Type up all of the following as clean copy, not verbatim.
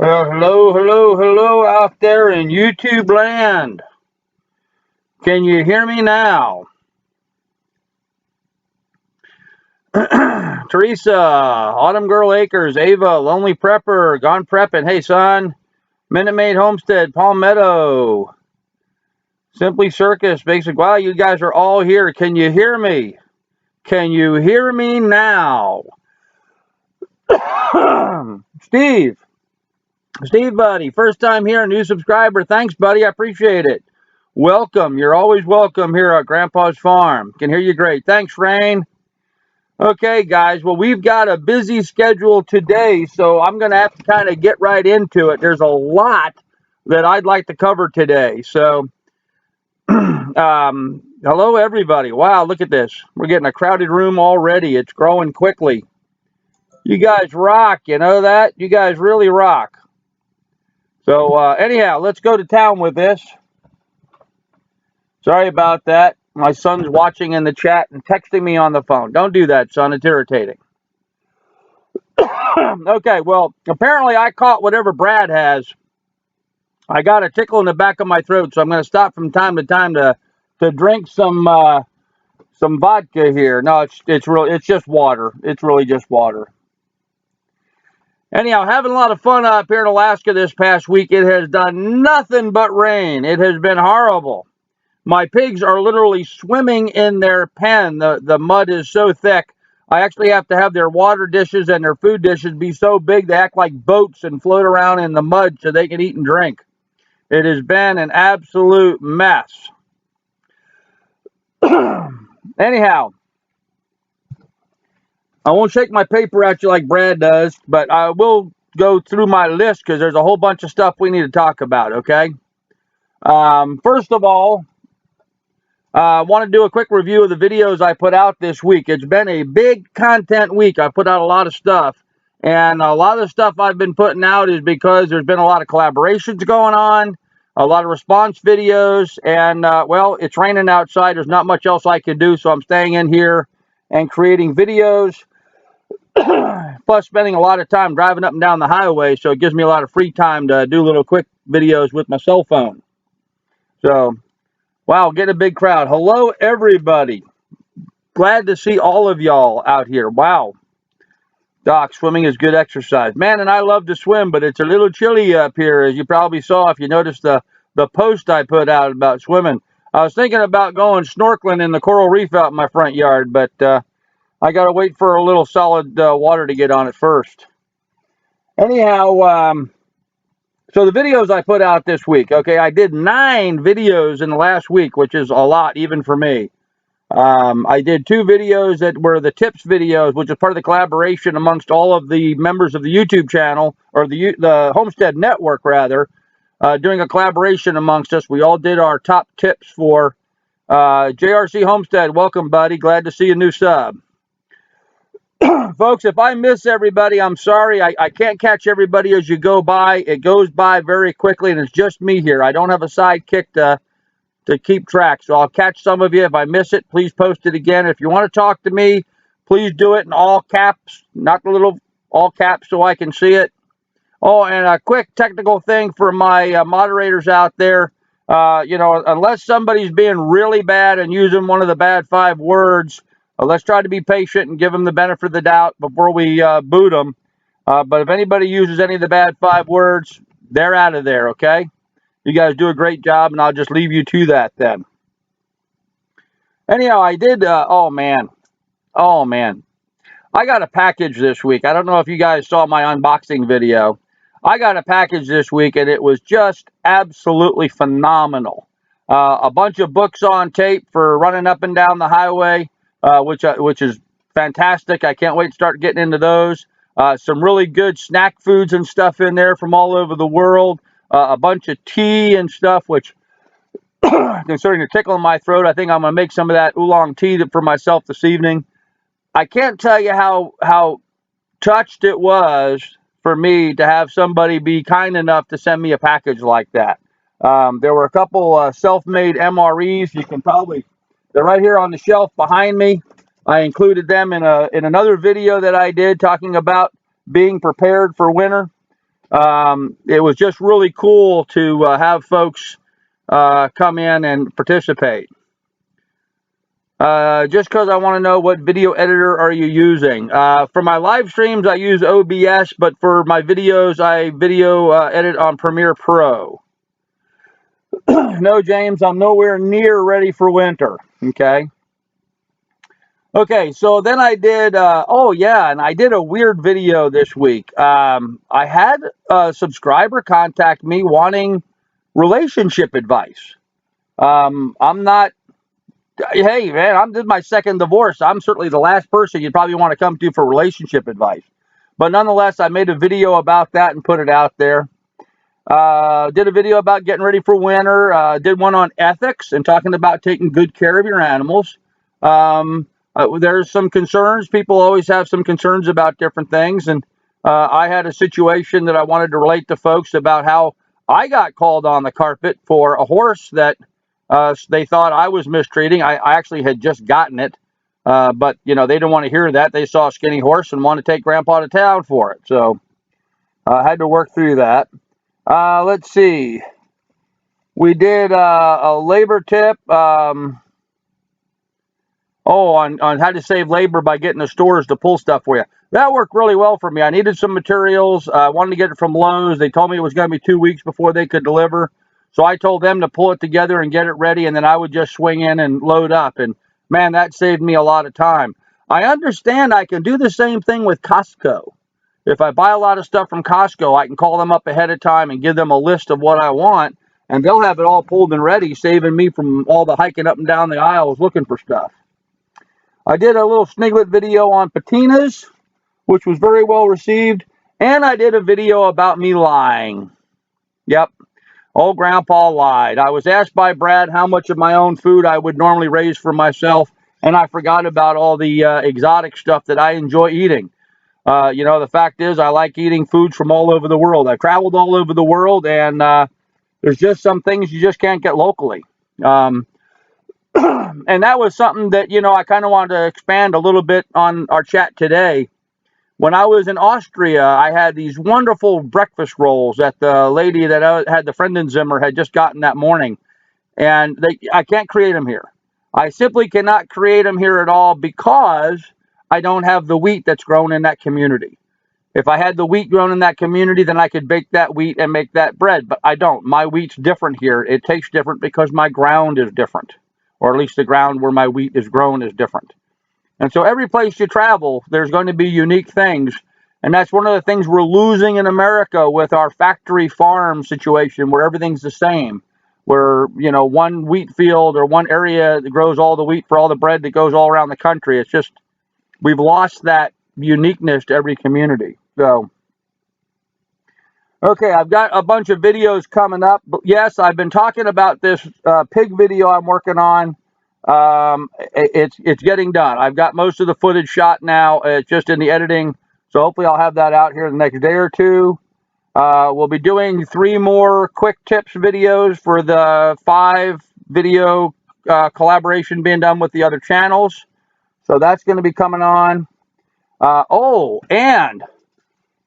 Well, hello out there in YouTube land. Can you hear me now? Teresa, Autumn Girl Acres, Ava, Lonely Prepper, Gone Preppin', hey son, Minute Maid Homestead, Palmetto, Simply Circus, Basic. Wow, you guys are all here. Can you hear me? Can you hear me now? Steve, buddy, first time here, new subscriber. Thanks, buddy. I appreciate it. Welcome. You're always welcome here at Grandpa's Farm. Can hear you great. Thanks, Rain. Okay, guys. Well, we've got a busy schedule today, so I'm going to have to kind of get right into it. There's a lot that I'd like to cover today. So, hello, everybody. Wow, look at this. We're getting a crowded room already. It's growing quickly. You guys rock. You know that? You guys really rock. So, anyhow, let's go to town with this. Sorry about that. My son's watching in the chat and texting me on the phone. Don't do that, son. It's irritating. Okay, well, apparently I caught whatever Brad has. I got a tickle in the back of my throat, so I'm going to stop from time to time to drink some vodka here. No, it's just water. It's really just water. Anyhow, having a lot of fun up here in Alaska this past week. It has done nothing but rain. It has been horrible. My pigs are literally swimming in their pen. The mud is so thick. I actually have to have their water dishes and their food dishes be so big they act like boats and float around in the mud so they can eat and drink. It has been an absolute mess. Anyhow, I won't shake my paper at you like Brad does, but I will go through my list because there's a whole bunch of stuff we need to talk about, okay? First of all, I want to do a quick review of the videos I put out this week. It's been a big content week. I put out a lot of stuff. And a lot of the stuff I've been putting out is because there's been a lot of collaborations going on, a lot of response videos, and, well, it's raining outside. There's not much else I can do, so I'm staying in here and creating videos, plus spending a lot of time driving up and down the highway, so it gives me a lot of free time to do little quick videos with my cell phone. So, wow, get a big crowd. Hello, everybody. Glad to see all of y'all out here. Wow. Doc, swimming is good exercise. Man, and I love to swim, but it's a little chilly up here, as you probably saw if you noticed the post I put out about swimming. I was thinking about going snorkeling in the coral reef out in my front yard, but I got to wait for a little solid water to get on it first. Anyhow, so the videos I put out this week, okay, I did 9 videos in the last week, which is a lot even for me. I did 2 videos that were the tips videos, which is part of the collaboration amongst all of the members of the YouTube channel, or the Homestead Network, rather, doing a collaboration amongst us. We all did our top tips for JRC Homestead. Welcome, buddy. Glad to see a new sub. Folks, if I miss everybody, I'm sorry. I can't catch everybody as you go by. It goes by very quickly, and it's just me here. I don't have a sidekick to keep track. So I'll catch some of you. If I miss it, please post it again. If you want to talk to me, please do it in all caps, not the little all caps so I can see it. Oh, and a quick technical thing for my moderators out there. You know, unless somebody's being really bad and using one of the bad 5 words, let's try to be patient and give them the benefit of the doubt before we boot them. But if anybody uses any of the bad 5 words, they're out of there, okay? You guys do a great job, and I'll just leave you to that then. Anyhow, I did, oh man, I got a package this week. I don't know if you guys saw my unboxing video. I got a package this week, and it was just absolutely phenomenal. A bunch of books on tape for running up and down the highway, which is fantastic. I can't wait to start getting into those. Some really good snack foods and stuff in there from all over the world. A bunch of tea and stuff, which, considering the tickle in my throat, I think I'm going to make some of that oolong tea for myself this evening. I can't tell you how touched it was for me to have somebody be kind enough to send me a package like that. There were a couple self-made MREs. You can probably, they're right here on the shelf behind me. I included them in another video that I did talking about being prepared for winter. It was just really cool to have folks come in and participate. Just because I want to know what video editor are you using. For my live streams, I use OBS, but for my videos, I video edit on Premiere Pro. No, James, I'm nowhere near ready for winter. Okay. Okay, so then I did, oh yeah, and I did a weird video this week. I had a subscriber contact me wanting relationship advice. I'm not, hey man, this is my second divorce. I'm certainly the last person you'd probably want to come to for relationship advice. But nonetheless, I made a video about that and put it out there. Did a video about getting ready for winter. Did one on ethics and talking about taking good care of your animals. There's some concerns. People always have some concerns about different things. And I had a situation that I wanted to relate to folks about how I got called on the carpet for a horse that they thought I was mistreating. I actually had just gotten it. But, you know, they didn't want to hear that. They saw a skinny horse and wanted to take Grandpa to town for it. So I had to work through that. Let's see. We did a labor tip. On how to save labor by getting the stores to pull stuff for you. That worked really well for me. I needed some materials. I wanted to get it from Lowe's. They told me it was going to be 2 weeks before they could deliver. So I told them to pull it together and get it ready, and then I would just swing in and load up. And man, that saved me a lot of time. I understand I can do the same thing with Costco. If I buy a lot of stuff from Costco, I can call them up ahead of time and give them a list of what I want, and they'll have it all pulled and ready, saving me from all the hiking up and down the aisles looking for stuff. I did a little sniglet video on patinas, which was very well received, and I did a video about me lying. Yep, old Grandpa lied. I was asked by Brad how much of my own food I would normally raise for myself, and I forgot about all the exotic stuff that I enjoy eating. You know, the fact is I like eating foods from all over the world. I've traveled all over the world, and there's just some things you just can't get locally. And that was something that, you know, I kind of wanted to expand a little bit on our chat today. When I was in Austria, I had these wonderful breakfast rolls that the lady that had the Frendenzimmer had just gotten that morning. And I can't create them here. I simply cannot create them here at all because I don't have the wheat that's grown in that community. If I had the wheat grown in that community, then I could bake that wheat and make that bread. But I don't. My wheat's different here. It tastes different because my ground is different. Or at least the ground where my wheat is grown is different. And so every place you travel, there's going to be unique things. And that's one of the things we're losing in America with our factory farm situation where everything's the same. Where, you know, one wheat field or one area that grows all the wheat for all the bread that goes all around the country. It's just, we've lost that uniqueness to every community. So, okay, I've got a bunch of videos coming up. But yes, I've been talking about this pig video I'm working on. It's getting done. I've got most of the footage shot now. It's just in the editing. So hopefully I'll have that out here in the next day or two. We'll be doing 3 more quick tips videos for the 5 video collaboration being done with the other channels. So that's going to be coming on. And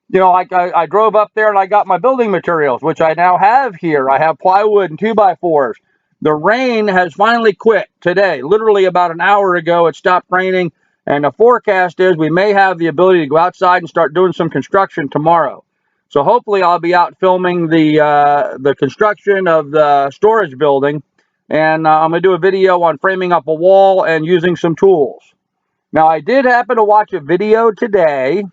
you know, like I drove up there and I got my building materials, which I now have here. I have plywood and 2x4s. The rain has finally quit today. Literally about an hour ago, it stopped raining. And the forecast is we may have the ability to go outside and start doing some construction tomorrow. So hopefully I'll be out filming the construction of the storage building. And I'm going to do a video on framing up a wall and using some tools. Now, I did happen to watch a video today.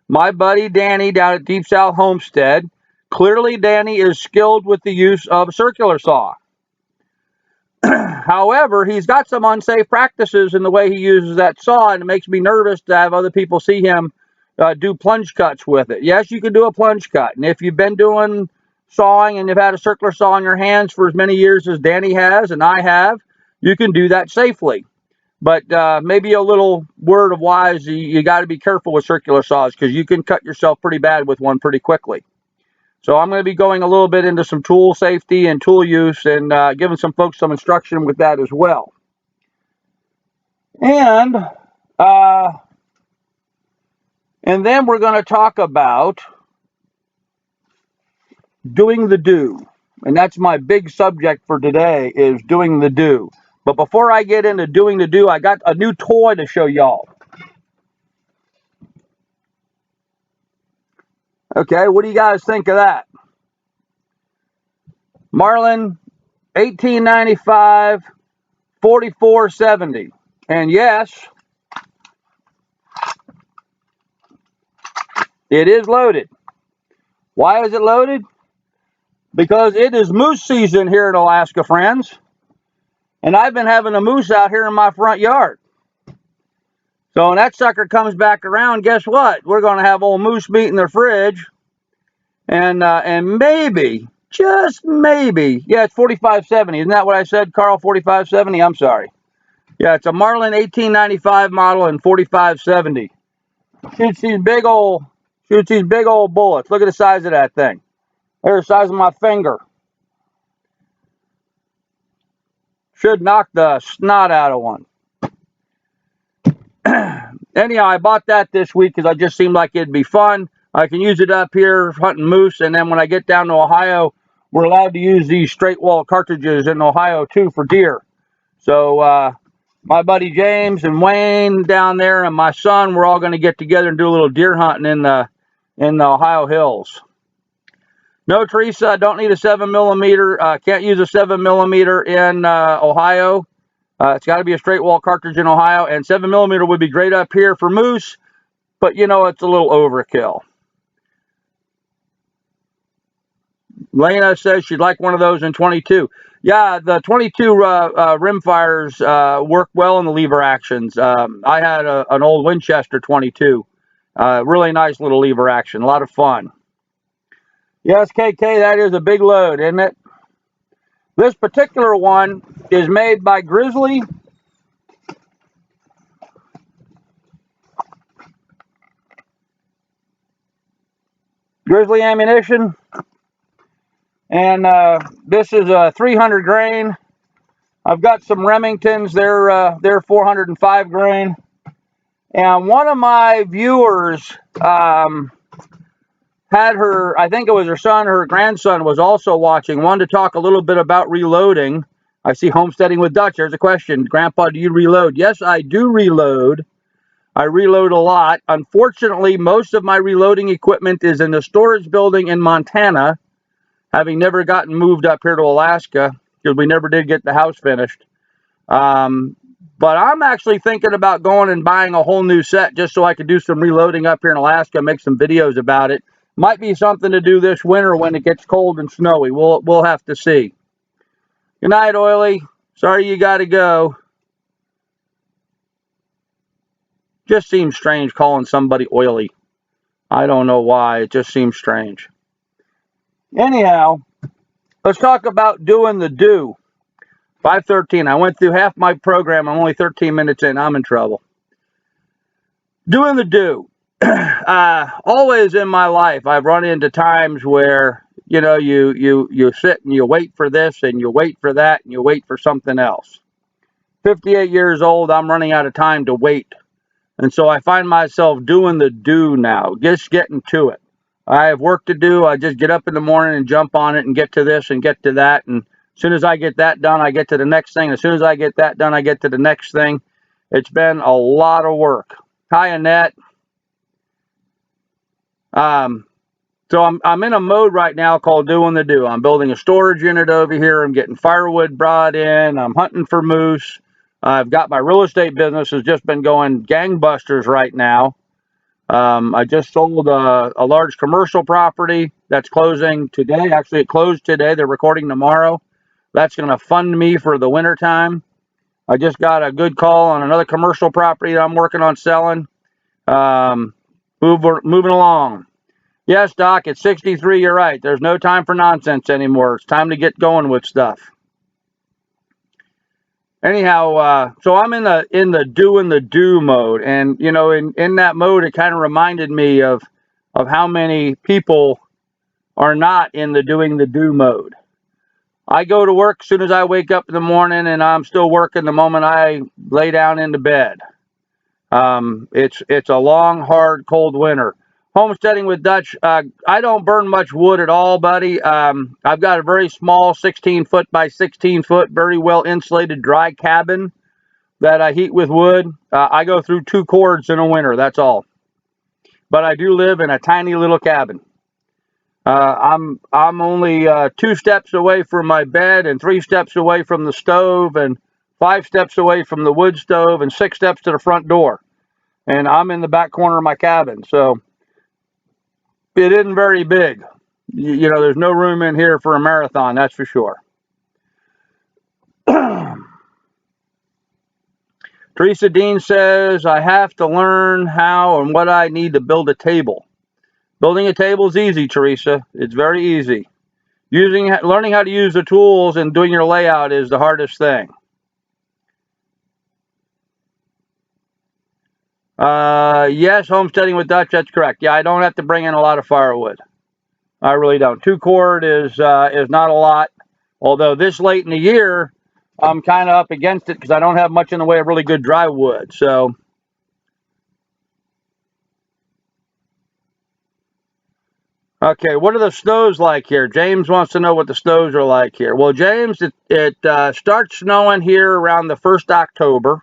My buddy Danny down at Deep South Homestead. Clearly, Danny is skilled with the use of a circular saw. However, he's got some unsafe practices in the way he uses that saw, and it makes me nervous to have other people see him do plunge cuts with it. Yes, you can do a plunge cut, and if you've been doing sawing and you've had a circular saw in your hands for as many years as Danny has and I have, you can do that safely. But maybe a little word of wise, you got to be careful with circular saws because you can cut yourself pretty bad with one pretty quickly. So I'm going to be going a little bit into some tool safety and tool use and giving some folks some instruction with that as well. And then we're going to talk about doing the do. And that's my big subject for today, is doing the do. But before I get into doing the do, I got a new toy to show y'all. Okay, what do you guys think of that? Marlin 1895 4470. And yes, it is loaded. Why is it loaded? Because it is moose season here in Alaska, friends. And I've been having a moose out here in my front yard. So when that sucker comes back around, guess what? We're going to have old moose meat in the fridge. And maybe, just maybe, yeah, it's 4570. Isn't that what I said, Carl? 4570? I'm sorry. Yeah, it's a Marlin 1895 model and 4570. Shoots these big old bullets. Look at the size of that thing. They're the size of my finger. Should knock the snot out of one. Anyhow, I bought that this week because I just seemed like it'd be fun. I can use it up here hunting moose, and then when I get down to Ohio, we're allowed to use these straight wall cartridges in Ohio too for deer. So my buddy James and Wayne down there and my son, we're all going to get together and do a little deer hunting in the Ohio hills. No, Teresa, I don't need a 7mm. Can't use a 7mm in Ohio. It's got to be a straight wall cartridge in Ohio, and 7mm would be great up here for moose, but you know, it's a little overkill. Lena says she'd like one of those in 22. Yeah, the 22 rim fires work well in the lever actions. I had an old Winchester 22. Really nice little lever action, a lot of fun. Yes, KK, that is a big load, isn't it? This particular one is made by Grizzly. Grizzly ammunition. And this is a 300 grain. I've got some Remingtons. They're 405 grain. And one of my viewers had her, I think it was her son, her grandson was also watching, wanted to talk a little bit about reloading. I see homesteading with Dutch. There's a question. Grandpa, do you reload? Yes, I do reload. I reload a lot. Unfortunately, most of my reloading equipment is in the storage building in Montana, having never gotten moved up here to Alaska because we never did get the house finished. But I'm actually thinking about going and buying a whole new set just so I could do some reloading up here in Alaska, make some videos about it. Might be something to do this winter when it gets cold and snowy. We'll have to see. Good night, Oily. Sorry you got to go. Just seems strange calling somebody oily. I don't know why. It just seems strange. Anyhow, let's talk about doing the do. 5:13. I went through half my program. I'm only 13 minutes in. I'm in trouble. Doing the do. Always in my life, I've run into times where, you know, you sit and you wait for this and you wait for that and you wait for something else. 58 years old, I'm running out of time to wait. And so I find myself doing the do now, just getting to it. I have work to do. I just get up in the morning and jump on it and get to this and get to that. And as soon as I get that done, I get to the next thing. As soon as I get that done, I get to the next thing. It's been a lot of work. Hi, Annette. So I'm in a mode right now called doing the do. I'm building a storage unit over here. I'm getting firewood brought in. I'm hunting for moose. I've got my real estate business has just been going gangbusters right now. I just sold a large commercial property that's closing today. Actually, it closed today. They're recording tomorrow. That's going to fund me for the winter time. I just got a good call on another commercial property that I'm working on selling. Moving along. Yes, Doc, it's 63. You're right. There's no time for nonsense anymore. It's time to get going with stuff. Anyhow, so I'm in the doing the do mode, and you know, in that mode, it kind of reminded me of how many people are not in the doing the do mode. I go to work as soon as I wake up in the morning, and I'm still working the moment I lay down into bed. It's a long, hard, cold winter. Homesteading with Dutch. I don't burn much wood at all, buddy. I've got a very small 16 foot by 16 foot, very well insulated dry cabin that I heat with wood. I go through 2 cords in a winter. That's all. But I do live in a tiny little cabin. I'm only 2 steps away from my bed, and 3 steps away from the stove, and 5 steps away from the wood stove, and 6 steps to the front door. And I'm in the back corner of my cabin, so it isn't very big. You know, there's no room in here for a marathon, that's for sure. Teresa Dean says, I have to learn how and what I need to build a table. Building a table is easy, Teresa. It's very easy. Learning how to use the tools and doing your layout is the hardest thing. Yes, homesteading with Dutch, that's correct. Yeah, I don't have to bring in a lot of firewood. I really don't. 2 cord is not a lot. Although this late in the year, I'm kind of up against it because I don't have much in the way of really good dry wood. So, okay, what are the snows like here? James wants to know what the snows are like here. Well, James, it starts snowing here around the 1st October.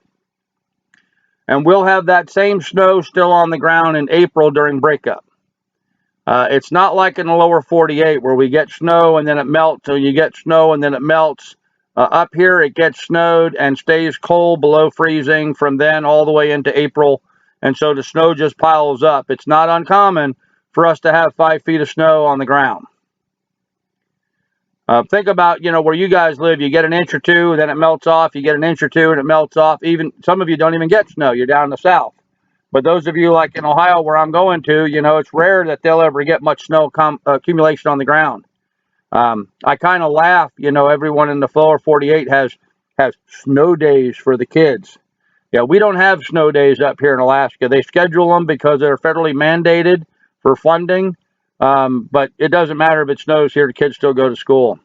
And we'll have that same snow still on the ground in April during breakup. It's not like in the lower 48 where we get snow and then it melts, or you get snow and then it melts. Up here, it gets snowed and stays cold below freezing from then all the way into April. And so the snow just piles up. It's not uncommon for us to have 5 feet of snow on the ground. Think about, you know, where you guys live. You get an inch or 2, then it melts off. You get an inch or 2, and it melts off. Even some of you don't even get snow. You're down in the south. But those of you like in Ohio, where I'm going to, you know, it's rare that they'll ever get much snow accumulation on the ground. I kind of laugh, you know, everyone in the lower 48 has snow days for the kids. Yeah, we don't have snow days up here in Alaska. They schedule them because they're federally mandated for funding. But it doesn't matter if it snows here, the kids still go to school.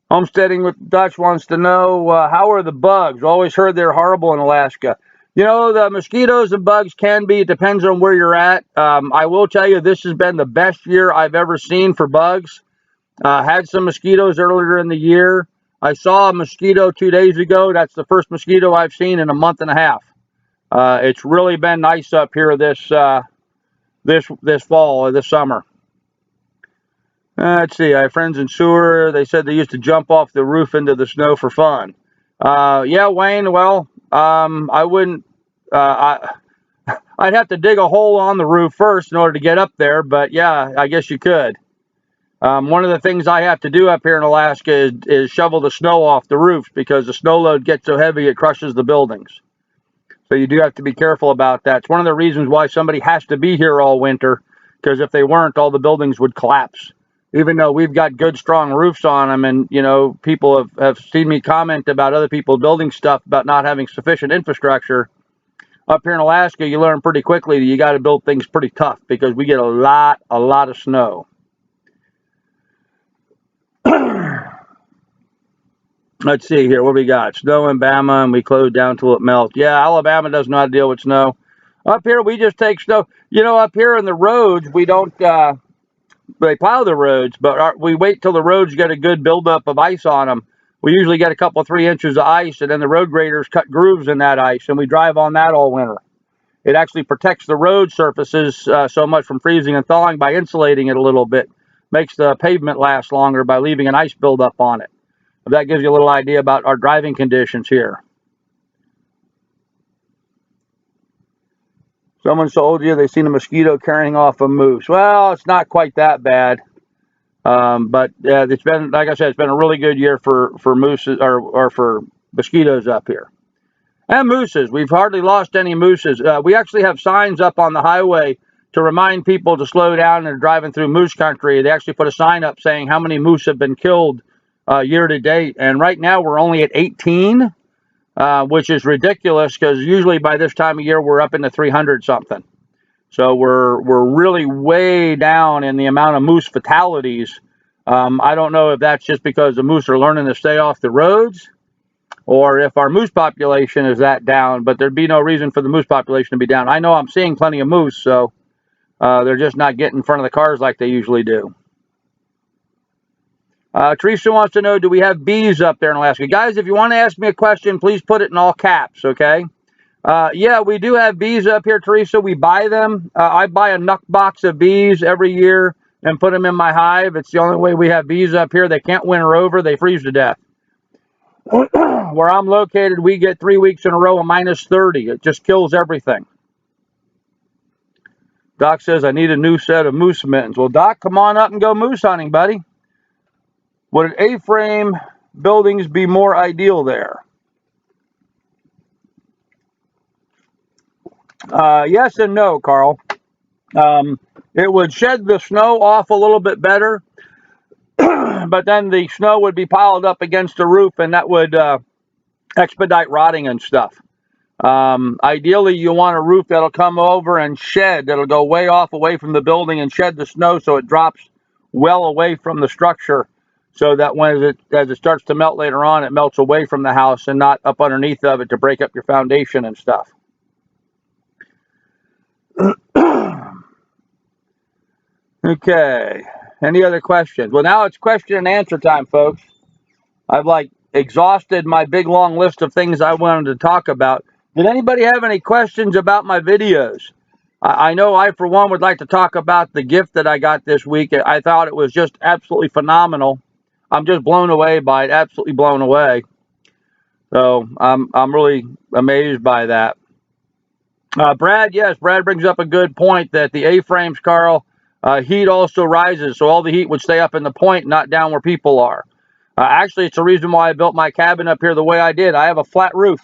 Homesteading with Dutch wants to know, how are the bugs? Always heard they're horrible in Alaska. You know, the mosquitoes and bugs can be, it depends on where you're at. I will tell you, this has been the best year I've ever seen for bugs. Had some mosquitoes earlier in the year. I saw a mosquito 2 days ago. That's the first mosquito I've seen in a month and a half. It's really been nice up here this fall or this summer. Let's see. I have friends in Seward. They said they used to jump off the roof into the snow for fun. Yeah, Wayne. Well, I wouldn't. I'd have to dig a hole on the roof first in order to get up there. But yeah, I guess you could. One of the things I have to do up here in Alaska is shovel the snow off the roofs because the snow load gets so heavy it crushes the buildings. So you do have to be careful about that. It's one of the reasons why somebody has to be here all winter, because if they weren't, all the buildings would collapse. Even though we've got good, strong roofs on them, and, you know, people have seen me comment about other people building stuff about not having sufficient infrastructure. Up here in Alaska, you learn pretty quickly that you got to build things pretty tough because we get a lot of snow. Let's see here. What we got? Snow in Bama, and we close down till it melts. Yeah, Alabama doesn't know how to deal with snow. Up here, we just take snow. You know, up here in the roads, we don't, they plow the roads, but we wait till the roads get a good buildup of ice on them. We usually get a couple, 3 inches of ice, and then the road graders cut grooves in that ice, and we drive on that all winter. It actually protects the road surfaces so much from freezing and thawing by insulating it a little bit. Makes the pavement last longer by leaving an ice buildup on it. That gives you a little idea about our driving conditions here. Someone told you they seen a mosquito carrying off a moose. Well, it's not quite that bad. But it's been, like I said, it's been a really good year for mooses or for mosquitoes up here. And mooses. We've hardly lost any mooses. We actually have signs up on the highway to remind people to slow down and driving through moose country. They actually put a sign up saying how many moose have been killed year to date. And right now we're only at 18, which is ridiculous because usually by this time of year we're up into 300 something. So we're really way down in the amount of moose fatalities. I don't know if that's just because the moose are learning to stay off the roads, or if our moose population is that down, but there'd be no reason for the moose population to be down. I know I'm seeing plenty of moose, so they're just not getting in front of the cars like they usually do. Teresa wants to know, do we have bees up there in Alaska? Guys, if you want to ask me a question, please put it in all caps, okay? Yeah, we do have bees up here, Teresa. We buy them. I buy a Nuck box of bees every year and put them in my hive. It's the only way we have bees up here. They can't winter over. They freeze to death. Where I'm located, we get 3 weeks in a row of minus 30. It just kills everything. Doc says, I need a new set of moose mittens. Well, Doc, come on up and go moose hunting, buddy. Would A-frame buildings be more ideal there? Yes and no, Carl. It would shed the snow off a little bit better, but then the snow would be piled up against the roof, and that would expedite rotting and stuff. Ideally, you want a roof that'll come over and shed, that'll go way off away from the building and shed the snow so it drops well away from the structure, so that as it starts to melt later on, it melts away from the house and not up underneath of it to break up your foundation and stuff. Okay, any other questions? Well, now it's question and answer time, folks. I've exhausted my big long list of things I wanted to talk about. Did anybody have any questions about my videos? I know I, for one, would like to talk about the gift that I got this week. I thought it was just absolutely phenomenal. I'm just blown away by it, absolutely blown away. So I'm really amazed by that. Brad, yes, Brad brings up a good point that the A-frames, Carl, heat also rises, so all the heat would stay up in the point, not down where people are. Actually, it's the reason why I built my cabin up here the way I did. I have a flat roof.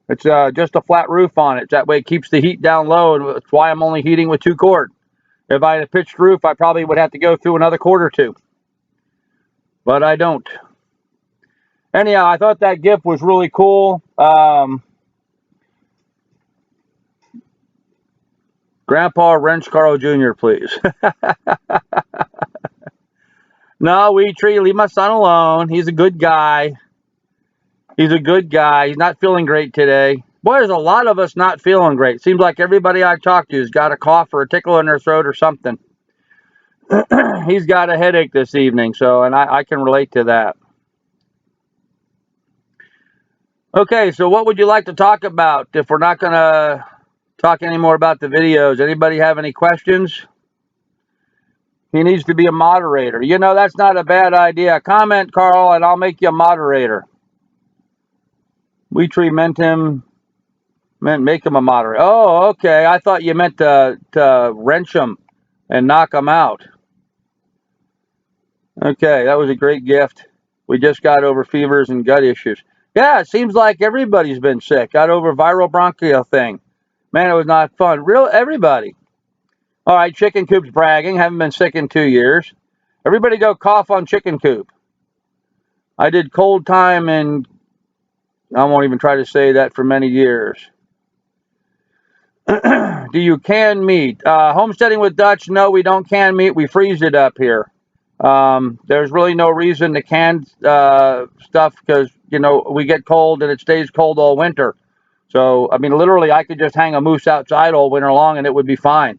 It's just a flat roof on it. That way it keeps the heat down low, and that's why I'm only heating with 2 cord. If I had a pitched roof, I probably would have to go through another cord or 2. But I don't. Anyhow, I thought that gift was really cool. Grandpa wrench Carl Jr., please. No, Wheatree, leave my son alone. He's a good guy. He's a good guy. He's not feeling great today. Boy, there's a lot of us not feeling great. Seems like everybody I talk to has got a cough or a tickle in their throat or something. He's got a headache this evening, and I can relate to that. Okay, so what would you like to talk about if we're not going to talk anymore about the videos? Anybody have any questions? He needs to be a moderator. You know, that's not a bad idea. Comment, Carl, and I'll make you a moderator. Wheatree meant make him a moderator. Oh, okay. I thought you meant to wrench him and knock him out. Okay, that was a great gift. We just got over fevers and gut issues. Yeah, it seems like everybody's been sick. Got over viral bronchial thing. Man, it was not fun. Everybody. All right, Chicken Coop's bragging. Haven't been sick in 2 years. Everybody go cough on Chicken Coop. I did cold time and I won't even try to say that for many years. Do you can meat? Homesteading with Dutch, no, we don't can meat. We freeze it up here. There's really no reason to can stuff because, you know, we get cold and it stays cold all winter. So, I mean, literally, I could just hang a moose outside all winter long and it would be fine.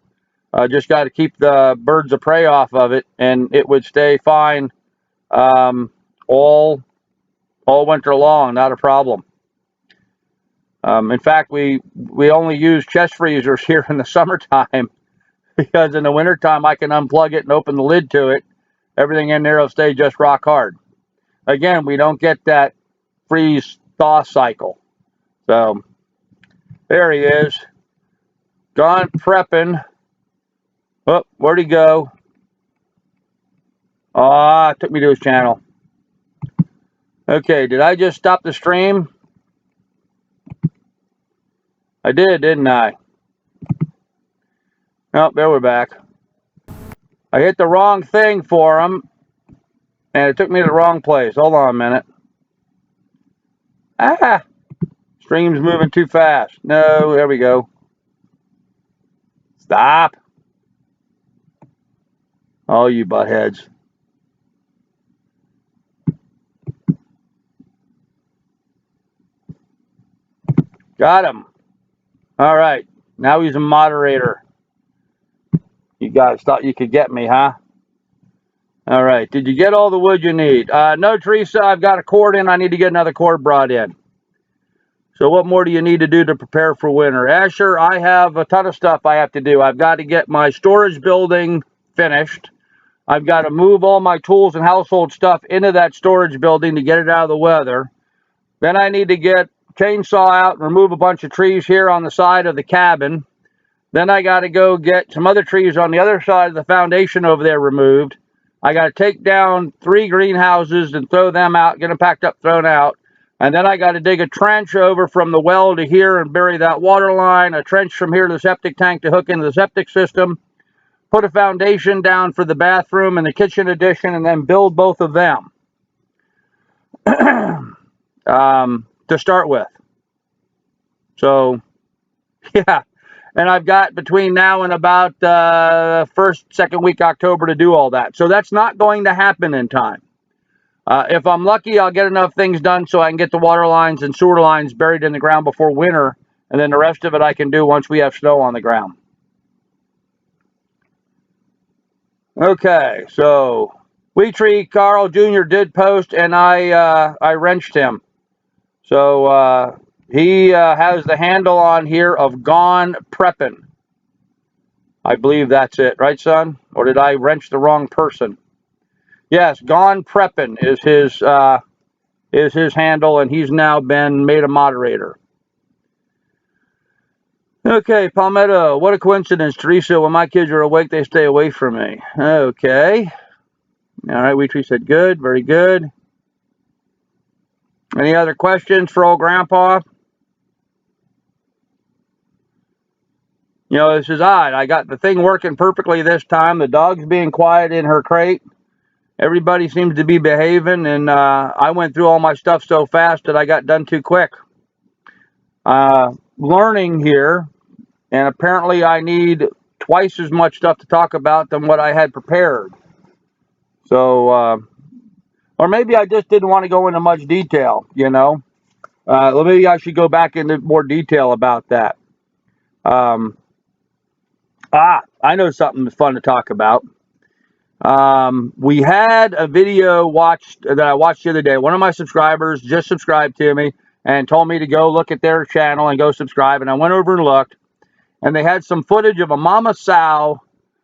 Just got to keep the birds of prey off of it and it would stay fine all winter long, not a problem. In fact, we only use chest freezers here in the summertime because in the wintertime I can unplug it and open the lid to it. Everything in there will stay just rock hard. Again, we don't get that freeze-thaw cycle. So, there he is. Gone prepping. Oh, where'd he go? Ah, took me to his channel. Okay, did I just stop the stream? I did, didn't I? Oh, there we're back. I hit the wrong thing for him, and it took me to the wrong place. Hold on a minute. Ah! Stream's moving too fast. No, there we go. Stop. Oh, you buttheads. Got him. All right. Now he's a moderator. You guys thought you could get me, huh? All right. Did you get all the wood you need? No, Teresa. I've got a cord in. I need to get another cord brought in. So what more do you need to do to prepare for winter? Asher, I have a ton of stuff I have to do. I've got to get my storage building finished. I've got to move all my tools and household stuff into that storage building to get it out of the weather. Then I need to get chainsaw out and remove a bunch of trees here on the side of the cabin. Then I got to go get some other trees on the other side of the foundation over there removed. I got to take down 3 greenhouses and throw them out, get them packed up, thrown out. And then I got to dig a trench over from the well to here and bury that water line, a trench from here to the septic tank to hook into the septic system, put a foundation down for the bathroom and the kitchen addition, and then build both of them to start with. So, yeah. And I've got between now and about second week October to do all that. So that's not going to happen in time. If I'm lucky, I'll get enough things done so I can get the water lines and sewer lines buried in the ground before winter. And then the rest of it I can do once we have snow on the ground. Okay, so Wheatree Carl Jr. did post, and I wrenched him. So he has the handle on here of Gone Preppin'. I believe that's it, right, son? Or did I wrench the wrong person? Yes, Gone Preppin' is his handle, and he's now been made a moderator. Okay, Palmetto, what a coincidence, Teresa. When my kids are awake, they stay away from me. Okay. All right, Wheatree said good, very good. Any other questions for old Grandpa? You know, this is odd. I got the thing working perfectly this time. The dog's being quiet in her crate. Everybody seems to be behaving, and I went through all my stuff so fast that I got done too quick. Learning here, and apparently I need twice as much stuff to talk about than what I had prepared. So, or maybe I just didn't want to go into much detail, you know. Maybe I should go back into more detail about that. I know something that's fun to talk about. We had a video that I watched the other day. One of my subscribers just subscribed to me and told me to go look at their channel and go subscribe. And I went over and looked, and they had some footage of a mama sow.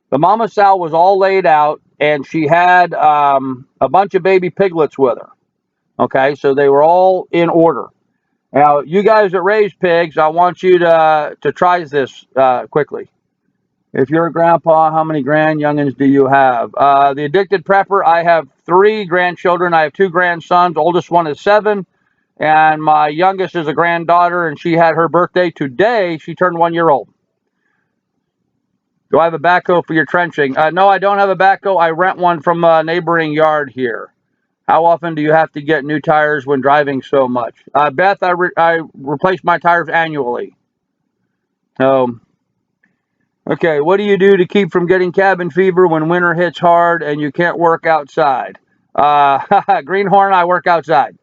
The mama sow was all laid out, and she had a bunch of baby piglets with her. Okay, so they were all in order. Now, you guys that raise pigs, I want you to try this quickly. If you're a grandpa, how many youngins do you have? The Addicted Prepper, I have 3 grandchildren. I have 2 grandsons. Oldest one is 7, and my youngest is a granddaughter, and she had her birthday today. She turned 1 year old. Do I have a backhoe for your trenching? No, I don't have a backhoe. I rent one from a neighboring yard here. How often do you have to get new tires when driving so much? Beth, I replace my tires annually. So, okay, what do you do to keep from getting cabin fever when winter hits hard and you can't work outside? Greenhorn, I work outside.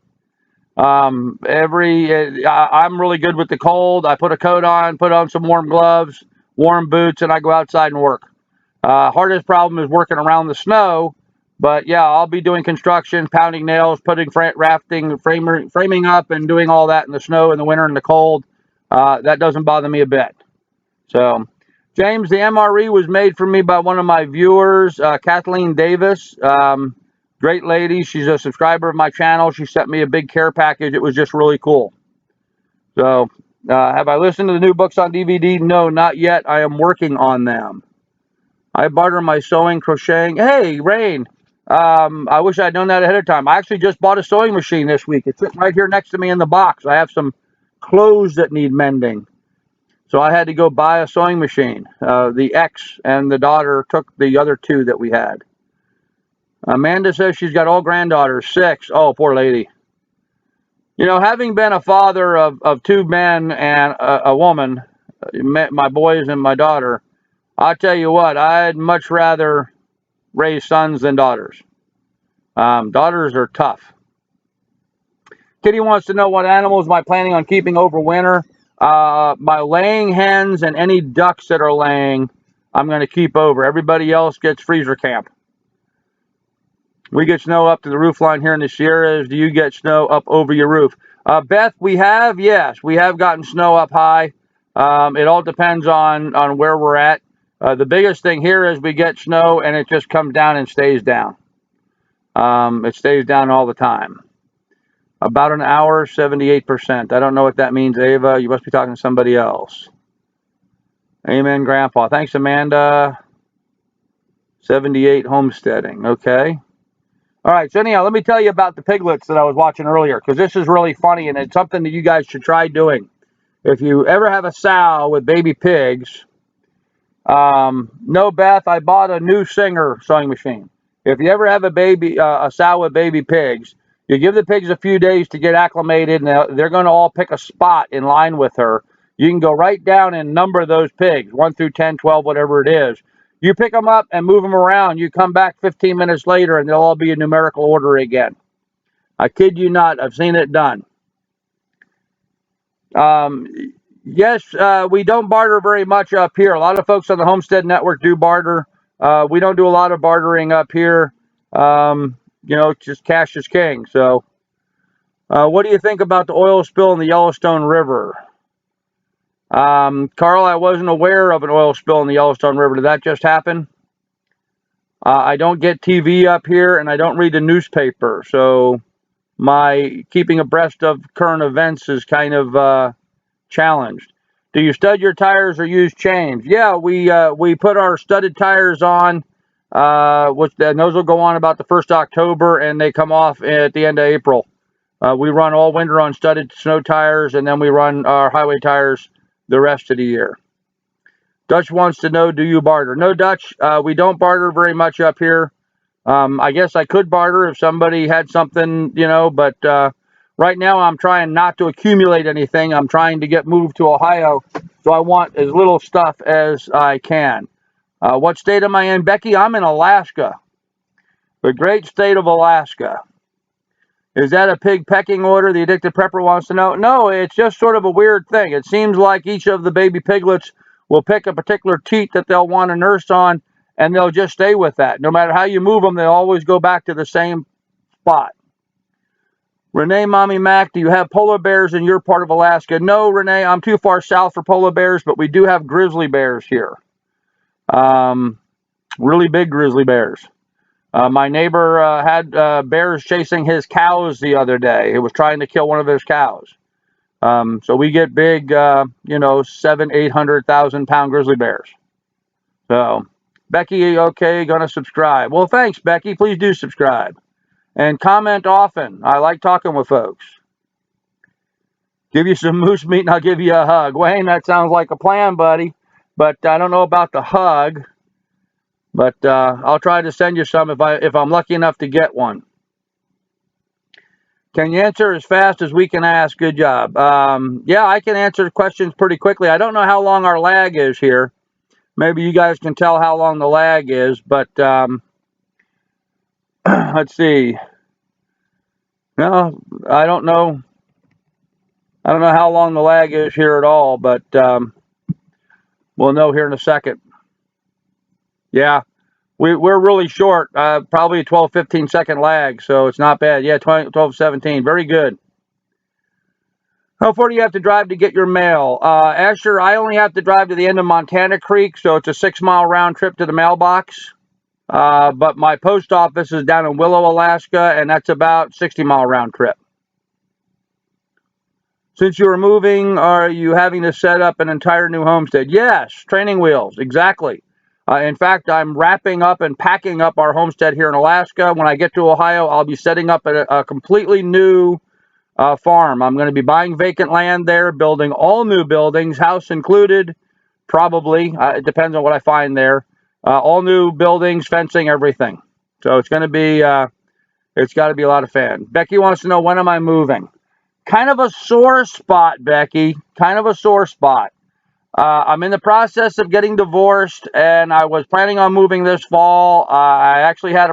I'm really good with the cold. I put a coat on, put on some warm gloves, warm boots, and I go outside and work. Hardest problem is working around the snow, but yeah, I'll be doing construction, pounding nails, putting framing up, and doing all that in the snow in the winter and the cold. That doesn't bother me a bit. So, James, the MRE was made for me by one of my viewers, Kathleen Davis. Great lady. She's a subscriber of my channel. She sent me a big care package. It was just really cool. So, have I listened to the new books on DVD? No, not yet. I am working on them. I barter my sewing, crocheting. Hey, Rain. I wish I'd known that ahead of time. I actually just bought a sewing machine this week. It's sitting right here next to me in the box. I have some clothes that need mending. So I had to go buy a sewing machine. The ex and the daughter took the other 2 that we had. Amanda says she's got all granddaughters, 6. Oh, poor lady. You know, having been a father of 2 men and a woman, my boys and my daughter, I'll tell you what, I'd much rather raise sons than daughters. Daughters are tough. Kitty wants to know what animals am I planning on keeping over winter. My laying hens and any ducks that are laying, I'm going to keep over. Everybody else gets freezer camp. We get snow up to the roof line here in the Sierras. Do you get snow up over your roof? Beth, we have, yes, we have gotten snow up high. It all depends on where we're at. The biggest thing here is we get snow and it just comes down and stays down. It stays down all the time. About an hour, 78%. I don't know what that means, Ava. You must be talking to somebody else. Amen, Grandpa. Thanks, Amanda. 78 homesteading. Okay. All right. So anyhow, let me tell you about the piglets that I was watching earlier, because this is really funny and it's something that you guys should try doing. If you ever have a sow with baby pigs, no, Beth, I bought a new Singer sewing machine. If you ever have a sow with baby pigs, you give the pigs a few days to get acclimated, and they're going to all pick a spot in line with her. You can go right down and number those pigs, 1 through 10, 12, whatever it is. You pick them up and move them around. You come back 15 minutes later, and they'll all be in numerical order again. I kid you not. I've seen it done. Yes, we don't barter very much up here. A lot of folks on the Homestead Network do barter. We don't do a lot of bartering up here. You know, just cash is king. So, what do you think about the oil spill in the Yellowstone River? Carl, I wasn't aware of an oil spill in the Yellowstone River. Did that just happen? I don't get TV up here, and I don't read the newspaper. So, my keeping abreast of current events is kind of challenged. Do you stud your tires or use chains? Yeah, we put our studded tires on, which and those will go on about the 1st October, and they come off at the end of April. We run all winter on studded snow tires, and then we run our highway tires the rest of the year. Dutch wants to know, do you barter? No, Dutch, we don't barter very much up here. I guess I could barter if somebody had something, you know, but right now I'm trying not to accumulate anything. I'm trying to get moved to Ohio, so I want as little stuff as I can. What state am I in, Becky? I'm in Alaska, the great state of Alaska. Is that a pig pecking order? The Addicted Prepper wants to know. No, it's just sort of a weird thing. It seems like each of the baby piglets will pick a particular teat that they'll want to nurse on, and they'll just stay with that. No matter how you move them, they'll always go back to the same spot. Renee, Mommy Mac, do you have polar bears in your part of Alaska? No, Renee, I'm too far south for polar bears, but we do have grizzly bears here. Really big grizzly bears. My neighbor had bears chasing his cows the other day. He was trying to kill one of his cows. So we get big, you know, 700,000-800,000 pound grizzly bears. So, Becky, okay, gonna subscribe. Well, thanks, Becky. Please do subscribe. And comment often. I like talking with folks. Give you some moose meat and I'll give you a hug. Wayne, that sounds like a plan, buddy. But I don't know about the hug. But I'll try to send you some if I'm lucky enough to get one. Can you answer as fast as we can ask? Good job. Yeah, I can answer questions pretty quickly. I don't know how long our lag is here. Maybe you guys can tell how long the lag is, but let's see. No, I don't know. I don't know how long the lag is here at all, but we'll know here in a second. Yeah, we're really short, probably a 12, 15 second lag, so it's not bad. Yeah, 12, 17, very good. How far do you have to drive to get your mail? Asher, I only have to drive to the end of Montana Creek, so it's a 6-mile round trip to the mailbox. But my post office is down in Willow, Alaska, and that's about 60-mile round trip. Since you are moving, are you having to set up an entire new homestead? Yes, training wheels, exactly. In fact, I'm wrapping up and packing up our homestead here in Alaska. When I get to Ohio, I'll be setting up a completely new farm. I'm going to be buying vacant land there, building all new buildings, house included, probably. It depends on what I find there. All new buildings, fencing, everything. So it's going to be, it's got to be a lot of fun. Becky wants to know, when am I moving? Kind of a sore spot, Becky. Kind of a sore spot. I'm in the process of getting divorced, and I was planning on moving this fall. I actually had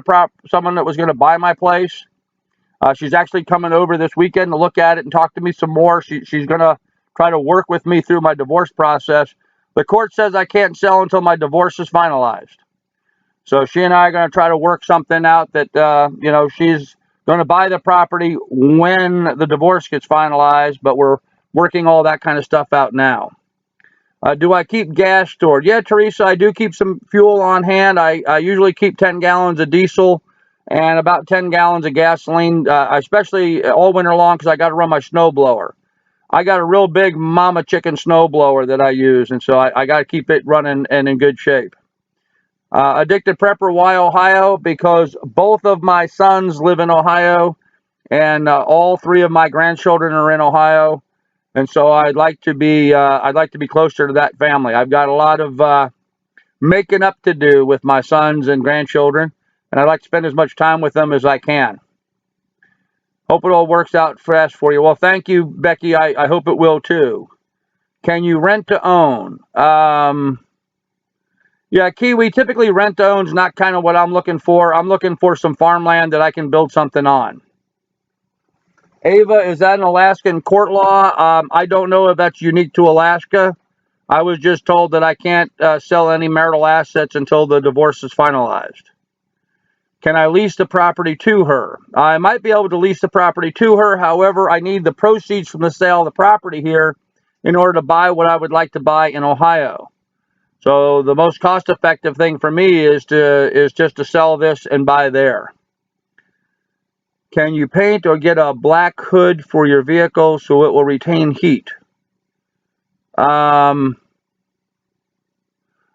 someone that was going to buy my place. She's actually coming over this weekend to look at it and talk to me some more. She's going to try to work with me through my divorce process. The court says I can't sell until my divorce is finalized. So she and I are going to try to work something out that, she's going to buy the property when the divorce gets finalized, but we're working all that kind of stuff out now. Do I keep gas stored? Yeah, Teresa, I do keep some fuel on hand. I usually keep 10 gallons of diesel and about 10 gallons of gasoline, especially all winter long because I got to run my snow blower. I got a real big Mama Chicken snow blower that I use, and so I got to keep it running and in good shape. Addicted Prepper, why Ohio? Because both of my sons live in Ohio, and all three of my grandchildren are in Ohio, and so I'd like to be closer to that family. I've got a lot of making up to do with my sons and grandchildren, and I'd like to spend as much time with them as I can. Hope it all works out fast for you. Well, thank you, Becky. I hope it will too. Can you rent to own? Yeah, Kiwi, typically rent to own is not kind of what I'm looking for. I'm looking for some farmland that I can build something on. Ava, is that an Alaskan court law? I don't know if that's unique to Alaska. I was just told that I can't sell any marital assets until the divorce is finalized. Can I lease the property to her? I might be able to lease the property to her. However, I need the proceeds from the sale of the property here in order to buy what I would like to buy in Ohio. So the most cost-effective thing for me is just to sell this and buy there. Can you paint or get a black hood for your vehicle so it will retain heat?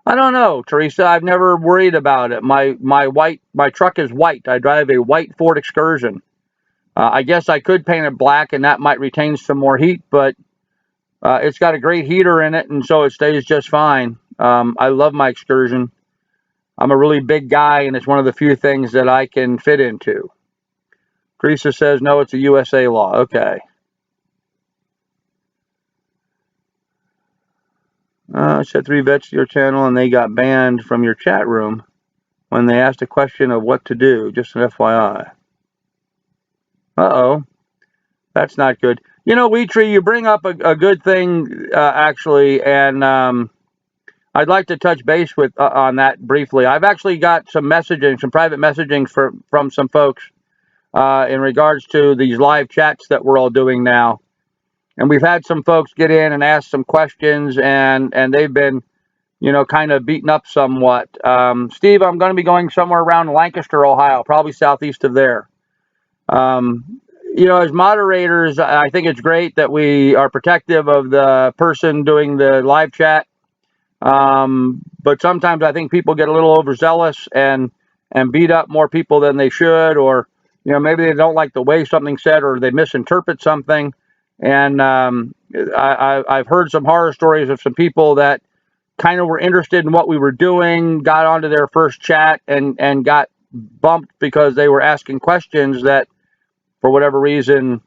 I don't know, Teresa. I've never worried about it. My truck is white. I drive a white Ford Excursion. I guess I could paint it black, and that might retain some more heat, but it's got a great heater in it, and so it stays just fine. I love my Excursion. I'm a really big guy, and it's one of the few things that I can fit into. Teresa says, no, it's a USA law. Okay. I said 3 vets to your channel, and they got banned from your chat room when they asked a question of what to do. Just an FYI. Uh-oh. That's not good. You know, Wheatree, you bring up a good thing, actually, and I'd like to touch base with on that briefly. I've actually got some messaging, some private messaging from some folks in regards to these live chats that we're all doing now. And we've had some folks get in and ask some questions, and they've been, kind of beaten up somewhat. Steve, I'm going to be going somewhere around Lancaster, Ohio, probably southeast of there. As moderators, I think it's great that we are protective of the person doing the live chat. But sometimes I think people get a little overzealous and beat up more people than they should, or maybe they don't like the way something's said, or they misinterpret something. And I've heard some horror stories of some people that kind of were interested in what we were doing, got onto their first chat and got bumped because they were asking questions that, for whatever reason,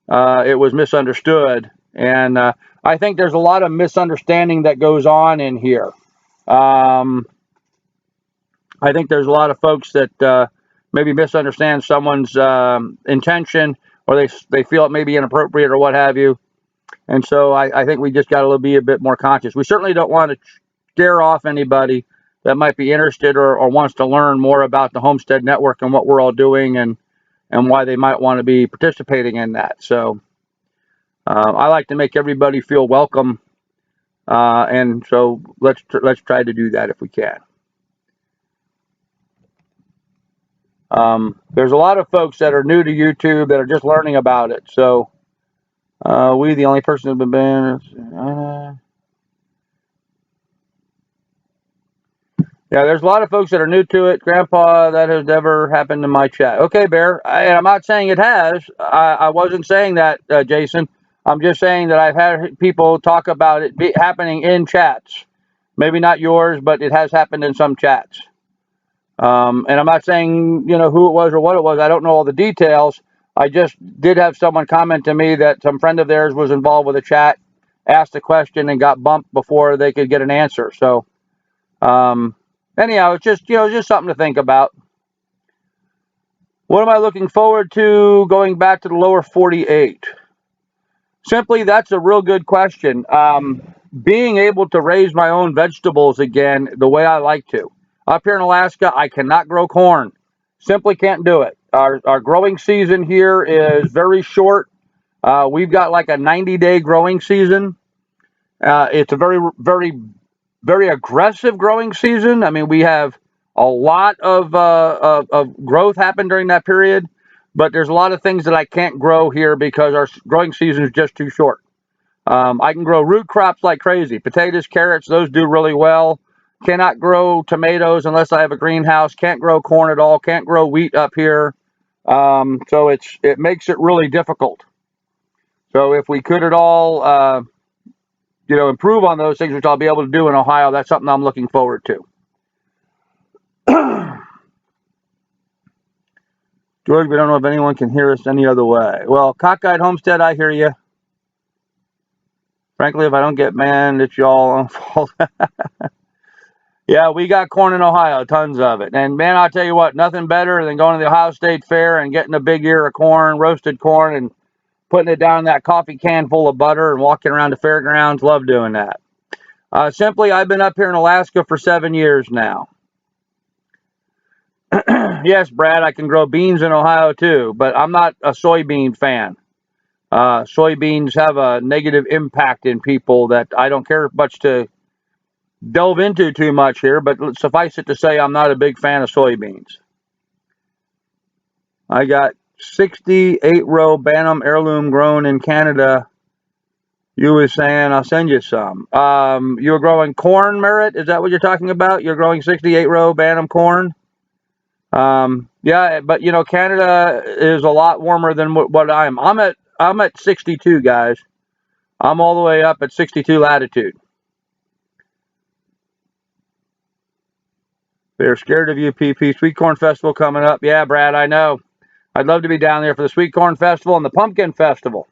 it was misunderstood. And I think there's a lot of misunderstanding that goes on in here. I think there's a lot of folks that maybe misunderstand someone's intention, or they feel it may be inappropriate or what have you. And so I think we just got to be a bit more conscious. We certainly don't want to scare off anybody that might be interested or wants to learn more about the Homestead Network and what we're all doing and why they might want to be participating in that. So I like to make everybody feel welcome, and so let's try to do that if we can. There's a lot of folks that are new to YouTube that are just learning about it. So we, the only person who's been banned. Yeah, there's a lot of folks that are new to it. Grandpa, that has never happened in my chat. Okay, Bear, I'm not saying it has. I wasn't saying that, Jason. I'm just saying that I've had people talk about it happening in chats. Maybe not yours, but it has happened in some chats. And I'm not saying, who it was or what it was. I don't know all the details. I just did have someone comment to me that some friend of theirs was involved with a chat, asked a question, and got bumped before they could get an answer. So, anyhow, it's just something to think about. What am I looking forward to going back to the lower 48? Simply, that's a real good question. Being able to raise my own vegetables again the way I like to. Up here in Alaska, I cannot grow corn. Simply can't do it. Our growing season here is very short. We've got like a 90-day growing season. It's a very aggressive growing season. I mean, we have a lot of growth happen during that period, but there's a lot of things that I can't grow here because our growing season is just too short. I can grow root crops like crazy. Potatoes, carrots, those do really well. Cannot grow tomatoes unless I have a greenhouse. Can't grow corn at all. Can't grow wheat up here. So it makes it really difficult. So if we could at all, improve on those things, which I'll be able to do in Ohio, that's something I'm looking forward to. George, we don't know if anyone can hear us any other way. Well, Cockeyed Homestead, I hear you. Frankly, if I don't get manned, it's y'all. Yeah, we got corn in Ohio, tons of it. And man, I'll tell you what, nothing better than going to the Ohio State Fair and getting a big ear of corn, roasted corn, and putting it down in that coffee can full of butter and walking around the fairgrounds. Love doing that. Simply, I've been up here in Alaska for 7 years now. Yes, Brad, I can grow beans in Ohio too, but I'm not a soybean fan. Soybeans have a negative impact in people that I don't care much to delve into too much here, but suffice it to say, I'm not a big fan of soybeans. I got 68-row Bantam heirloom grown in Canada. You were saying I'll send you some. You were growing corn, Merritt? Is that what you're talking about? You're growing 68-row Bantam corn? Yeah, but Canada is a lot warmer than what I am. I'm at 62, guys. I'm all the way up at 62 latitude. They're scared of you, PP. Sweet Corn Festival coming up. Yeah, Brad, I know. I'd love to be down there for the Sweet Corn Festival and the Pumpkin Festival.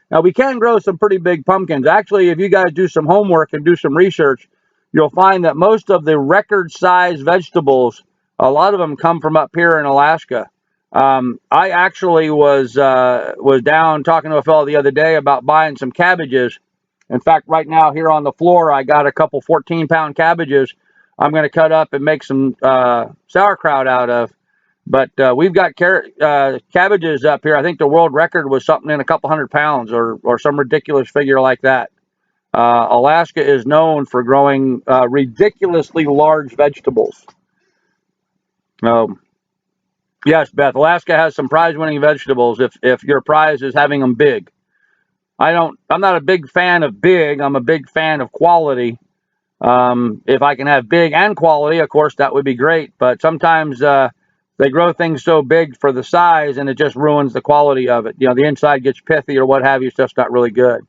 Now, we can grow some pretty big pumpkins. Actually, if you guys do some homework and do some research, you'll find that most of the record-sized vegetables, a lot of them come from up here in Alaska. I actually was down talking to a fellow the other day about buying some cabbages. In fact, right now here on the floor, I got a couple 14-pound cabbages I'm going to cut up and make some sauerkraut out of. But we've got cabbages up here. I think the world record was something in a couple 100 pounds or some ridiculous figure like that. Alaska is known for growing ridiculously large vegetables. Yes, Beth, Alaska has some prize-winning vegetables if your prize is having them big. I'm not a big fan of big. I'm a big fan of quality. If I can have big and quality, of course, that would be great. But sometimes they grow things so big for the size, and it just ruins the quality of it. The inside gets pithy or what have you. It's just not really good.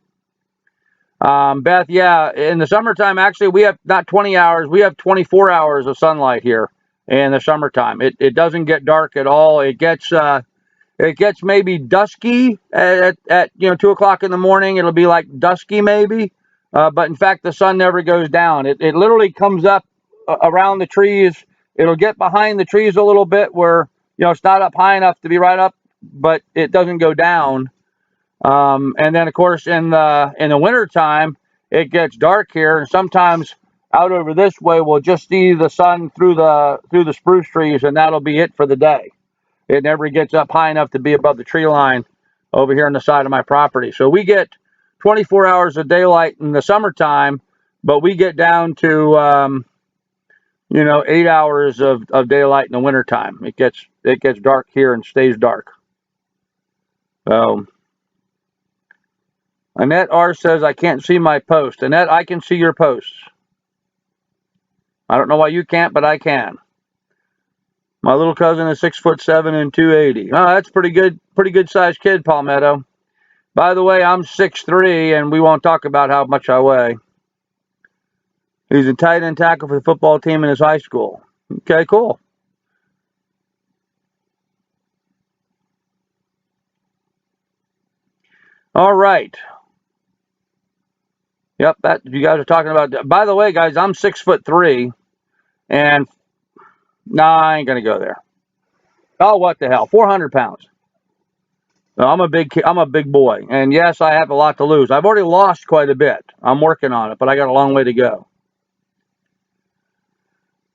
Beth, yeah, in the summertime, actually, we have not 20 hours. We have 24 hours of sunlight here in the summertime. It doesn't get dark at all. It gets maybe dusky at 2 o'clock in the morning. It'll be like dusky maybe. But in fact, the sun never goes down. It literally comes up around the trees. It'll get behind the trees a little bit where, it's not up high enough to be right up, but it doesn't go down. And then, of course, in the wintertime, it gets dark here. And sometimes out over this way, we'll just see the sun through the spruce trees, and that'll be it for the day. It never gets up high enough to be above the tree line over here on the side of my property. So we get 24 hours of daylight in the summertime, but we get down to 8 hours of daylight in the wintertime. It gets dark here and stays dark. Annette R says I can't see my post. Annette, I can see your posts. I don't know why you can't, but I can. My little cousin is 6'7" and 280. Oh, that's pretty good sized kid, Palmetto. By the way, I'm 6'3", and we won't talk about how much I weigh. He's a tight end tackle for the football team in his high school. Okay, cool. All right. Yep, that you guys are talking about. By the way, guys, I'm 6'3", and nah, I ain't gonna go there. Oh, what the hell? 400 pounds. I'm a big boy, and yes, I have a lot to lose. I've already lost quite a bit. I'm working on it, but I got a long way to go.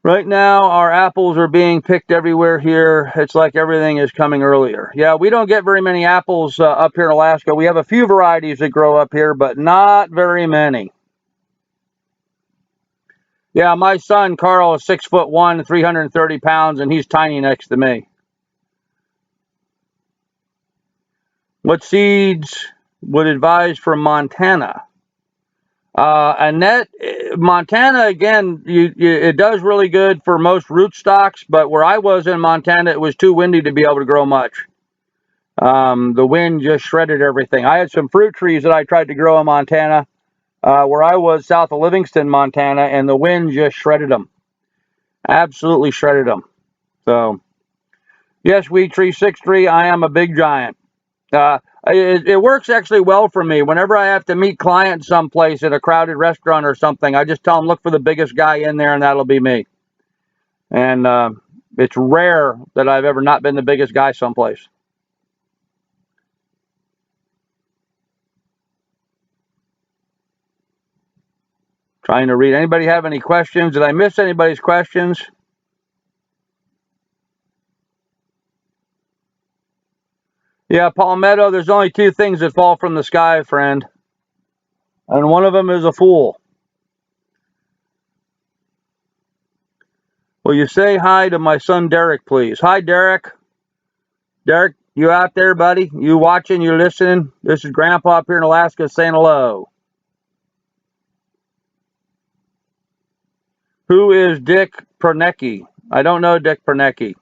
Right now, our apples are being picked everywhere here. It's like everything is coming earlier. Yeah, we don't get very many apples up here in Alaska. We have a few varieties that grow up here, but not very many. Yeah, my son Carl is 6'1", 330 pounds, and he's tiny next to me. What seeds would advise for Montana? Annette, Montana, again, it does really good for most rootstocks, but where I was in Montana, it was too windy to be able to grow much. The wind just shredded everything. I had some fruit trees that I tried to grow in Montana, where I was south of Livingston, Montana, and the wind just shredded them. Absolutely shredded them. So, yes, Weed Tree 6'3", I am a big giant. It works actually well for me. Whenever I have to meet clients someplace at a crowded restaurant or something, I just tell them, look for the biggest guy in there, and that'll be me. And it's rare that I've ever not been the biggest guy someplace. Trying to read. Anybody have any questions? Did I miss anybody's questions? Yeah, Palmetto, there's only two things that fall from the sky, friend. And one of them is a fool. Will you say hi to my son, Derek, please? Hi, Derek. Derek, you out there, buddy? You watching? You listening? This is Grandpa up here in Alaska saying hello. Who is Dick Pernecki? I don't know Dick Pernecki.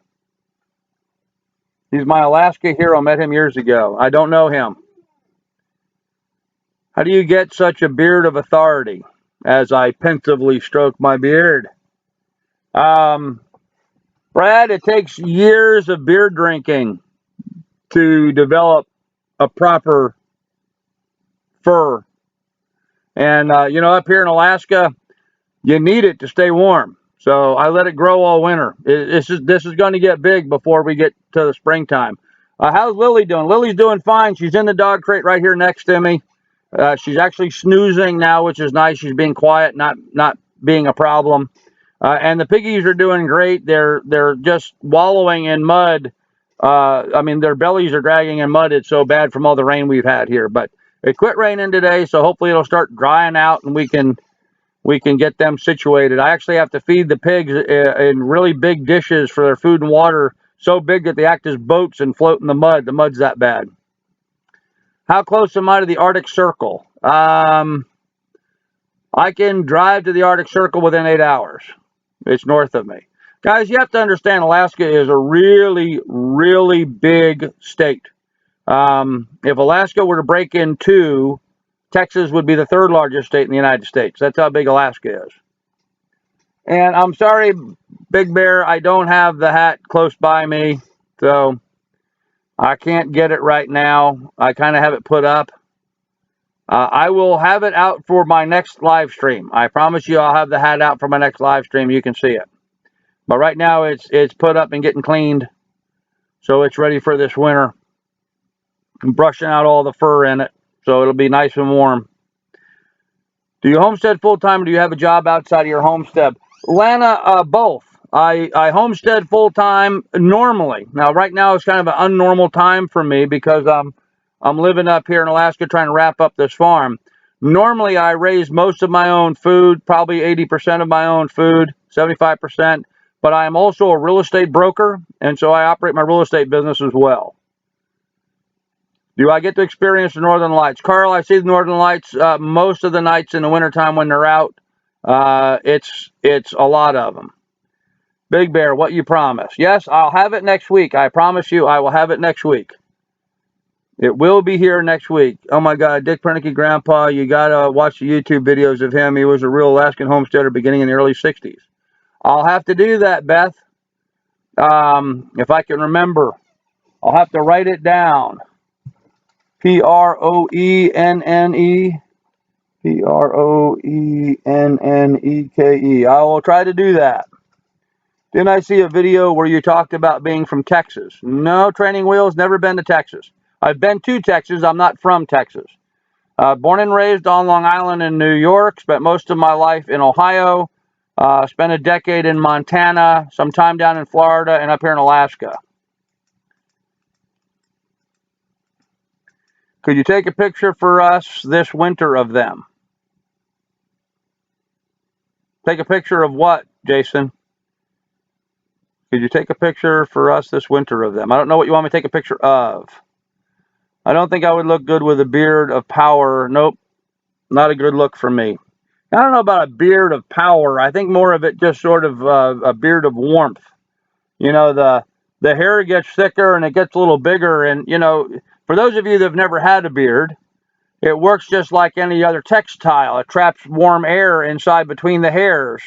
He's my Alaska hero. Met him years ago. I don't know him. How do you get such a beard of authority? As I pensively stroke my beard. Brad, it takes years of beer drinking to develop a proper fur. And, up here in Alaska, you need it to stay warm. So I let it grow all winter. This is going to get big before we get to the springtime. How's Lily doing? Lily's doing fine. She's in the dog crate right here next to me. She's actually snoozing now, which is nice. She's being quiet, not being a problem. And the piggies are doing great. They're just wallowing in mud. Their bellies are dragging in mud. It's so bad from all the rain we've had here. But it quit raining today, so hopefully it'll start drying out and we can get them situated. I actually have to feed the pigs in really big dishes for their food and water, so big that they act as boats and float in the mud. The mud's that bad. How close am I to the Arctic Circle? I can drive to the Arctic Circle within 8 hours. It's north of me. Guys, you have to understand Alaska is a really, really big state. If Alaska were to break in two, Texas would be the third largest state in the United States. That's how big Alaska is. And I'm sorry, Big Bear, I don't have the hat close by me, so I can't get it right now. I kind of have it put up. I will have it out for my next live stream. I promise you I'll have the hat out for my next live stream. You can see it. But right now it's put up and getting cleaned, so it's ready for this winter. I'm brushing out all the fur in it, so it'll be nice and warm. Do you homestead full-time, or do you have a job outside of your homestead? Lana, both. I homestead full-time normally. Now, right now it's kind of an unnormal time for me because I'm living up here in Alaska trying to wrap up this farm. Normally, I raise most of my own food, probably 80% of my own food, 75%. But I am also a real estate broker, and so I operate my real estate business as well. Do I get to experience the Northern Lights? Carl, I see the Northern Lights most of the nights in the wintertime when they're out. It's a lot of them. Big Bear, what you promise? Yes, I'll have it next week. I promise you I will have it next week. It will be here next week. Oh my God, Dick Pernecki Grandpa, you gotta watch the YouTube videos of him. He was a real Alaskan homesteader beginning in the early 60s. I'll have to do that, Beth. If I can remember, I'll have to write it down. Proennne. Proenneke. I will try to do that. Didn't I see a video where you talked about being from Texas? No, Training Wheels, never been to Texas. I've been to Texas. I'm not from Texas. Born and raised on Long Island in New York. Spent most of my life in Ohio. Spent a decade in Montana, some time down in Florida, and up here in Alaska. Could you take a picture for us this winter of them? Take a picture of what, Jason? Could you take a picture for us this winter of them? I don't know what you want me to take a picture of. I don't think I would look good with a beard of power. Nope, not a good look for me. I don't know about a beard of power. I think more of it just sort of a beard of warmth. You know, the hair gets thicker and it gets a little bigger. And, you know, for those of you that have never had a beard, it works just like any other textile. It traps warm air inside between the hairs.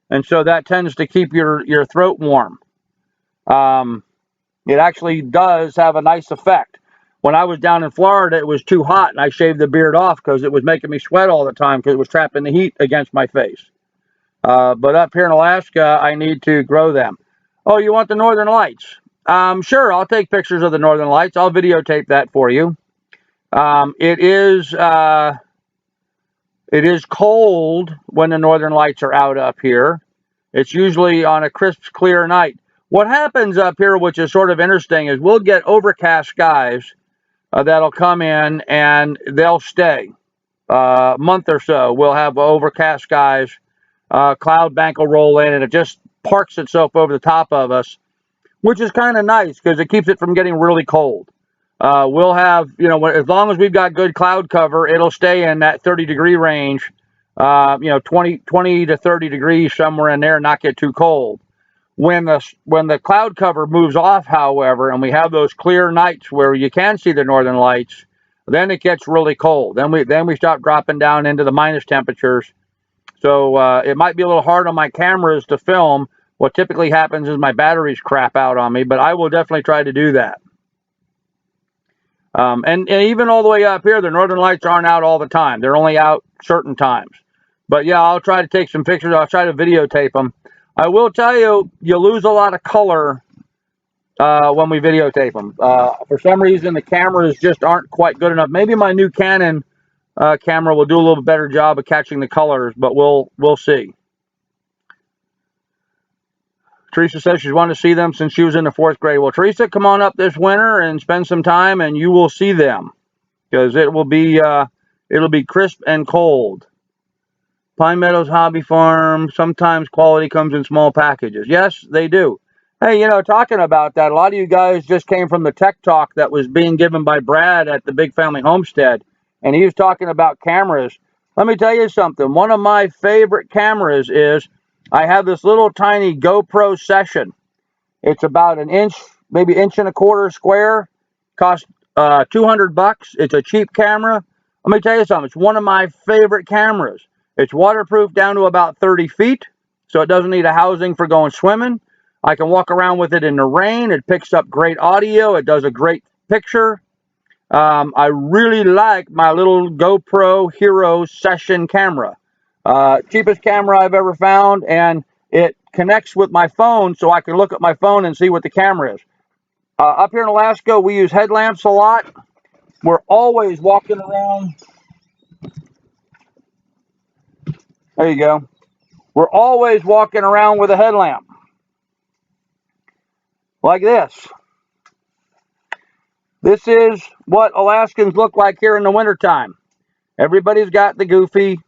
And so that tends to keep your throat warm. It actually does have a nice effect. When I was down in Florida, it was too hot, and I shaved the beard off because it was making me sweat all the time because it was trapping the heat against my face. But up here in Alaska, I need to grow them. Oh, you want the Northern Lights? Sure, I'll take pictures of the Northern Lights. I'll videotape that for you. It is cold when the Northern Lights are out up here. It's usually on a crisp, clear night. What happens up here, which is sort of interesting, is we'll get overcast skies that'll come in and they'll stay. A month or so, we'll have overcast skies. Cloud bank will roll in and it just parks itself over the top of us, which is kind of nice because it keeps it from getting really cold. We'll have, you know, as long as we've got good cloud cover, it'll stay in that 30-degree range, you know, 20 to 30 degrees, somewhere in there, not get too cold. When the cloud cover moves off, however, and we have those clear nights where you can see the Northern Lights, then it gets really cold. Then we start dropping down into the minus temperatures. So it might be a little hard on my cameras to film. What typically happens is my batteries crap out on me, but I will definitely try to do that. And even all the way up here, the Northern Lights aren't out all the time. They're only out certain times. But yeah, I'll try to take some pictures. I'll try to videotape them. I will tell you, you lose a lot of color when we videotape them. For some reason, the cameras just aren't quite good enough. Maybe my new Canon camera will do a little better job of catching the colors, but we'll see. Teresa says she's wanted to see them since she was in the 4th grade. Well, Teresa, come on up this winter and spend some time, and you will see them because it'll be crisp and cold. Pine Meadows Hobby Farm, sometimes quality comes in small packages. Yes, they do. Hey, you know, talking about that, a lot of you guys just came from the tech talk that was being given by Brad at the Big Family Homestead, and he was talking about cameras. Let me tell you something. One of my favorite cameras is I have this little tiny GoPro Session. It's about an inch, maybe inch and a quarter square. Costs $200. It's a cheap camera. Let me tell you something. It's one of my favorite cameras. It's waterproof down to about 30 feet, so it doesn't need a housing for going swimming. I can walk around with it in the rain. It picks up great audio. It does a great picture. I really like my little GoPro Hero Session camera. Cheapest camera I've ever found, and it connects with my phone so I can look at my phone and see what the camera is. Up here in Alaska, we use headlamps a lot. We're always walking around. There you go. We're always walking around with a headlamp. Like this. This is what Alaskans look like here in the wintertime. Everybody's got the goofy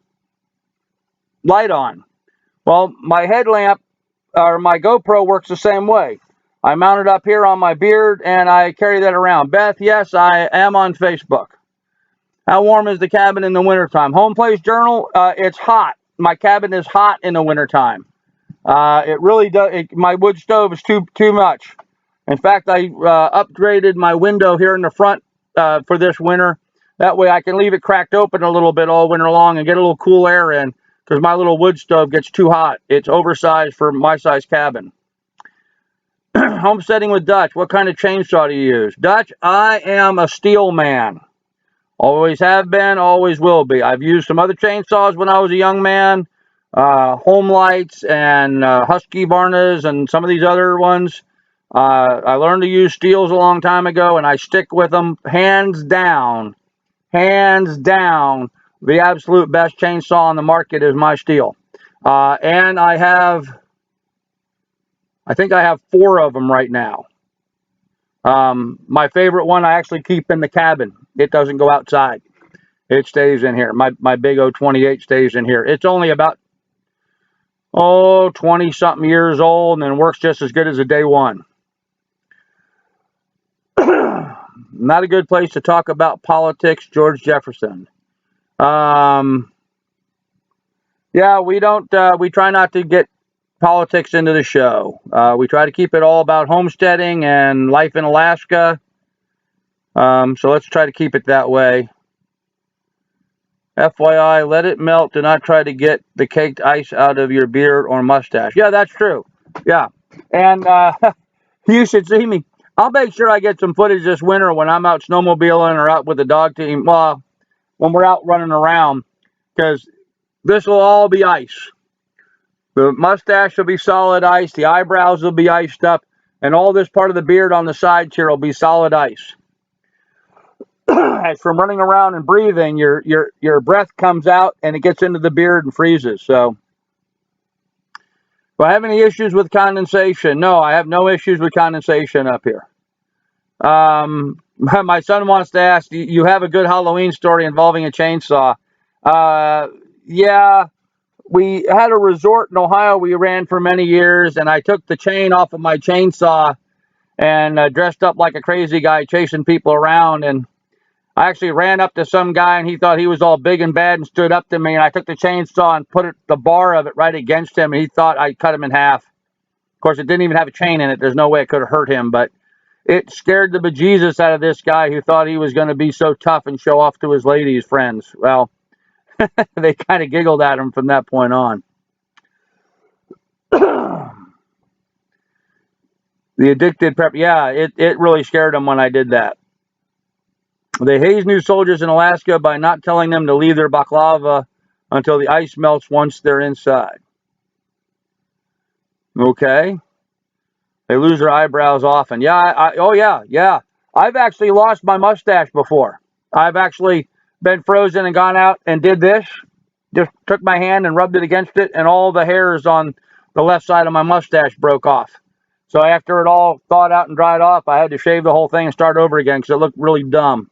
light on. Well, my headlamp, or my GoPro, works the same way. I mount it up here on my beard and I carry that around. Beth, yes, I am on Facebook. How warm is the cabin in the wintertime? Home Place Journal, it's hot. My cabin is hot in the wintertime. It really does. My wood stove is too much. In fact, I upgraded my window here in the front for this winter. That way I can leave it cracked open a little bit all winter long and get a little cool air in, because my little wood stove gets too hot. It's oversized for my size cabin. Homesteading with Dutch. What kind of chainsaw do you use? Dutch, I am a steel man. Always have been, always will be. I've used some other chainsaws when I was a young man. Home Lights and Husky Varnas and some of these other ones. I learned to use steels a long time ago, and I stick with them hands down. Hands down, the absolute best chainsaw on the market is my Stihl. And I think I have 4 of them right now. My favorite one I actually keep in the cabin. It doesn't go outside. It stays in here. My big 028 stays in here. It's only about 20 something years old and works just as good as a day one. Not a good place to talk about politics, George Jefferson. Yeah, we don't, we try not to get politics into the show. We try to keep it all about homesteading and life in Alaska. So let's try to keep it that way. FYI, let it melt. Do not try to get the caked ice out of your beard or mustache. Yeah, that's true. Yeah. And you should see me. I'll make sure I get some footage this winter when I'm out snowmobiling or out with the dog team. Well, when we're out running around, because this will all be ice. The mustache will be solid ice. The eyebrows will be iced up. And all this part of the beard on the sides here will be solid ice. As from running around and breathing, your breath comes out and it gets into the beard and freezes. So, do I have any issues with condensation? No, I have no issues with condensation up here. My son wants to ask, you have a good Halloween story involving a chainsaw? Yeah, we had a resort in Ohio we ran for many years, and I took the chain off of my chainsaw and dressed up like a crazy guy chasing people around, and I actually ran up to some guy, and he thought he was all big and bad and stood up to me, and I took the chainsaw and put the bar of it right against him, and he thought I cut him in half. Of course, it didn't even have a chain in it. There's no way it could have hurt him, but it scared the bejesus out of this guy who thought he was going to be so tough and show off to his ladies' friends. Well, they kind of giggled at him from that point on. The addicted prep, yeah, it really scared him when I did that. They haze new soldiers in Alaska by not telling them to leave their baklava until the ice melts once they're inside. Okay. They lose their eyebrows often. Yeah, oh yeah. I've actually lost my mustache before. I've actually been frozen and gone out and did this. Just took my hand and rubbed it against it, and all the hairs on the left side of my mustache broke off. So after it all thawed out and dried off, I had to shave the whole thing and start over again because it looked really dumb.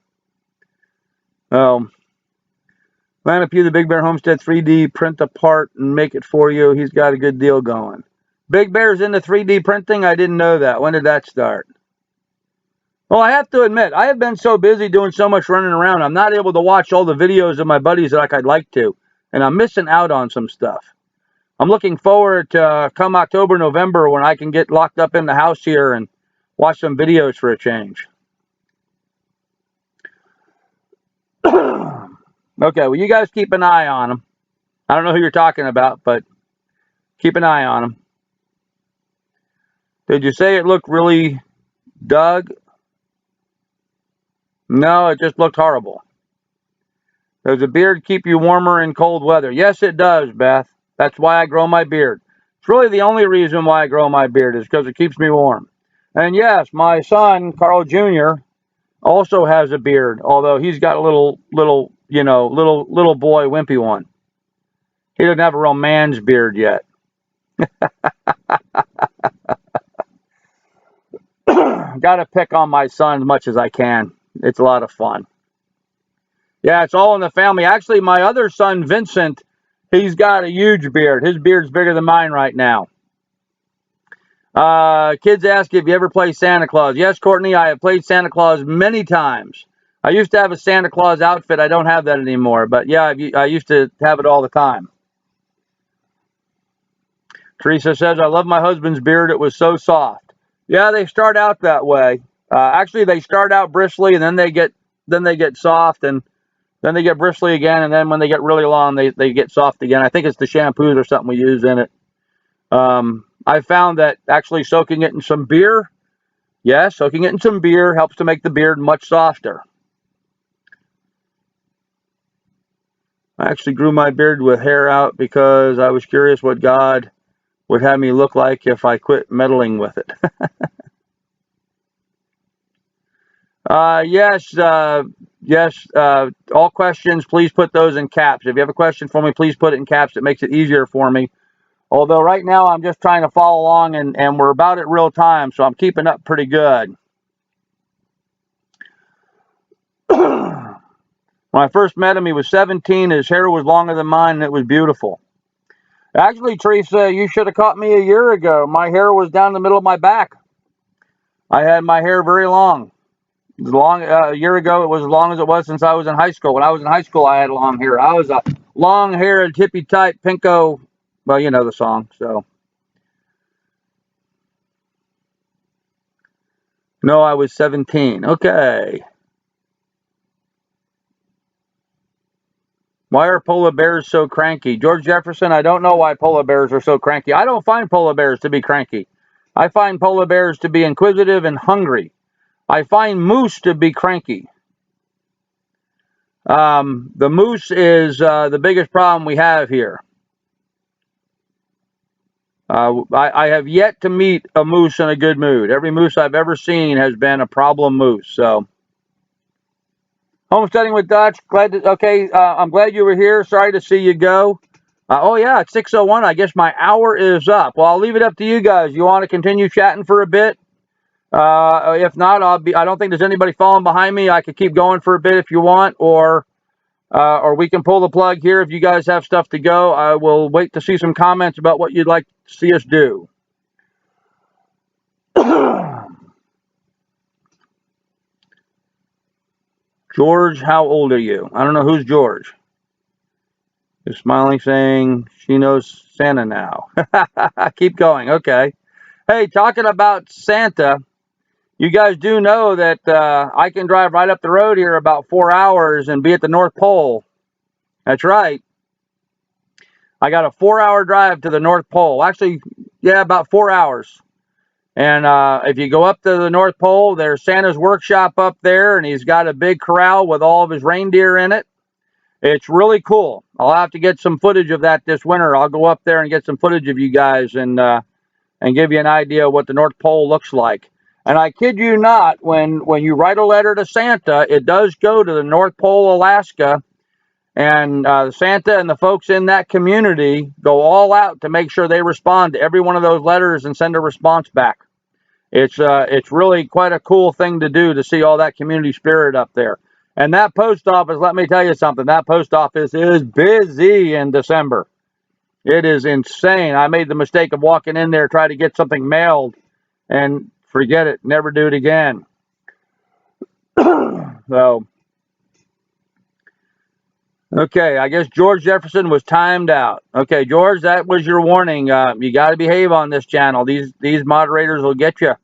Land Pew, the Big Bear Homestead 3D print a part and make it for you. He's got a good deal going. Big Bear's into 3D printing? I didn't know that. When did that start? Well, I have to admit, I have been so busy doing so much running around, I'm not able to watch all the videos of my buddies like I'd like to. And I'm missing out on some stuff. I'm looking forward to come October, November when I can get locked up in the house here and watch some videos for a change. Okay, well, you guys keep an eye on them. I don't know who you're talking about, but keep an eye on them. Did you say it looked really dug? No, it just looked horrible. Does a beard keep you warmer in cold weather? Yes, it does, Beth. That's why I grow my beard. It's really the only reason why I grow my beard is because it keeps me warm. And yes, my son, Carl Jr., also has a beard, although he's got a little boy wimpy one. He doesn't have a real man's beard yet. Got to pick on my son as much as I can. It's a lot of fun. Yeah, it's all in the family. Actually, my other son, Vincent, he's got a huge beard. His beard's bigger than mine right now. Kids ask if you ever play Santa Claus. Yes, Courtney, I have played Santa Claus many times. I used to have a Santa Claus outfit. I don't have that anymore. But yeah, I used to have it all the time. Teresa says, I love my husband's beard. It was so soft. Yeah, they start out that way. Actually, they start out bristly, and then they get soft, and then they get bristly again, and then when they get really long, they get soft again. I think it's the shampoos or something we use in it. I found that actually soaking it in some beer, soaking it in some beer helps to make the beard much softer. I actually grew my beard with hair out because I was curious what God would have me look like if I quit meddling with it. Yes, yes. All questions, please put those in caps. If you have a question for me, please put it in caps. It makes it easier for me. Although right now I'm just trying to follow along, and we're about at real time, so I'm keeping up pretty good. When I first met him, he was 17. His hair was longer than mine, and it was beautiful. Actually, Teresa, you should have caught me a year ago. My hair was down the middle of my back. I had my hair very long. A year ago, it was as long as it was since I was in high school. When I was in high school, I had long hair. I was a long-haired, hippie-type pinko. Well, you know the song, so. No, I was 17. Okay. Why are polar bears so cranky? George Jefferson, I don't know why polar bears are so cranky. I don't find polar bears to be cranky. I find polar bears to be inquisitive and hungry. I find moose to be cranky. The moose is the biggest problem we have here. I have yet to meet a moose in a good mood. Every moose I've ever seen has been a problem moose. So, homesteading with Dutch. I'm glad you were here. Sorry to see you go. Oh yeah, it's 6:01. I guess my hour is up. Well, I'll leave it up to you guys. You want to continue chatting for a bit? If not, I don't think there's anybody falling behind me. I could keep going for a bit if you want, or we can pull the plug here if you guys have stuff to go. I will wait to see some comments about what you'd like to see us do. George, how old are you? I don't know who's George. Is smiling saying she knows Santa now. Keep going. Okay. Hey, talking about Santa, you guys do know that I can drive right up the road here about 4 hours and be at the North Pole. That's right. I got a 4-hour drive to the North Pole. Actually, yeah, about 4 hours. And if you go up to the North Pole, there's Santa's workshop up there, and he's got a big corral with all of his reindeer in it. It's really cool. I'll have to get some footage of that this winter. I'll go up there and get some footage of you guys and give you an idea of what the North Pole looks like. And I kid you not, when you write a letter to Santa, it does go to the North Pole, Alaska, and Santa and the folks in that community go all out to make sure they respond to every one of those letters and send a response back. It's really quite a cool thing to do, to see all that community spirit up there. And that post office, let me tell you something, that post office is busy in December. It is insane. I made the mistake of walking in there, trying to get something mailed, and forget it, never do it again. So, okay, I guess George Jefferson was timed out. Okay, George, that was your warning. You got to behave on this channel. These moderators will get you.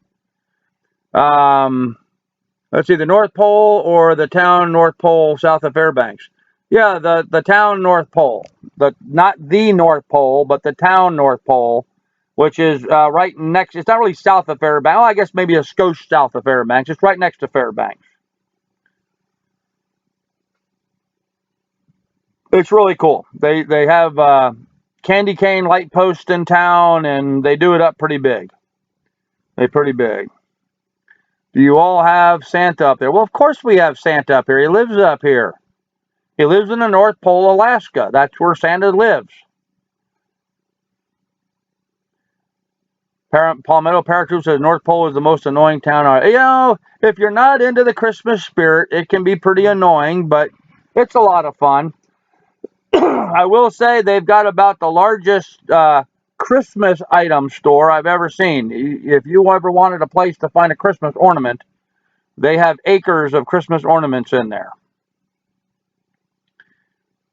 Let's see, the North Pole or the town North Pole south of Fairbanks. Yeah, the town North Pole. Not the North Pole, but the town North Pole, which is right next. It's not really south of Fairbanks. Well, I guess maybe a skosh south of Fairbanks. It's right next to Fairbanks. It's really cool. They have candy cane light posts in town, and they do it up pretty big. They're pretty big. Do you all have Santa up there? Well, of course we have Santa up here. He lives up here. He lives in the North Pole, Alaska. That's where Santa lives. Palmetto Paratroop says North Pole is the most annoying town. You know, if you're not into the Christmas spirit, it can be pretty annoying, but it's a lot of fun. I will say they've got about the largest Christmas item store I've ever seen. If you ever wanted a place to find a Christmas ornament, they have acres of Christmas ornaments in there.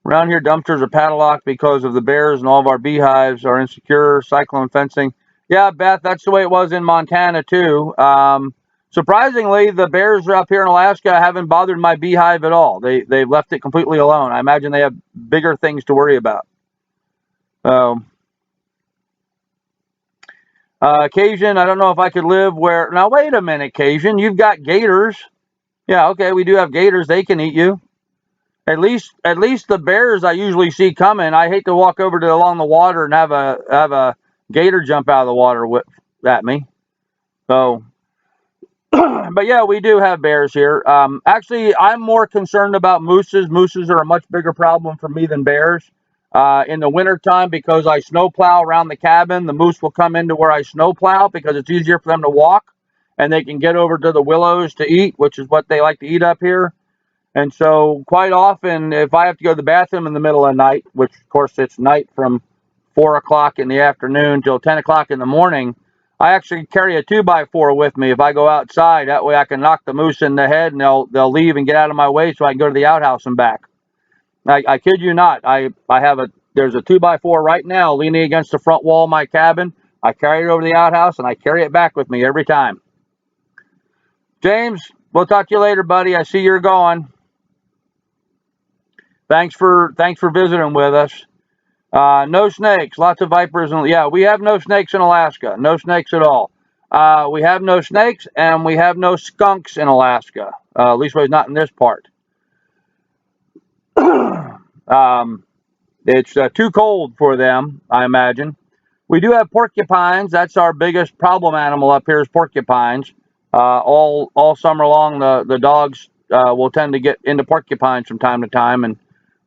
Around here, dumpsters are padlocked because of the bears, and all of our beehives are insecure. Cyclone fencing. Yeah, Beth, that's the way it was in Montana, too. Surprisingly, the bears up here in Alaska haven't bothered my beehive at all. They've left it completely alone. I imagine they have bigger things to worry about. Cajun, I don't know if I could live where... Now, wait a minute, Cajun. You've got gators. Yeah, okay, we do have gators. They can eat you. At least the bears I usually see coming. I hate to walk over to along the water and have a gator jump out of the water at me. So, But yeah, we do have bears here. Actually, I'm more concerned about mooses. Mooses are a much bigger problem for me than bears. In the wintertime, because I snowplow around the cabin, the moose will come into where I snowplow because it's easier for them to walk, and they can get over to the willows to eat, which is what they like to eat up here. And so quite often, if I have to go to the bathroom in the middle of the night, which of course it's night from 4 o'clock in the afternoon till 10 o'clock in the morning, I actually carry a 2x4 with me if I go outside. That way I can knock the moose in the head and they'll leave and get out of my way so I can go to the outhouse and back. I kid you not. There's a 2x4 right now leaning against the front wall of my cabin. I carry it over to the outhouse and I carry it back with me every time. James, we'll talk to you later, buddy. I see you're gone. Thanks for visiting with us. No snakes, lots of vipers. Yeah, we have no snakes in Alaska. No snakes at all. We have no snakes and we have no skunks in Alaska. At least not in this part. It's too cold for them, I imagine. We do have porcupines. That's our biggest problem animal up here is porcupines. All summer long, the dogs will tend to get into porcupines from time to time, and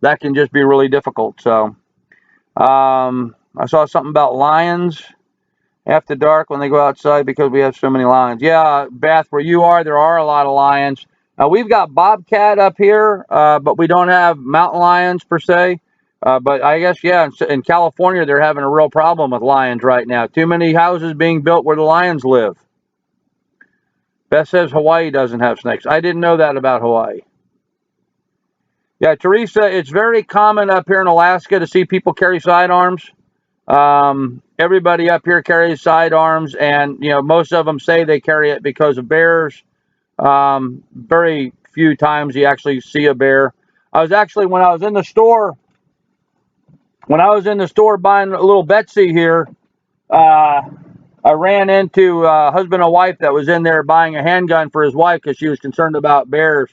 that can just be really difficult. So I saw something about lions after dark when they go outside because we have so many lions. Yeah, Beth, where you are, there are a lot of lions. We've got bobcat up here, but we don't have mountain lions per se. But I guess, yeah, in California, they're having a real problem with lions right now. Too many houses being built where the lions live. Beth says Hawaii doesn't have snakes. I didn't know that about Hawaii. Yeah, Teresa, it's very common up here in Alaska to see people carry sidearms. Everybody up here carries sidearms, and most of them say they carry it because of bears. Very few times you actually see a bear. When I was in the store buying a little Betsy here, I ran into a husband and wife that was in there buying a handgun for his wife because she was concerned about bears.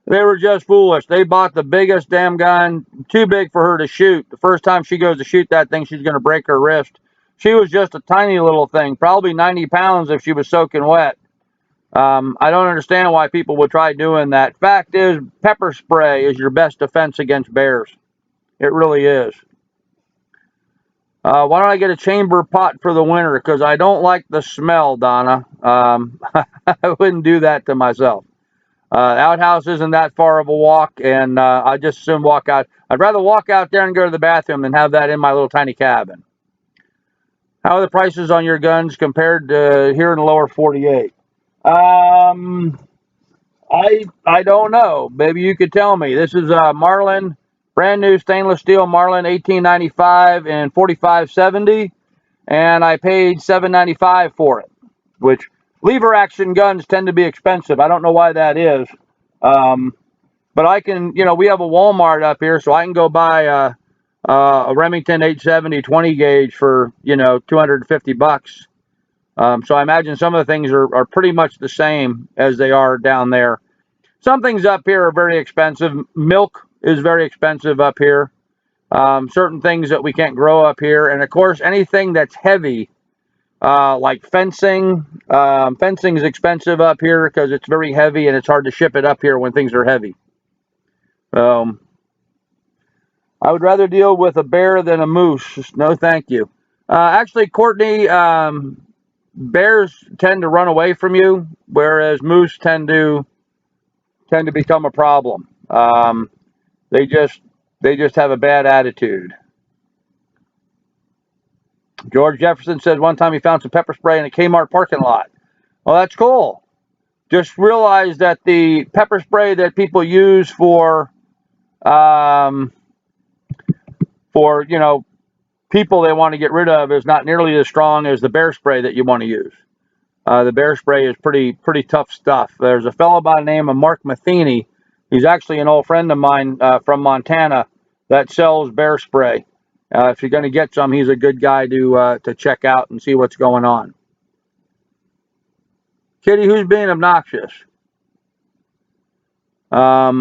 They were just foolish. They bought the biggest damn gun, too big for her to shoot. The first time she goes to shoot that thing, she's going to break her wrist. She was just a tiny little thing, probably 90 pounds if she was soaking wet. I don't understand why people would try doing that. Fact is, pepper spray is your best defense against bears. It really is. Why don't I get a chamber pot for the winter? Because I don't like the smell, Donna. I wouldn't do that to myself. Outhouse isn't that far of a walk, and I just assume walk out. I'd rather walk out there and go to the bathroom than have that in my little tiny cabin. How are the prices on your guns compared to here in the lower 48? I don't know. Maybe you could tell me. This is Marlin, brand new stainless steel Marlin 1895 and 4570, and I paid $7.95 for it, which lever action guns tend to be expensive. I don't know why that is. But I can, we have a Walmart up here, so I can go buy a Remington 870 20 gauge for, $250. So I imagine some of the things are pretty much the same as they are down there. Some things up here are very expensive. Milk is very expensive up here. Certain things that we can't grow up here. And of course, anything that's heavy, like fencing. Fencing is expensive up here because it's very heavy and it's hard to ship it up here when things are heavy. I would rather deal with a bear than a moose. No, thank you. Actually, Courtney, bears tend to run away from you, whereas moose tend to become a problem. They just have a bad attitude. George Jefferson said one time he found some pepper spray in a Kmart parking lot. Well, that's cool. Just realize that the pepper spray that people use for people they want to get rid of is not nearly as strong as the bear spray that you want to use. The bear spray is pretty tough stuff. There's a fellow by the name of Mark Matheny. He's actually an old friend of mine from Montana that sells bear spray. If you're going to get some, he's a good guy to check out and see what's going on. Kitty, who's being obnoxious? I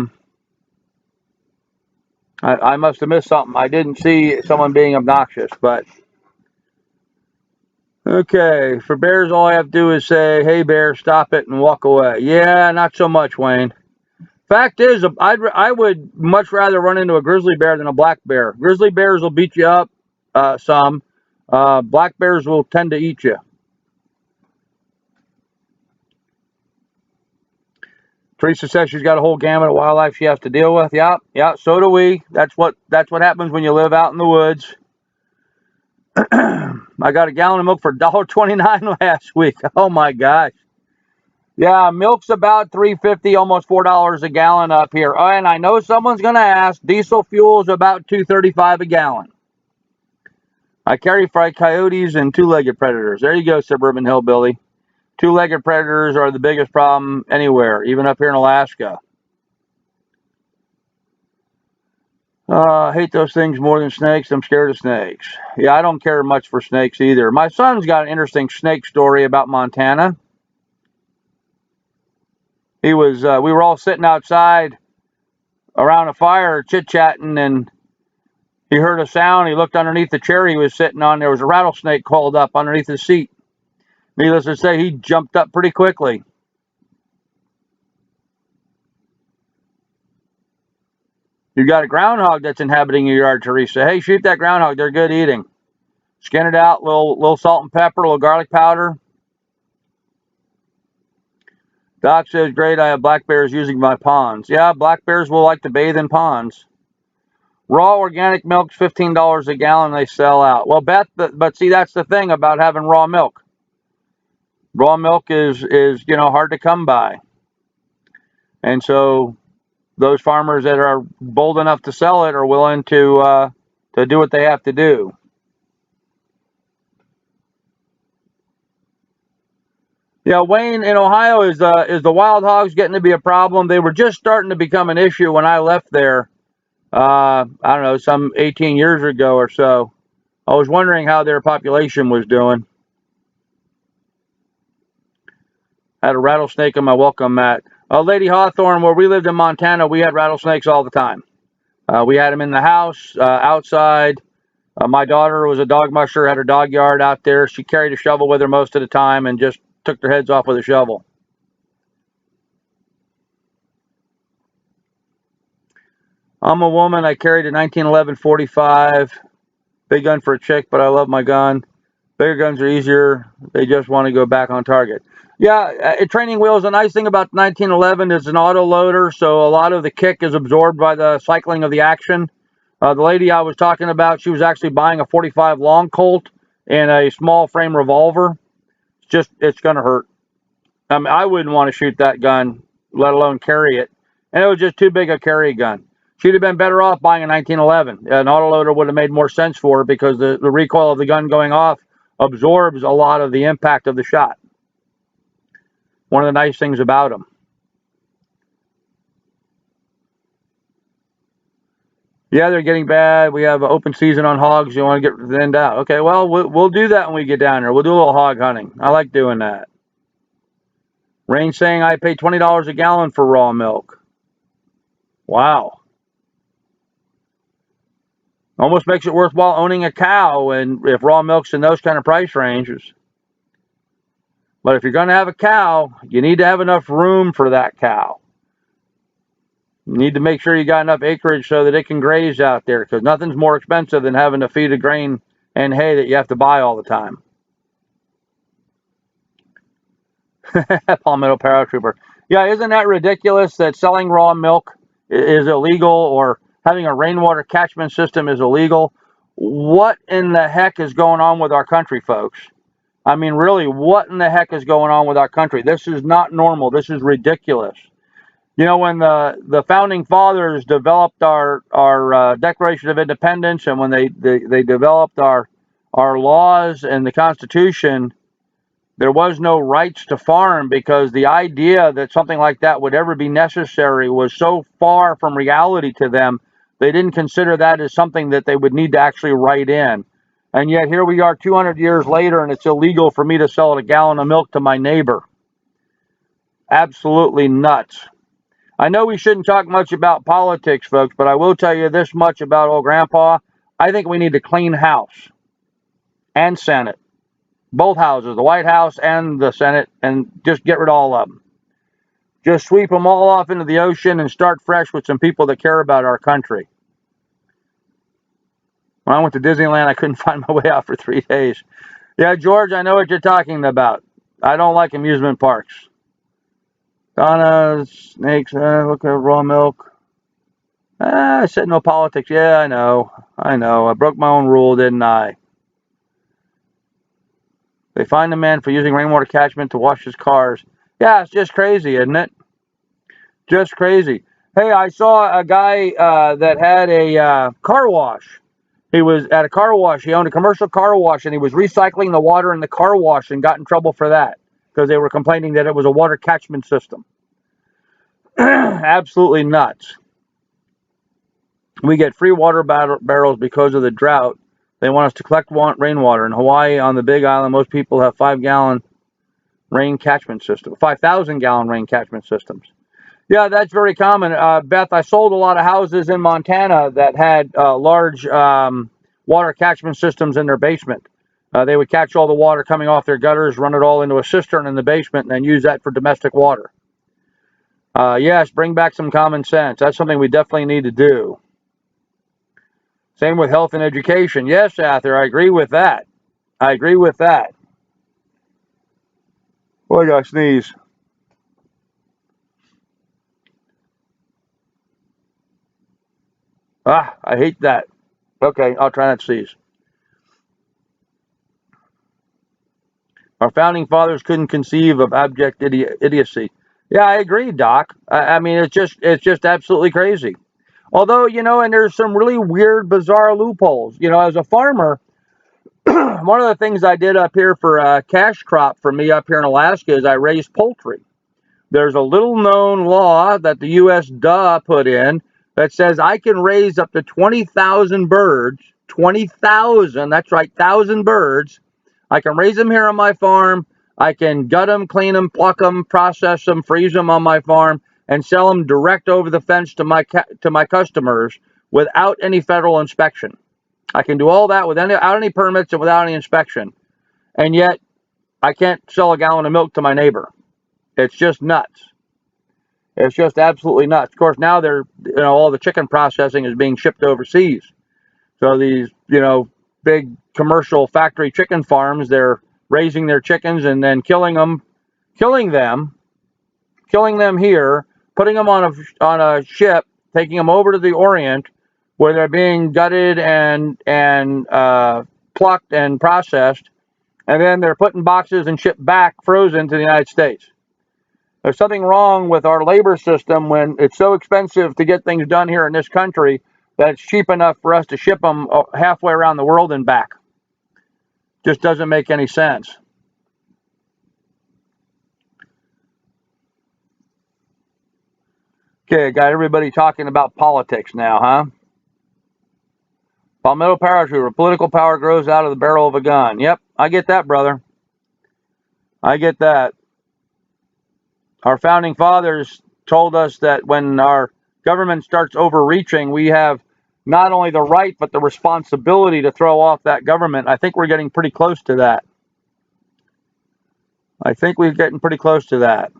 must have missed something. I didn't see someone being obnoxious, but Okay, for bears, all I have to do is say, "Hey, bear, stop it," and walk away. Yeah, not so much, Wayne. Fact is, I would much rather run into a grizzly bear than a black bear. Grizzly bears will beat you up some. Black bears will tend to eat you. Teresa says she's got a whole gamut of wildlife she has to deal with. Yeah, yeah, so do we. That's what happens when you live out in the woods. I got a gallon of milk for $1.29 last week. Oh my gosh. Yeah, milk's about $3.50, almost $4 a gallon up here. Oh, and I know someone's gonna ask, diesel fuel is about $2.35 a gallon. I carry fried coyotes and two-legged predators. There you go, suburban hillbilly. Two-legged predators are the biggest problem anywhere, even up here in Alaska. I hate those things more than snakes. I'm scared of snakes. Yeah, I don't care much for snakes either. My son's got an interesting snake story about Montana. We were all sitting outside around a fire chit-chatting, and he heard a sound. He looked underneath the chair he was sitting on. There was a rattlesnake coiled up underneath his seat. Needless to say, he jumped up pretty quickly. You got a groundhog that's inhabiting your yard, Teresa. Hey, shoot that groundhog. They're good eating. Skin it out, little salt and pepper, a little garlic powder. Doc says, great, I have black bears using my ponds. Yeah, black bears will like to bathe in ponds. Raw organic milk's $15 a gallon. They sell out. Well, but see, that's the thing about having raw milk. Raw milk is hard to come by. And so those farmers that are bold enough to sell it are willing to do what they have to do. Yeah, Wayne, in Ohio, is the wild hogs getting to be a problem? They were just starting to become an issue when I left there. I don't know, some 18 years ago or so. I was wondering how their population was doing. I had a rattlesnake on my welcome mat. Lady Hawthorne, where we lived in Montana, we had rattlesnakes all the time. We had them in the house, outside. My daughter was a dog musher, had her dog yard out there. She carried a shovel with her most of the time and just took their heads off with a shovel. I'm a woman. I carried a 1911 45. Big gun for a chick, but I love my gun. Bigger guns are easier. They just want to go back on target. Yeah, training wheels. The nice thing about 1911 is an auto loader, so a lot of the kick is absorbed by the cycling of the action. The lady I was talking about, she was actually buying a 45 long Colt and a small frame revolver. It's going to hurt. I mean, I wouldn't want to shoot that gun, let alone carry it. And it was just too big a carry gun. She'd have been better off buying a 1911. An autoloader would have made more sense for her because the recoil of the gun going off absorbs a lot of the impact of the shot. One of the nice things about them. Yeah, they're getting bad. We have an open season on hogs. You want to get thinned out. Okay, well, we'll do that when we get down there. We'll do a little hog hunting. I like doing that. Rain saying I pay $20 a gallon for raw milk. Wow. Almost makes it worthwhile owning a cow, and if raw milk's in those kind of price ranges. But if you're going to have a cow, you need to have enough room for that cow. You need to make sure you got enough acreage so that it can graze out there, because nothing's more expensive than having to feed a grain and hay that you have to buy all the time. Palmetto paratrooper. Yeah, isn't that ridiculous that selling raw milk is illegal or having a rainwater catchment system is illegal? What in the heck is going on with our country, folks? I mean, really, what in the heck is going on with our country? This is not normal. This is ridiculous. You know, when the founding fathers developed our Declaration of Independence, and when they developed our laws and the Constitution, there was no rights to farm because the idea that something like that would ever be necessary was so far from reality to them, they didn't consider that as something that they would need to actually write in. And yet here we are 200 years later, and it's illegal for me to sell a gallon of milk to my neighbor. Absolutely nuts. I know we shouldn't talk much about politics, folks, but I will tell you this much about old Grandpa. I think we need to clean house and Senate. both houses, the White House and the Senate, and just get rid of all of them. Just sweep them all off into the ocean and start fresh with some people that care about our country. When I went to Disneyland, I couldn't find my way out for 3 days. Yeah, George, I know what you're talking about. I don't like amusement parks. Donna, snakes, look at raw milk. I said no politics. Yeah, I know. I broke my own rule, didn't I? They fined a man for using rainwater catchment to wash his cars. Yeah, it's just crazy, isn't it? Just crazy. Hey, I saw a guy that had a car wash. He was at a car wash. He owned a commercial car wash, and he was recycling the water in the car wash and got in trouble for that because they were complaining that it was a water catchment system. Absolutely nuts. We get free water barrels because of the drought. They want us to collect rainwater. In Hawaii, on the Big Island, most people have 5-gallon rain catchment system, 5,000-gallon rain catchment systems. Yeah, that's very common. Beth, I sold a lot of houses in Montana that had large water catchment systems in their basement. They would catch all the water coming off their gutters, run it all into a cistern in the basement, and then use that for domestic water. Yes, bring back some common sense. That's something we definitely need to do. Same with health and education. Yes, Arthur, I agree with that. I agree with that. Oh, I gotta sneeze. I hate that. Okay, I'll try not to sneeze. Our founding fathers couldn't conceive of abject idiocy. Yeah, I agree, Doc. I mean, it's just absolutely crazy. Although, and there's some really weird, bizarre loopholes. As a farmer, one of the things I did up here for a cash crop for me up here in Alaska is I raised poultry. There's a little known law that the USDA put in that says I can raise up to 20,000 birds. 20,000, that's right, 1,000 birds. I can raise them here on my farm. I can gut them, clean them, pluck them, process them, freeze them on my farm, and sell them direct over the fence to my customers without any federal inspection. I can do all that without any permits and without any inspection. And yet, I can't sell a gallon of milk to my neighbor. It's just nuts. It's just absolutely nuts. Of course, now all the chicken processing is being shipped overseas. So these, big commercial factory chicken farms, they're raising their chickens and then killing them here, putting them on a ship, taking them over to the Orient, where they're being gutted and plucked and processed, and then they're put in boxes and shipped back frozen to the United States. There's something wrong with our labor system when it's so expensive to get things done here in this country that it's cheap enough for us to ship them halfway around the world and back. Just doesn't make any sense. Okay, got everybody talking about politics now, huh? Palmetto paratrooper, political power grows out of the barrel of a gun. Yep, I get that, brother. I get that. Our founding fathers told us that when our government starts overreaching, we have not only the right, but the responsibility to throw off that government. I think we're getting pretty close to that. I think we're getting pretty close to that.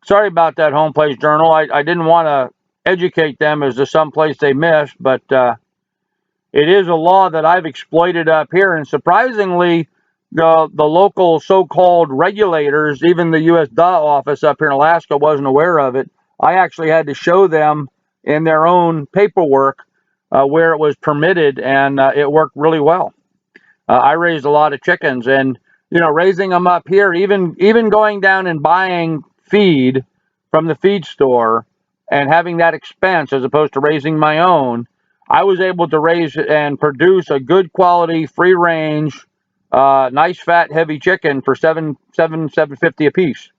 Sorry about that, Home Place Journal. I didn't want to educate them as to some place they missed, but it is a law that I've exploited up here, and surprisingly, the local so-called regulators, even the USDA office up here in Alaska, wasn't aware of it. I actually had to show them in their own paperwork where it was permitted, and it worked really well. I raised a lot of chickens, and raising them up here, even going down and buying feed from the feed store and having that expense as opposed to raising my own, I was able to raise and produce a good quality, free range, nice fat, heavy chicken for $7.50 a piece.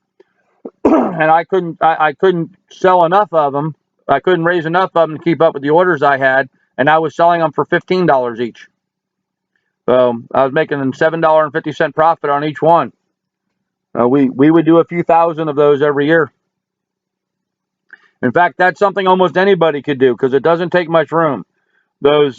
And I couldn't sell enough of them. I couldn't raise enough of them to keep up with the orders I had, and I was selling them for $15 each. So I was making $7.50 profit on each one. We would do a few thousand of those every year. In fact, that's something almost anybody could do because it doesn't take much room. Those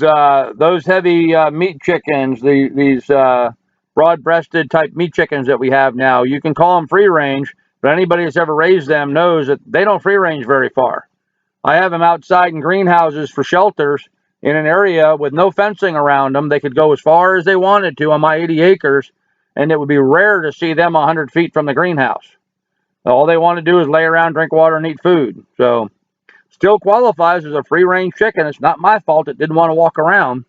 heavy meat chickens, these broad-breasted type meat chickens that we have now, you can call them free range, but anybody that's ever raised them knows that they don't free range very far. I have them outside in greenhouses for shelters in an area with no fencing around them. They could go as far as they wanted to on my 80 acres, and it would be rare to see them 100 feet from the greenhouse. All they want to do is lay around, drink water, and eat food. So still qualifies as a free-range chicken. It's not my fault it didn't want to walk around.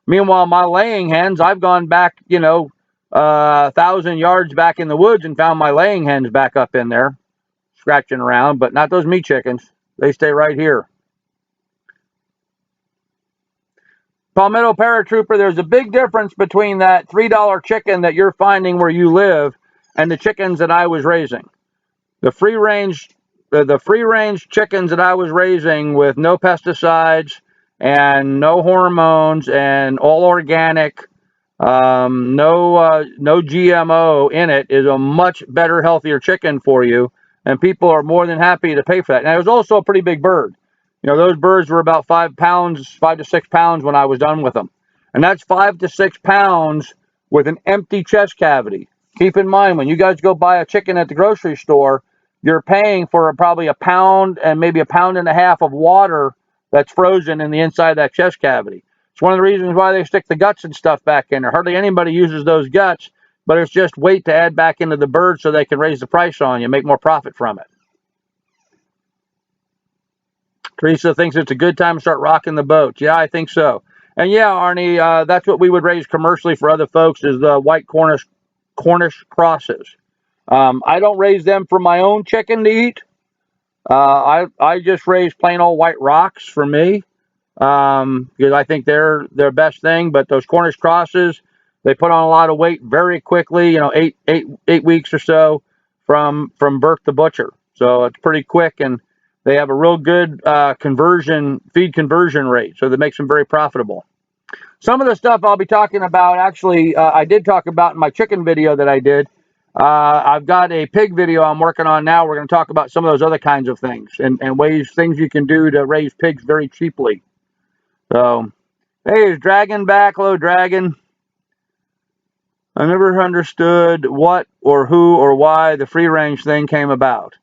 Meanwhile, my laying hens, I've gone back, 1,000 yards back in the woods and found my laying hens back up in there, scratching around, but not those meat chickens. They stay right here. Palmetto Paratrooper, there's a big difference between that $3 chicken that you're finding where you live and the chickens that I was raising. The free range chickens that I was raising with no pesticides and no hormones and all organic, no GMO in it, is a much better, healthier chicken for you, and people are more than happy to pay for that. And it was also a pretty big bird. Those birds were about 5 to 6 pounds when I was done with them, and that's 5 to 6 pounds with an empty chest cavity. Keep in mind, when you guys go buy a chicken at the grocery store, you're paying for probably a pound and maybe a pound and a half of water that's frozen in the inside of that chest cavity. It's one of the reasons why they stick the guts and stuff back in there. Hardly anybody uses those guts, but it's just weight to add back into the bird so they can raise the price on you, make more profit from it. Teresa thinks it's a good time to start rocking the boat. Yeah, I think so. And yeah, Arnie, that's what we would raise commercially for other folks, is the white Cornish crosses. I don't raise them for my own chicken to eat. I just raise plain old white rocks for me, because I think they're their best thing. But those Cornish crosses, they put on a lot of weight very quickly. 8 weeks or so from birth to butcher. So it's pretty quick, and they have a real good feed conversion rate. So that makes them very profitable. Some of the stuff I'll be talking about, actually, I did talk about in my chicken video that I did. I've got a pig video I'm working on now. We're going to talk about some of those other kinds of things and things you can do to raise pigs very cheaply. So, hey, is Dragon back? Hello, Dragon. I never understood what or who or why the free range thing came about.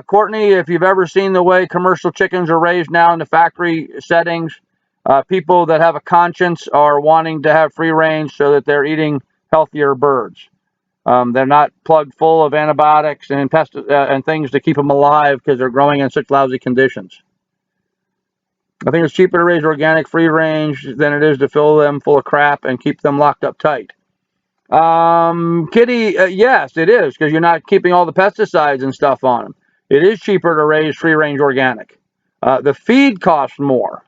Courtney, if you've ever seen the way commercial chickens are raised now in the factory settings, people that have a conscience are wanting to have free range so that they're eating healthier birds. They're not plugged full of antibiotics and and things to keep them alive because they're growing in such lousy conditions. I think it's cheaper to raise organic free range than it is to fill them full of crap and keep them locked up tight. Kitty, yes, it is, because you're not keeping all the pesticides and stuff on them. It is cheaper to raise free range organic. The feed costs more,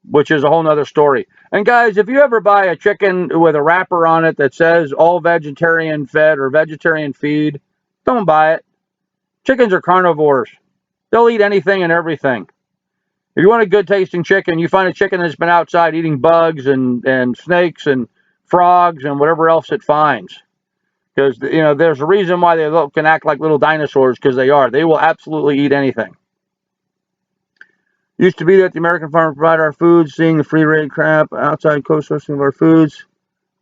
which is a whole nother story. And guys, if you ever buy a chicken with a wrapper on it that says all vegetarian fed or vegetarian feed, don't buy it. Chickens are carnivores. They'll eat anything and everything. If you want a good tasting chicken, you find a chicken that's been outside eating bugs and snakes and frogs and whatever else it finds. Because, there's a reason why they can act like little dinosaurs, because they are. They will absolutely eat anything. Used to be that the American farmers provide our foods, seeing the free range crap, outside co-sourcing of our foods,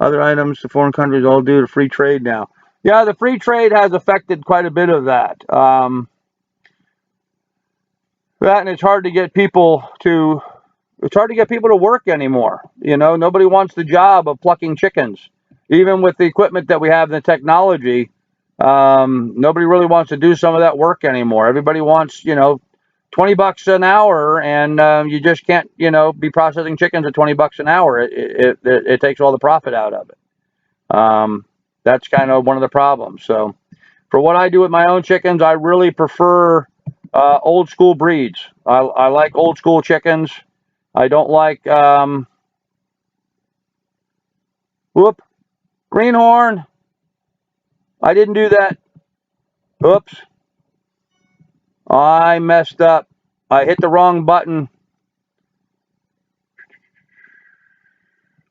other items to foreign countries, all due to free trade now. Yeah, the free trade has affected quite a bit of that. And it's hard to get people to work anymore. Nobody wants the job of plucking chickens. Even with the equipment that we have and the technology, nobody really wants to do some of that work anymore. Everybody wants, $20 an hour, and you just can't, be processing chickens at $20 an hour. It takes all the profit out of it. That's kind of one of the problems. So for what I do with my own chickens, I really prefer old school breeds. I like old school chickens. I don't like, greenhorn. I didn't do that. Oops. I messed up. I hit the wrong button.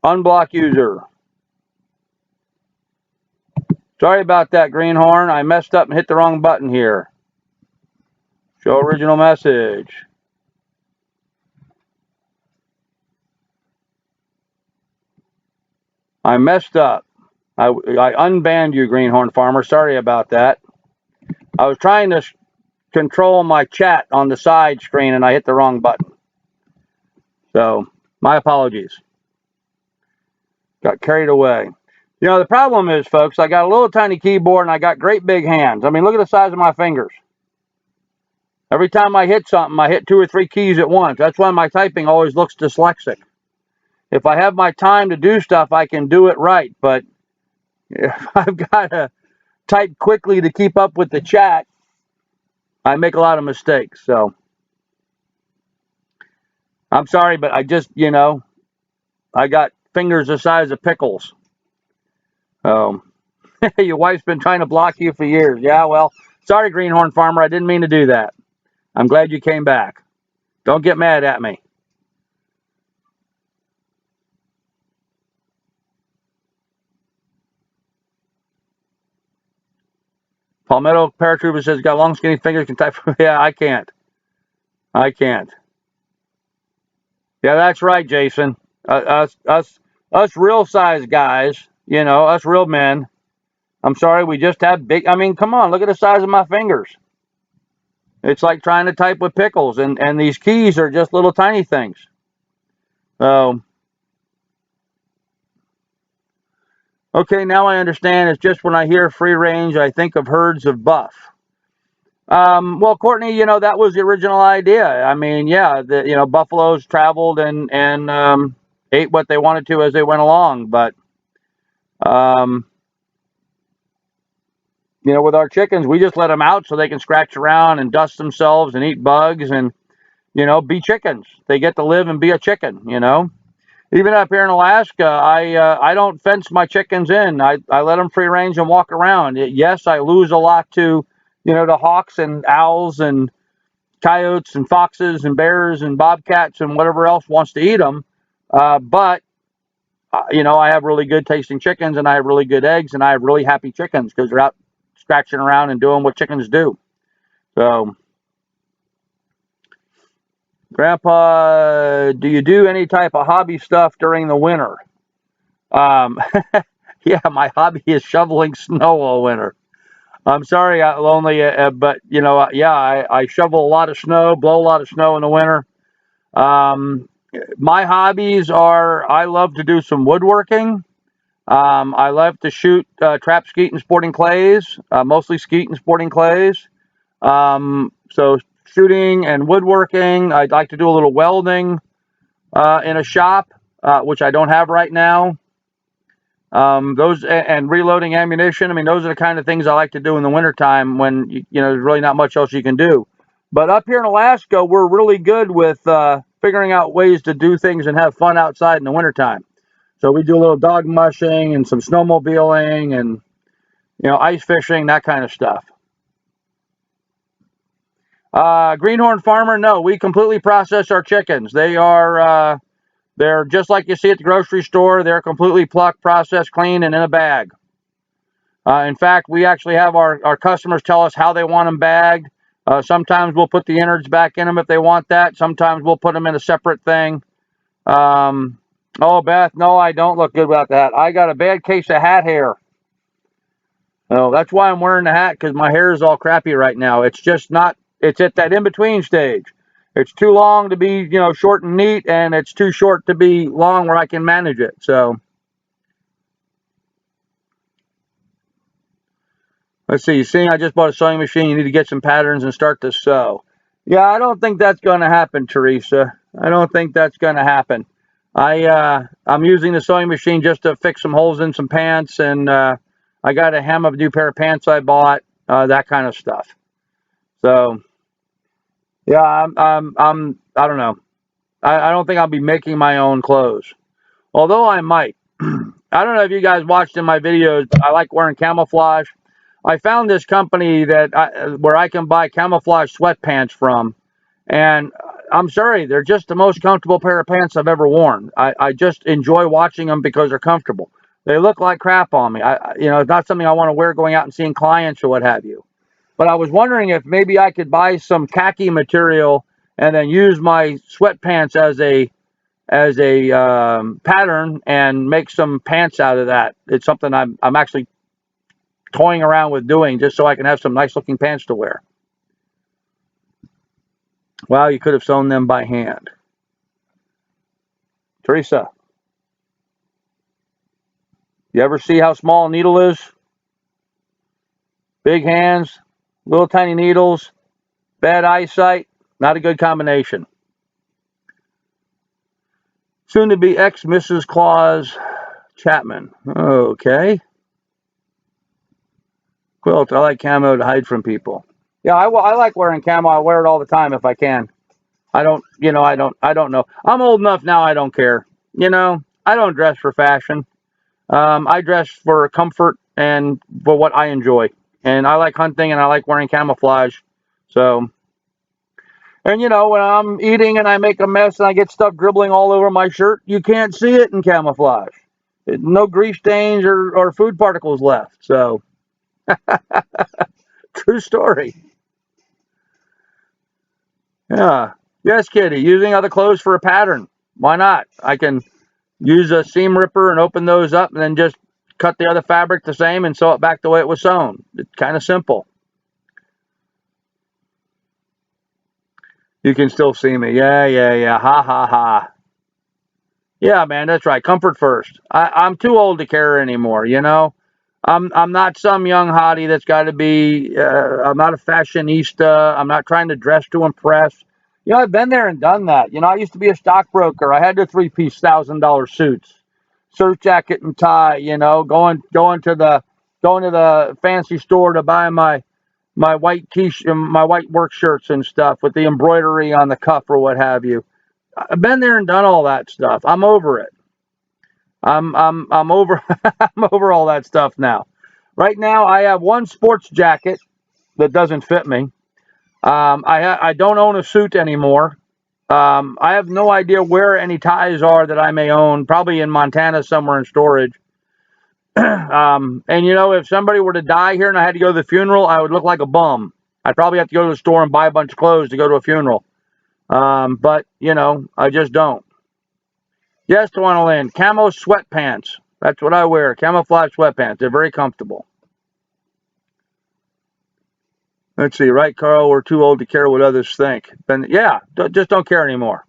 Unblock user. Sorry about that, greenhorn. I messed up and hit the wrong button here. Show original message. I messed up. I unbanned you, Greenhorn Farmer. Sorry about that. I was trying to control my chat on the side screen and I hit the wrong button. So, my apologies. Got carried away. You know, the problem is, folks, I got a little tiny keyboard and I got great big hands. I mean, look at the size of my fingers. Every time I hit something, I hit 2 or 3 keys at once. That's why my typing always looks dyslexic. If I have my time to do stuff, I can do it right. But if I've got to type quickly to keep up with the chat, I make a lot of mistakes. So I'm sorry, but I just, you know, I got fingers the size of pickles. Your wife's been trying to block you for years. Yeah, well, sorry, Greenhorn Farmer. I didn't mean to do that. I'm glad you came back. Don't get mad at me. Palmetto Paratrooper says, got long, skinny fingers, can type. Yeah, I can't. I can't. Yeah, that's right, Jason. Us real size guys, you know, us real men. I'm sorry, we just have big. I mean, come on, look at the size of my fingers. It's like trying to type with pickles, and these keys are just little tiny things. So, okay, now I understand. It's just when I hear free range, I think of herds of buff. Well, Courtney, you know, that was the original idea. I mean, yeah, you know, buffaloes traveled and ate what they wanted to as they went along. But, you know, with our chickens, we just let them out so they can scratch around and dust themselves and eat bugs and, you know, be chickens. They get to live and be a chicken, you know. Even up here in Alaska, I don't fence my chickens in. I let them free range and walk around. Yes, I lose a lot to, you know, to hawks and owls and coyotes and foxes and bears and bobcats and whatever else wants to eat them. But you know, I have really good tasting chickens and I have really good eggs and I have really happy chickens because they're out scratching around and doing what chickens do. So, Grandpa, do you do any type of hobby stuff during the winter? Um, yeah, my hobby is shoveling snow all winter. I'm sorry, Lonely, but you know, yeah, I shovel a lot of snow, blow a lot of snow in the winter. Um, my hobbies are I love to do some woodworking. I love to shoot trap skeet and sporting clays, mostly skeet and sporting clays. So shooting and woodworking. I'd like to do a little welding in a shop, which I don't have right now. Those and reloading ammunition. I mean, those are the kind of things I like to do in the wintertime when you know there's really not much else you can do. But up here in Alaska, we're really good with figuring out ways to do things and have fun outside in the wintertime. So we do a little dog mushing and some snowmobiling and you know ice fishing, that kind of stuff. Greenhorn Farmer, no, we completely process our chickens. They're just like you see at the grocery store. They're completely plucked, processed, clean, and in a bag. In fact, we actually have our customers tell us how they want them bagged. Sometimes we'll put the innards back in them if they want that. Sometimes we'll put them in a separate thing. Oh, Beth, no, I don't look good about that. I got a bad case of hat hair. Oh, that's why I'm wearing the hat, because my hair is all crappy right now. It's just not, it's at that in-between stage. It's too long to be, you know, short and neat, and it's too short to be long where I can manage it. So, let's see. Seeing I just bought a sewing machine, you need to get some patterns and start to sew. Yeah, I don't think that's going to happen, Teresa. I don't think that's going to happen. I'm using the sewing machine just to fix some holes in some pants, and I got a hem of a new pair of pants I bought, that kind of stuff. So yeah, I don't know. I don't think I'll be making my own clothes, although I might. I don't know if you guys watched in my videos, but I like wearing camouflage. I found this company where I can buy camouflage sweatpants from, and I'm sorry, they're just the most comfortable pair of pants I've ever worn. I just enjoy watching them because they're comfortable. They look like crap on me. You know, it's not something I want to wear going out and seeing clients or what have you. But I was wondering if maybe I could buy some khaki material and then use my sweatpants as a pattern and make some pants out of that. It's something I'm actually toying around with doing just so I can have some nice looking pants to wear. Wow, you could have sewn them by hand. Teresa, you ever see how small a needle is? Big hands, little tiny needles, bad eyesight, not a good combination. Soon to be ex Mrs. Claus Chapman. Okay. Quilt, I like camo to hide from people. Yeah, I like wearing camo. I wear it all the time if I can. I don't, I don't know. I'm old enough now. I don't care. I don't dress for fashion. I dress for comfort and for what I enjoy. And I like hunting and I like wearing camouflage. So, and when I'm eating and I make a mess and I get stuff dribbling all over my shirt, you can't see it in camouflage. No grease stains or food particles left. So, true story. Yeah. Yes, Kitty. Using other clothes for a pattern. Why not? I can use a seam ripper and open those up and then just cut the other fabric the same and sew it back the way it was sewn. It's kind of simple. You can still see me. Yeah. Ha, ha, ha. Yeah, man, that's right. Comfort first. I'm too old to care anymore, I'm not some young hottie that's got to be, I'm not a fashionista. I'm not trying to dress to impress. I've been there and done that. I used to be a stockbroker. I had the three-piece $1,000 suits, suit jacket and tie, going to the fancy store to buy my white t-shirt, my white work shirts and stuff with the embroidery on the cuff or what have you. I've been there and done all that stuff. I'm over it. I'm over I'm over all that stuff now. Right now, I have one sports jacket that doesn't fit me. I don't own a suit anymore. I have no idea where any ties are that I may own. Probably in Montana somewhere in storage. And if somebody were to die here and I had to go to the funeral, I would look like a bum. I'd probably have to go to the store and buy a bunch of clothes to go to a funeral. But I just don't. Yes, Tawana Lynn, camo sweatpants. That's what I wear. Camouflage sweatpants. They're very comfortable. Let's see, right, Carl? We're too old to care what others think. Then, yeah, just don't care anymore.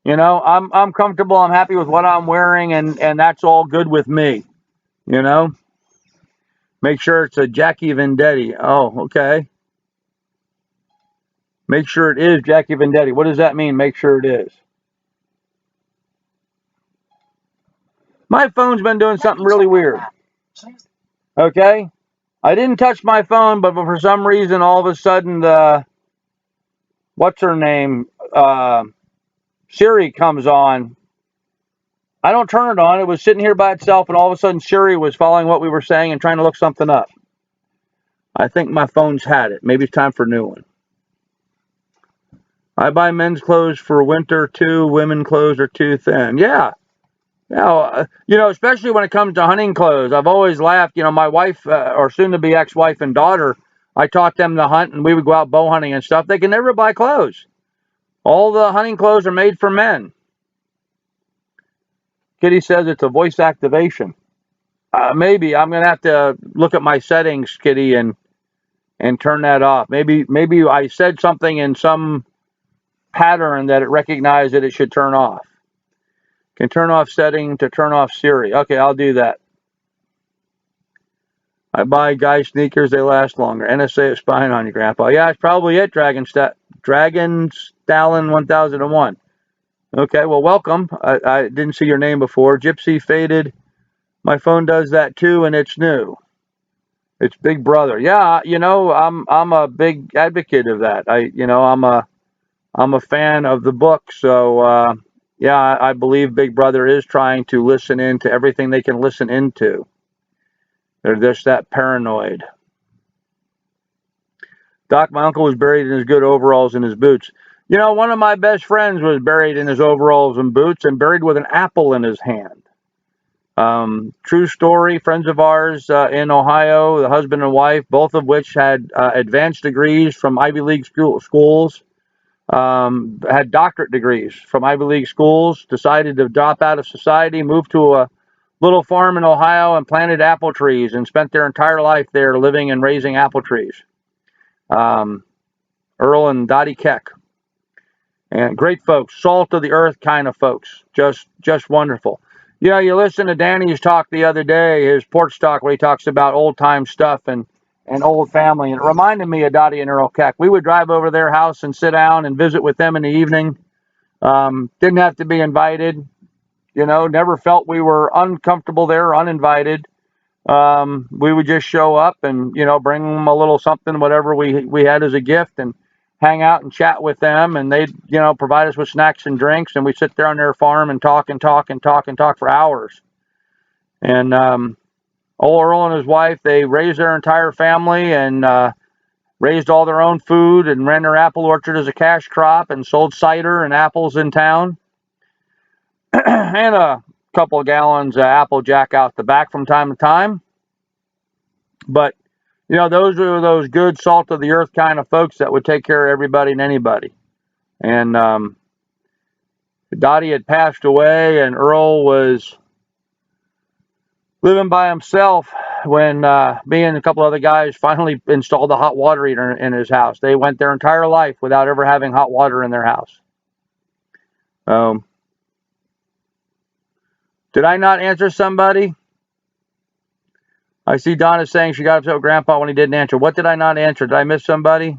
I'm comfortable. I'm happy with what I'm wearing, and that's all good with me. Make sure it's a Jackie Vendetti. Oh, okay. Make sure it is Jackie Vendetti. What does that mean? Make sure it is. My phone's been doing something really weird. Okay? I didn't touch my phone, but for some reason, all of a sudden, what's her name? Siri comes on. I don't turn it on. It was sitting here by itself, and all of a sudden, Siri was following what we were saying and trying to look something up. I think my phone's had it. Maybe it's time for a new one. I buy men's clothes for winter too. Women clothes are too thin. Yeah. Especially when it comes to hunting clothes. I've always laughed. My wife, or soon-to-be ex-wife and daughter, I taught them to hunt, and we would go out bow hunting and stuff. They can never buy clothes. All the hunting clothes are made for men. Kitty says it's a voice activation. Maybe I'm gonna have to look at my settings, Kitty, and turn that off. Maybe I said something in some pattern that it recognized that it should turn off. Can turn off setting to turn off Siri. Okay, I'll do that. I buy guy sneakers, they last longer. NSA is spying on you, Grandpa. Yeah, it's probably it, Dragon Stalin 1001. Okay, well, welcome. I didn't see your name before. Gypsy Faded. My phone does that too, and it's new. It's Big Brother. Yeah, I'm a big advocate of that. I'm a fan of the book, so yeah, I believe Big Brother is trying to listen into everything they can listen into. They're just that paranoid. Doc, my uncle was buried in his good overalls and his boots. One of my best friends was buried in his overalls and boots and buried with an apple in his hand. True story, friends of ours in Ohio, the husband and wife, both of which had advanced degrees from Ivy League schools, had doctorate degrees from Ivy League schools, decided to drop out of society, moved to a little farm in Ohio and planted apple trees and spent their entire life there living and raising apple trees. Earl and Dottie Keck. And great folks, salt of the earth kind of folks, just wonderful. You know, you listen to Danny's talk the other day, his porch talk, where he talks about old time stuff and old family, and it reminded me of Dottie and Earl Keck. We would drive over their house and sit down and visit with them in the evening. Didn't have to be invited, you know, never felt we were uncomfortable there or uninvited. We would just show up and, you know, bring them a little something, whatever we had as a gift, and hang out and chat with them, and they'd, you know, provide us with snacks and drinks, and we'd sit there on their farm and talk and talk and talk and talk for hours. And old Earl and his wife, they raised their entire family and raised all their own food and ran their apple orchard as a cash crop and sold cider and apples in town. And a couple of gallons of Applejack out the back from time to time. But, you know, those are those good salt of the earth kind of folks that would take care of everybody and anybody. And Dottie had passed away, and Earl was living by himself when me and a couple other guys finally installed a hot water heater in his house. They went their entire life without ever having hot water in their house. Did I not answer somebody? I see Donna saying she got upset with Grandpa when he didn't answer. What did I not answer? Did I miss somebody?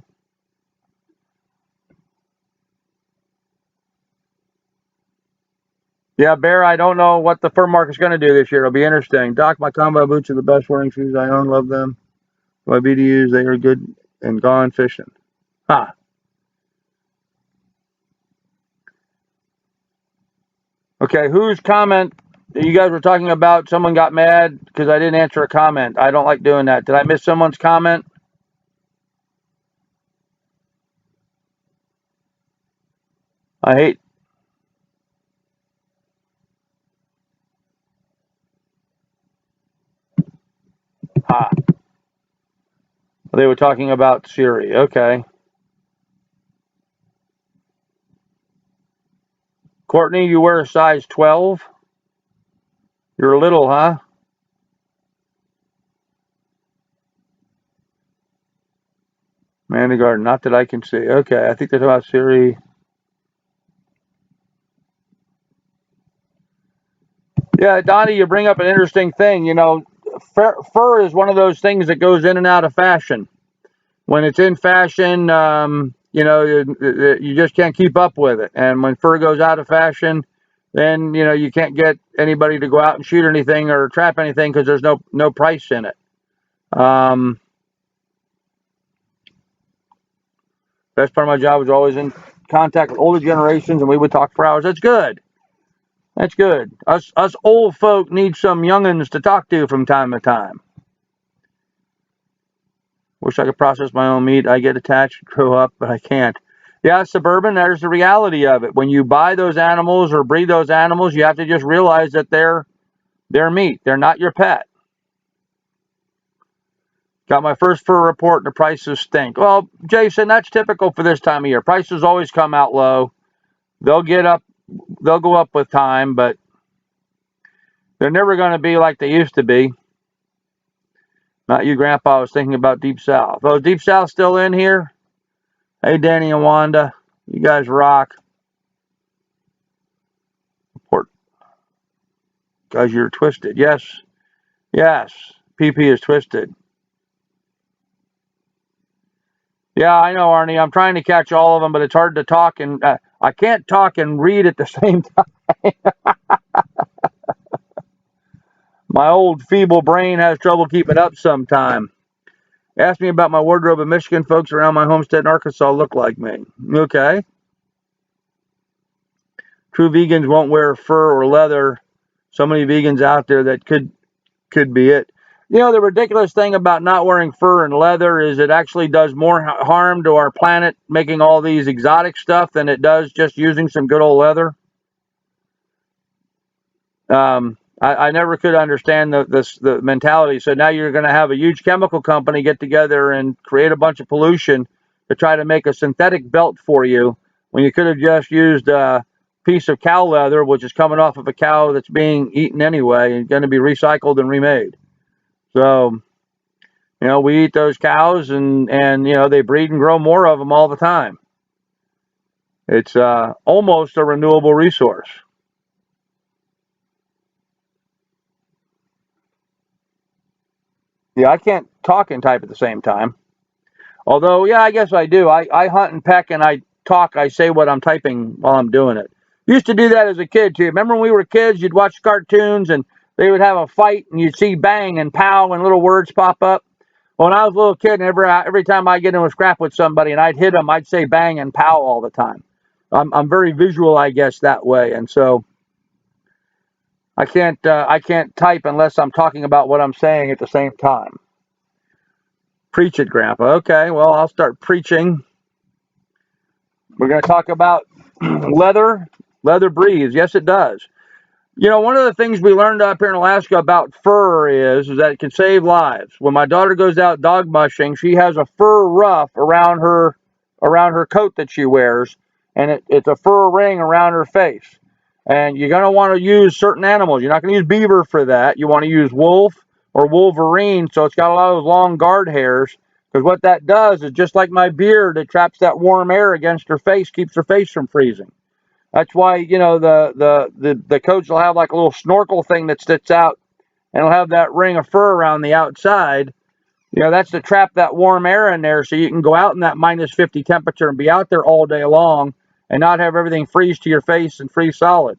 Yeah, Bear, I don't know what the fur market's going to do this year. It'll be interesting. Doc, my combo boots are the best wearing shoes I own. Love them. My BDUs, they are good and gone fishing. Huh. Okay, whose comment you guys were talking about? Someone got mad because I didn't answer a comment. I don't like doing that. Did I miss someone's comment? I hate. Ha. They were talking about Siri. Okay. Courtney, you wear a size 12? You're little, huh? Mandy Garden, not that I can see. Okay, I think that's about Siri. Yeah, Donnie, you bring up an interesting thing. You know, fur is one of those things that goes in and out of fashion. When it's in fashion, you know, you just can't keep up with it. And when fur goes out of fashion, then, you know, you can't get anybody to go out and shoot anything or trap anything because there's no price in it. Best part of my job was always in contact with older generations, and we would talk for hours. That's good. That's good. Us old folk need some youngins to talk to from time to time. Wish I could process my own meat. I get attached, grow up, but I can't. Yeah, suburban, there's the reality of it. When you buy those animals or breed those animals, you have to just realize that they're meat. They're not your pet. Got my first fur report and the prices stink. Well, Jason, that's typical for this time of year. Prices always come out low. They'll go up with time, but they're never going to be like they used to be. Not you, Grandpa. I was thinking about Deep South. Oh, Deep South still in here? Hey, Danny and Wanda. You guys rock. Report. Guys, you're twisted. Yes. Yes. PP is twisted. Yeah, I know, Arnie. I'm trying to catch all of them, but it's hard to talk, and I can't talk and read at the same time. My old feeble brain has trouble keeping up sometime. Ask me about my wardrobe in Michigan. Folks around my homestead in Arkansas look like me. Okay. True vegans won't wear fur or leather. So many vegans out there that could be it. You know, the ridiculous thing about not wearing fur and leather is it actually does more harm to our planet making all these exotic stuff than it does just using some good old leather. I never could understand the mentality. So now you're going to have a huge chemical company get together and create a bunch of pollution to try to make a synthetic belt for you when you could have just used a piece of cow leather, which is coming off of a cow that's being eaten anyway and going to be recycled and remade. So, we eat those cows and they breed and grow more of them all the time. It's almost a renewable resource. Yeah, I can't talk and type at the same time. Although, yeah, I guess I do. I hunt and peck and I talk. I say what I'm typing while I'm doing it. Used to do that as a kid, too. Remember when we were kids, you'd watch cartoons and they would have a fight and you'd see bang and pow and little words pop up? Well, when I was a little kid, and every time I get in a scrap with somebody and I'd hit them, I'd say bang and pow all the time. I'm very visual, I guess, that way. And so I can't type unless I'm talking about what I'm saying at the same time. Preach it, Grandpa. Okay, well, I'll start preaching. We're going to talk about leather. Leather breathes. Yes, it does. One of the things we learned up here in Alaska about fur is that it can save lives. When my daughter goes out dog mushing, she has a fur ruff around her coat that she wears, and it's a fur ring around her face. And you're going to want to use certain animals. You're not going to use beaver for that. You want to use wolf or wolverine, so it's got a lot of those long guard hairs. Because what that does is just like my beard, it traps that warm air against her face, keeps her face from freezing. That's why, the coats will have like a little snorkel thing that sticks out and it'll have that ring of fur around the outside. That's to trap that warm air in there so you can go out in that -50 temperature and be out there all day long and not have everything freeze to your face and freeze solid.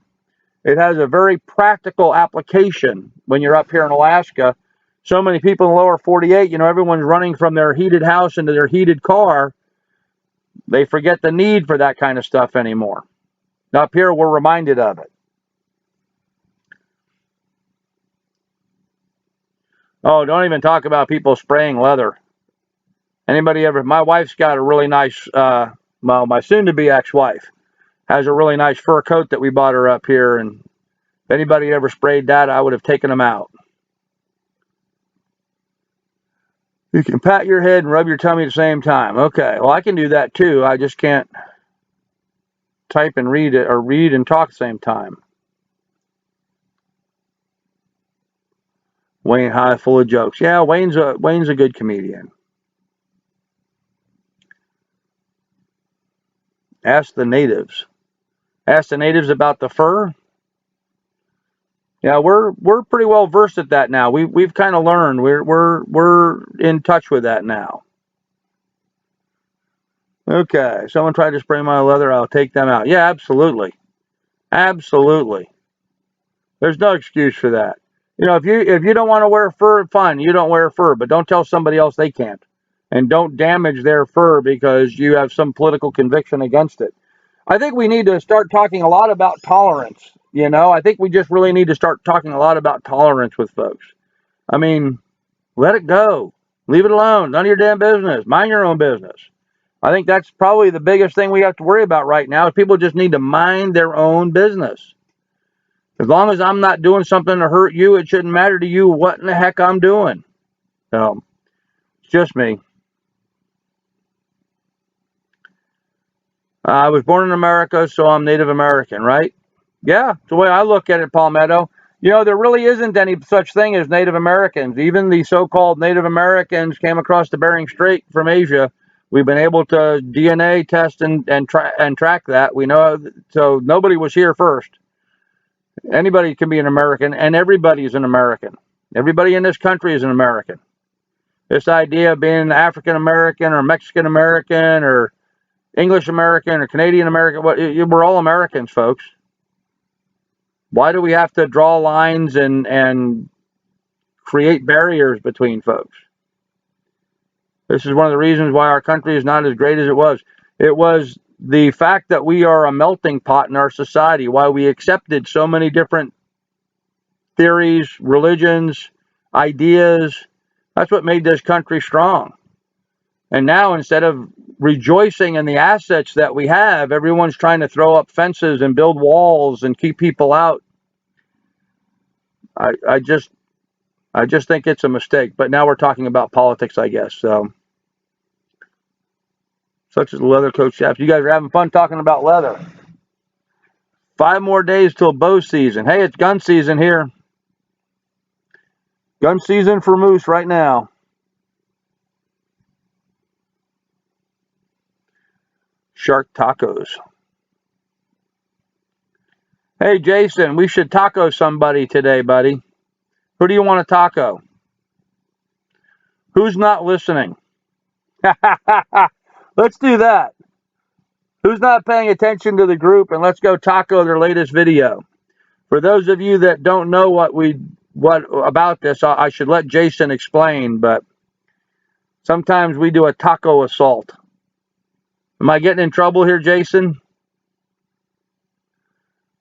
It has a very practical application when you're up here in Alaska. So many people in the lower 48, everyone's running from their heated house into their heated car. They forget the need for that kind of stuff anymore. Up here, we're reminded of it. Oh, don't even talk about people spraying leather. Anybody ever? My wife's got a really nice, my soon-to-be ex-wife has a really nice fur coat that we bought her up here. And if anybody ever sprayed that, I would have taken them out. You can pat your head and rub your tummy at the same time. Okay, well, I can do that too. I just can't type and read it or read and talk at the same time. Wayne High, full of jokes. Yeah, Wayne's a good comedian. Ask the natives. Ask the natives about the fur. Yeah, we're pretty well versed at that now. We've kind of learned. We're in touch with that now. Okay, someone tried to spray my leather. I'll take them out. Yeah, absolutely, absolutely. There's no excuse for that. If you don't want to wear fur, fine. You don't wear fur, but don't tell somebody else they can't, and don't damage their fur because you have some political conviction against it. I think we need to start talking a lot about tolerance. I think we just really need to start talking a lot about tolerance with folks. I mean, let it go. Leave it alone. None of your damn business. Mind your own business. I think that's probably the biggest thing we have to worry about right now is people just need to mind their own business. As long as I'm not doing something to hurt you, it shouldn't matter to you what in the heck I'm doing. So, it's just me. I was born in America, so I'm Native American, right? Yeah, it's the way I look at it, Palmetto. There really isn't any such thing as Native Americans. Even the so-called Native Americans came across the Bering Strait from Asia. We've been able to DNA test and track that. We know, so nobody was here first. Anybody can be an American, and everybody is an American. Everybody in this country is an American. This idea of being African American or Mexican American or English American or Canadian American, we're all Americans, folks. Why do we have to draw lines and create barriers between folks? This is one of the reasons why our country is not as great as it was. It was the fact that we are a melting pot in our society, why we accepted so many different theories, religions, ideas. That's what made this country strong. And now, instead of rejoicing in the assets that we have, everyone's trying to throw up fences and build walls and keep people out. I just think it's a mistake. But now we're talking about politics, I guess. So, such as the leather coat chaps. You guys are having fun talking about leather. 5 more days till bow season. Hey, it's gun season here. Gun season for moose right now. Shark tacos. Hey, Jason, we should taco somebody today, buddy. Who do you want to taco? Who's not listening? Let's do that. Who's not paying attention to the group, and let's go taco their latest video. For those of you that don't know what about this, I should let Jason explain, but sometimes we do a taco assault. Am I getting in trouble here, Jason?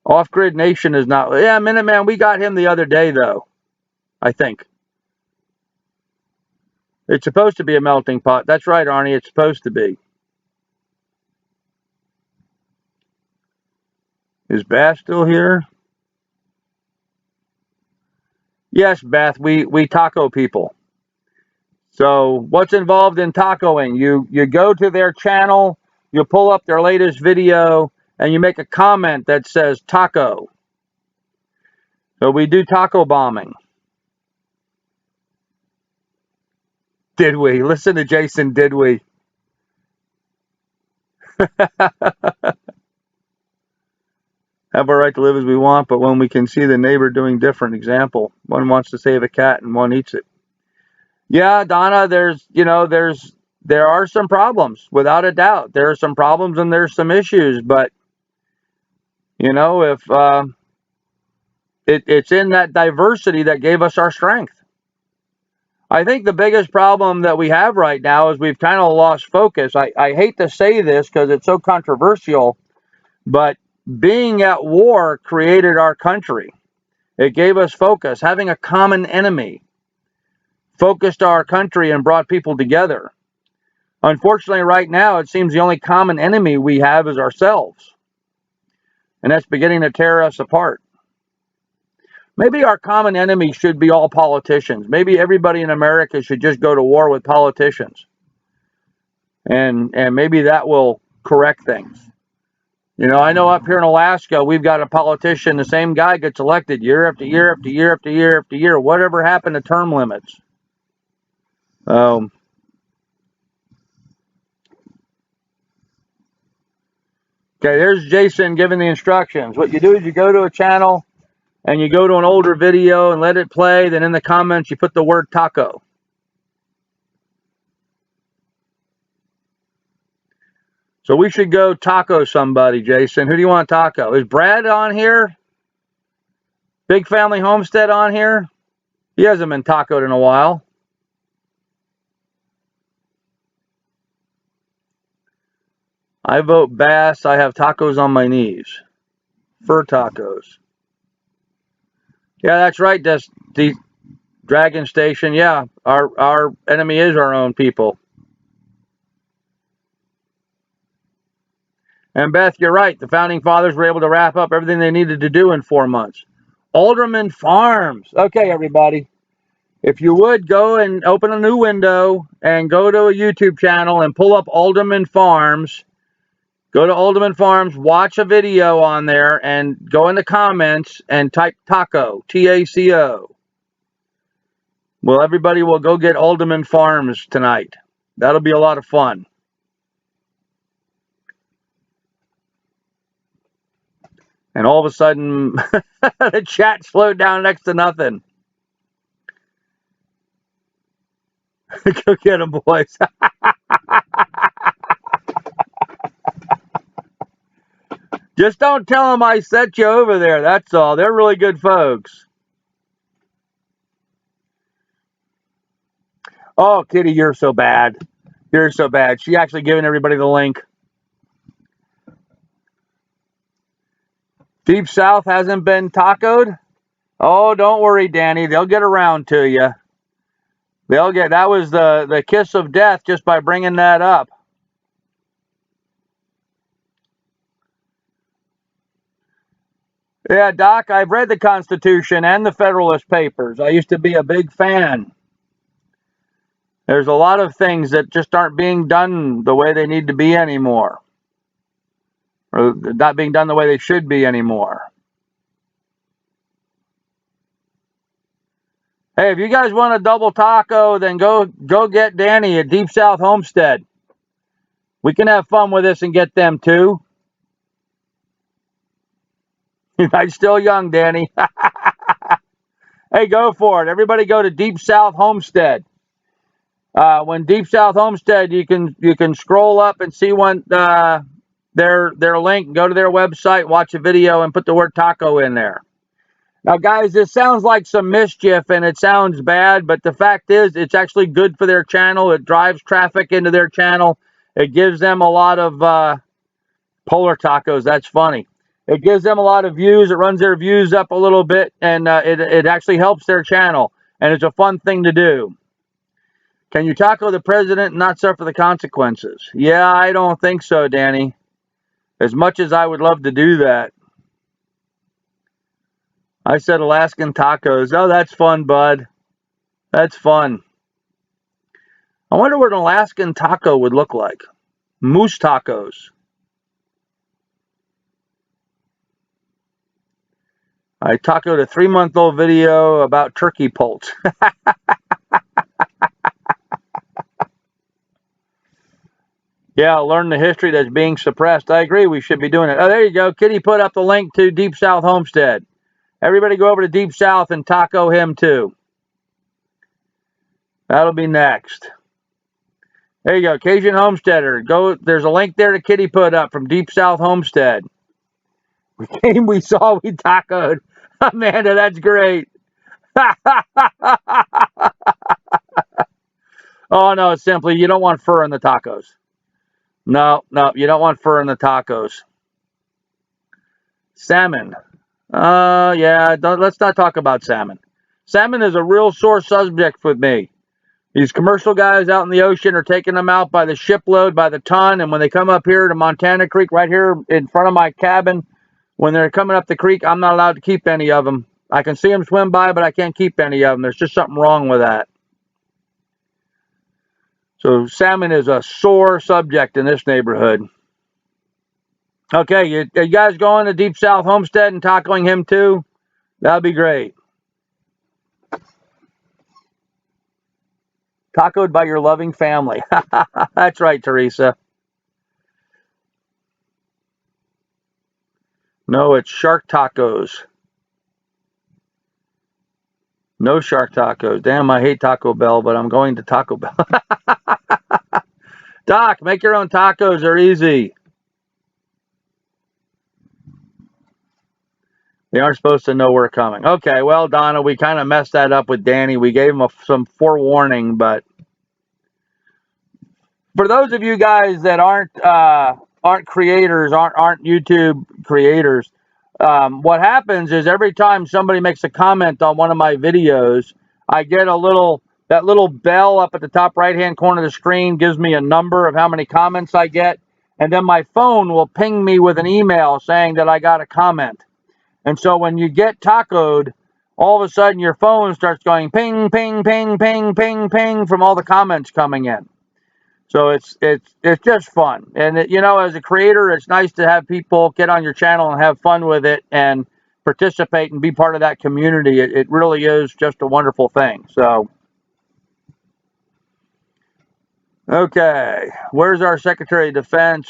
Off-Grid Nation is not. Yeah, Minuteman, we got him the other day, though, I think. It's supposed to be a melting pot. That's right, Arnie. It's supposed to be. Is Bath still here? Yes, Beth, we taco people. So what's involved in tacoing? You go to their channel, you pull up their latest video, and you make a comment that says taco. So we do taco bombing. Did we? Listen to Jason, did we? Have a right to live as we want, but when we can see the neighbor doing different, example, one wants to save a cat and one eats it. Yeah, Donna, there are some problems, without a doubt. There are some problems and there's some issues, but if it's in that diversity that gave us our strength. I think the biggest problem that we have right now is we've kind of lost focus. I hate to say this because it's so controversial, but being at war created our country. It gave us focus. Having a common enemy focused our country and brought people together. Unfortunately, right now, it seems the only common enemy we have is ourselves. And that's beginning to tear us apart. Maybe our common enemy should be all politicians. Maybe everybody in America should just go to war with politicians. And maybe that will correct things. I know up here in Alaska, we've got a politician, the same guy gets elected year after year after year after year after year. Whatever happened to term limits? Okay, there's Jason giving the instructions. What you do is you go to a channel and you go to an older video and let it play. Then in the comments, you put the word taco. So we should go taco somebody, Jason. Who do you want to taco? Is Brad on here? Big Family Homestead on here? He hasn't been tacoed in a while. I vote Bass. I have tacos on my knees. Fur tacos. Yeah, that's right, the Dragon Station. Yeah, our enemy is our own people. And Beth, you're right. The Founding Fathers were able to wrap up everything they needed to do in 4 months. Alderman Farms. Okay, everybody. If you would, go and open a new window and go to a YouTube channel and pull up Alderman Farms. Go to Alderman Farms, watch a video on there, and go in the comments and type taco, T-A-C-O. Well, everybody will go get Alderman Farms tonight. That'll be a lot of fun. And all of a sudden, the chat slowed down next to nothing. Go get them, boys. Just don't tell them I sent you over there. That's all. They're really good folks. Oh, Kitty, you're so bad. You're so bad. She actually giving everybody the link. Deep South hasn't been tacoed? Oh, don't worry, Danny. They'll get around to you. That was the kiss of death just by bringing that up. Yeah, Doc, I've read the Constitution and the Federalist Papers. I used to be a big fan. There's a lot of things that just aren't being done the way they need to be anymore, or not being done the way they should be anymore. Hey, if you guys want a double taco, then go get Danny at Deep South Homestead. We can have fun with this and get them too. I'm still young, Danny. Hey, go for it. Everybody go to Deep South Homestead. When Deep South Homestead, you can scroll up and see their link, go to their website, watch a video, and put the word taco in there. Now, guys, this sounds like some mischief and it sounds bad, but the fact is it's actually good for their channel. It drives traffic into their channel. It gives them a lot of polar tacos. That's funny. It gives them a lot of views. It runs their views up a little bit, and it actually helps their channel, and it's a fun thing to do. Can you taco the president and not suffer the consequences? Yeah, I don't think so, Danny. As much as I would love to do that. I said Alaskan tacos. Oh, that's fun, bud. That's fun. I wonder what an Alaskan taco would look like. Moose tacos. I tacoed a 3-month-old video about turkey poults. Yeah, learn the history that's being suppressed. I agree, we should be doing it. Oh, there you go. Kitty put up the link to Deep South Homestead. Everybody go over to Deep South and taco him too. That'll be next. There you go, Cajun Homesteader. Go. There's a link there to Kitty put up from Deep South Homestead. We came, we saw, we tacoed. Amanda, that's great. Oh, no, it's simply you don't want fur in the tacos. No, you don't want fur in the tacos. Salmon. Yeah, let's not talk about salmon. Salmon is a real sore subject with me. These commercial guys out in the ocean are taking them out by the shipload, by the ton, and when they come up here to Montana Creek, right here in front of my cabin, when they're coming up the creek, I'm not allowed to keep any of them. I can see them swim by, but I can't keep any of them. There's just something wrong with that. So salmon is a sore subject in this neighborhood. Okay, you guys going to Deep South Homestead and tackling him too? That'd be great. Tacoed by your loving family. That's right, Teresa. No, it's shark tacos. No shark tacos. Damn, I hate Taco Bell, but I'm going to Taco Bell. Doc, make your own tacos. They're easy. They aren't supposed to know we're coming. Okay, well, Donna, we kind of messed that up with Danny. We gave him some forewarning, but for those of you guys that aren't creators, aren't YouTube creators, what happens is every time somebody makes a comment on one of my videos, I get that little bell up at the top right-hand corner of the screen gives me a number of how many comments I get, and then my phone will ping me with an email saying that I got a comment. And so when you get tacoed, all of a sudden your phone starts going ping, ping, ping, ping, ping, ping from all the comments coming in. So it's just fun. And as a creator, it's nice to have people get on your channel and have fun with it and participate and be part of that community. It really is just a wonderful thing. So, okay, where's our Secretary of Defense?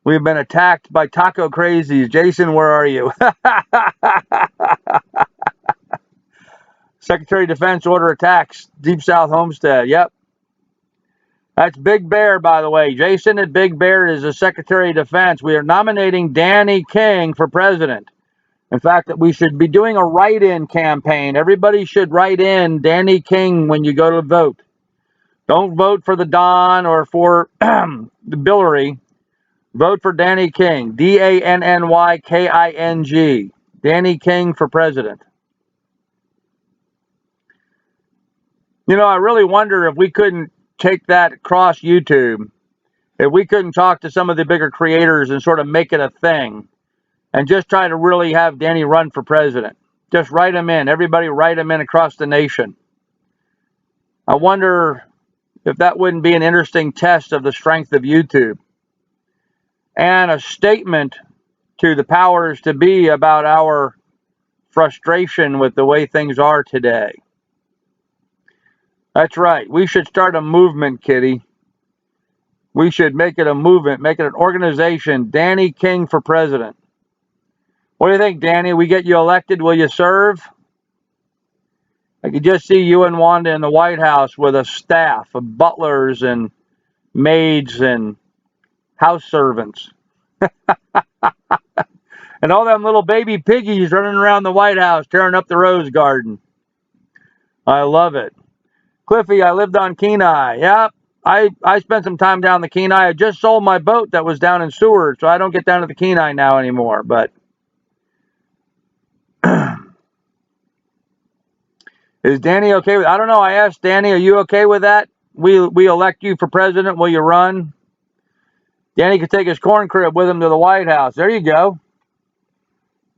We've been attacked by taco crazies. Jason, where are you? Secretary of Defense order attacks Deep South Homestead. Yep. That's Big Bear, by the way. Jason at Big Bear is the Secretary of Defense. We are nominating Danny King for president. In fact, that we should be doing a write-in campaign. Everybody should write in Danny King when you go to vote. Don't vote for the Don or for the Billary. Vote for Danny King. DANNYKING. Danny King for president. I really wonder if we couldn't take that across YouTube. If we couldn't talk to some of the bigger creators and sort of make it a thing. and just try to really have Danny run for president. Just write him in. Everybody write him in across the nation. I wonder if that wouldn't be an interesting test of the strength of YouTube and a statement to the powers to be about our frustration with the way things are today. That's right. We should start a movement, Kitty. We should make it a movement, make it an organization. Danny King for president. What do you think, Danny? We get you elected, will you serve? I could just see you and Wanda in the White House with a staff of butlers and maids and house servants. And all them little baby piggies running around the White House tearing up the rose garden. I love it. Cliffy, I lived on Kenai. Yep, I spent some time down the Kenai. I just sold my boat that was down in Seward, so I don't get down to the Kenai now anymore. But is Danny okay with? I don't know. I asked Danny, are you okay with that? We elect you for president. Will you run? Danny could take his corn crib with him to the White House. There you go.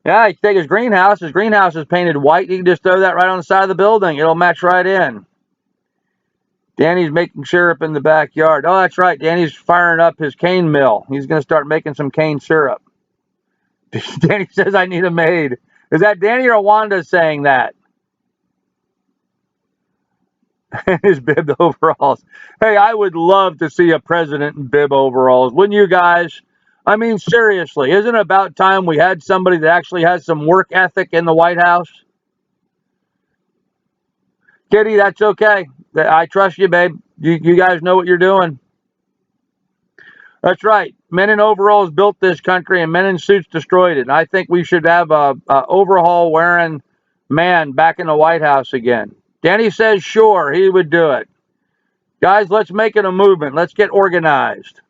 Yeah, he can take his greenhouse. His greenhouse is painted white. You can just throw that right on the side of the building. It'll match right in. Danny's making syrup in the backyard. Oh, that's right. Danny's firing up his cane mill. He's going to start making some cane syrup. Danny says, I need a maid. Is that Danny or Wanda saying that? His bib overalls. Hey, I would love to see a president in bib overalls. Wouldn't you guys? I mean, seriously, isn't it about time we had somebody that actually has some work ethic in the White House? Kitty, that's okay. I trust you, babe. You guys know what you're doing. That's right. Men in overalls built this country, and men in suits destroyed it. And I think we should have a overhaul wearing man back in the White House again. Danny says sure, he would do it. Guys, let's make it a movement. Let's get organized.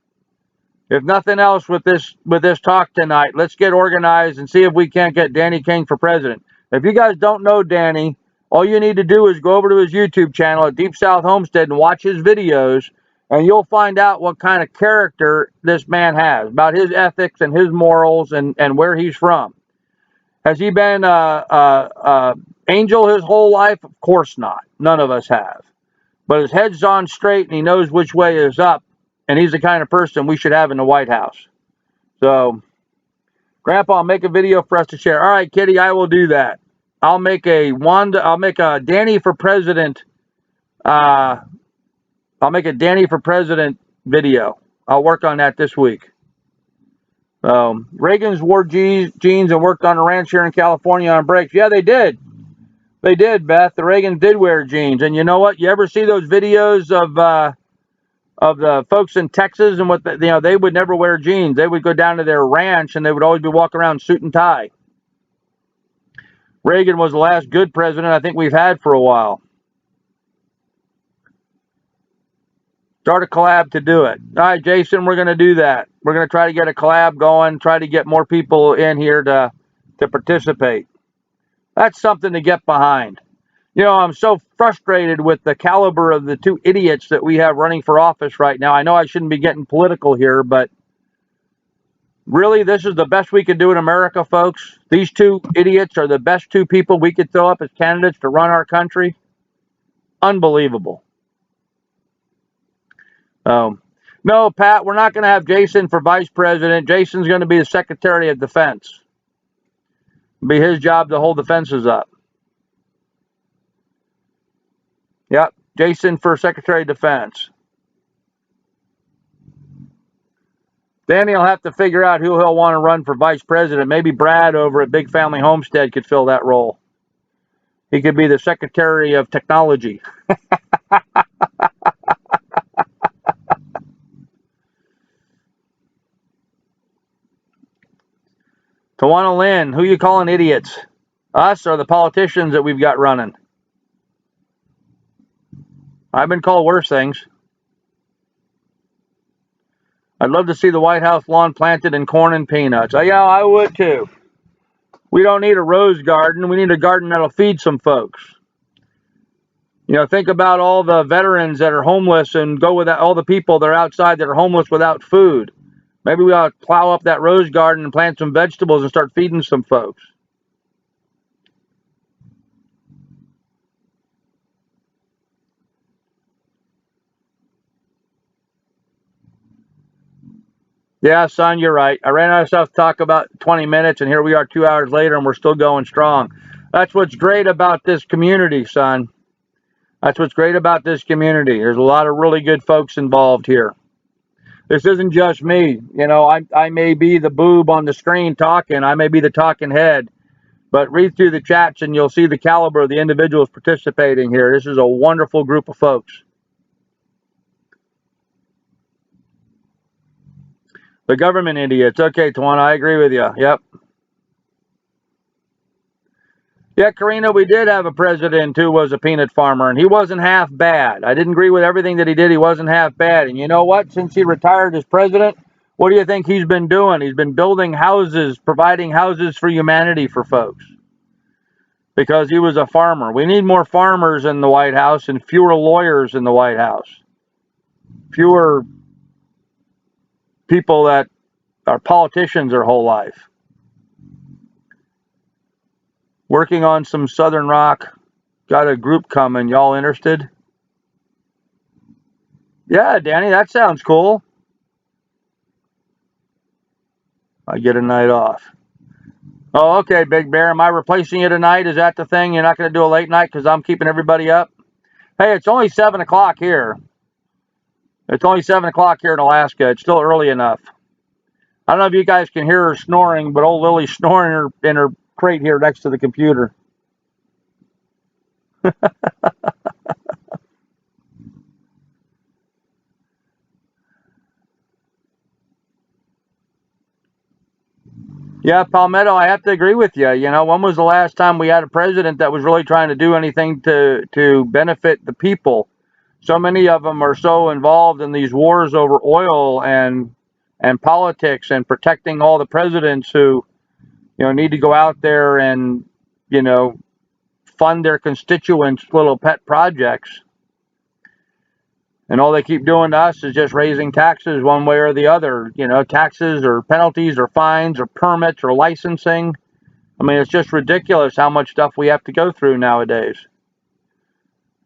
If nothing else with this talk tonight, let's get organized and see if we can't get Danny King for president. If you guys don't know Danny, all you need to do is go over to his YouTube channel at Deep South Homestead and watch his videos, and you'll find out what kind of character this man has, about his ethics and his morals and where he's from. Has he been angel his whole life? Of course not. None of us have. But his head's on straight and he knows which way is up, and he's the kind of person we should have in the White House. So, Grandpa, make a video for us to share. All right, Kitty, I will do that. I'll make a Danny for president. I'll make a Danny for president video. I'll work on that this week. Reagan's wore jeans and worked on a ranch here in California on breaks. Yeah, they did. They did, Beth. The Reagans did wear jeans. And you know what? You ever see those videos of the folks in Texas and what they would never wear jeans. They would go down to their ranch and they would always be walking around suit and tie. Reagan was the last good president I think we've had for a while. Start a collab to do it. All right, Jason, we're going to do that. We're going to try to get a collab going, try to get more people in here to participate. That's something to get behind. You know, I'm so frustrated with the caliber of the two idiots that we have running for office right now. I know I shouldn't be getting political here, but really, this is the best we could do in America, folks. These two idiots are the best two people we could throw up as candidates to run our country. Unbelievable. No, Pat, we're not going to have Jason for vice president. Jason's going to be the Secretary of Defense. It'll be his job to hold the fences up. Yep, Jason for Secretary of Defense. Danny will have to figure out who he'll want to run for vice president. Maybe Brad over at Big Family Homestead could fill that role. He could be the Secretary of Technology. Tawana Lynn, who you calling idiots? Us or the politicians that we've got running? I've been called worse things. I'd love to see the White House lawn planted in corn and peanuts. Yeah, I would too. We don't need a rose garden. We need a garden that'll feed some folks. You know, think about all the veterans that are homeless and go with that, all the people that are outside that are homeless without food. Maybe we ought to plow up that rose garden and plant some vegetables and start feeding some folks. Yeah, son, you're right. I ran out of stuff to talk about 20 minutes, and here we are 2 hours later, and we're still going strong. That's what's great about this community, son. That's what's great about this community. There's a lot of really good folks involved here. This isn't just me. You know, I may be the boob on the screen talking. I may be the talking head. But read through the chats and you'll see the caliber of the individuals participating here. This is a wonderful group of folks. The government idiots. Okay, Tuan, I agree with you. Yep. Yeah, Karina, we did have a president who was a peanut farmer, and he wasn't half bad. I didn't agree with everything that he did. He wasn't half bad. And you know what? Since he retired as president, what do you think he's been doing? He's been building houses, providing houses for humanity for folks. Because he was a farmer. We need more farmers in the White House and fewer lawyers in the White House. Fewer people that are politicians their whole life. Working on some Southern rock. Got a group coming. Y'all interested? Yeah, Danny, that sounds cool. I get a night off. Oh, okay, Big Bear. Am I replacing you tonight? Is that the thing? You're not going to do a late night because I'm keeping everybody up? Hey, it's only 7 o'clock here. It's only 7 o'clock here in Alaska. It's still early enough. I don't know if you guys can hear her snoring, but old Lily's snoring in her crate here next to the computer. Yeah, Palmetto, I have to agree with you. You know, when was the last time we had a president that was really trying to do anything to benefit the people? So many of them are so involved in these wars over oil and politics and protecting all the presidents who, you know, need to go out there and, you know, fund their constituents' little pet projects. And all they keep doing to us is just raising taxes one way or the other, you know, taxes or penalties or fines or permits or licensing. I mean, it's just ridiculous how much stuff we have to go through nowadays.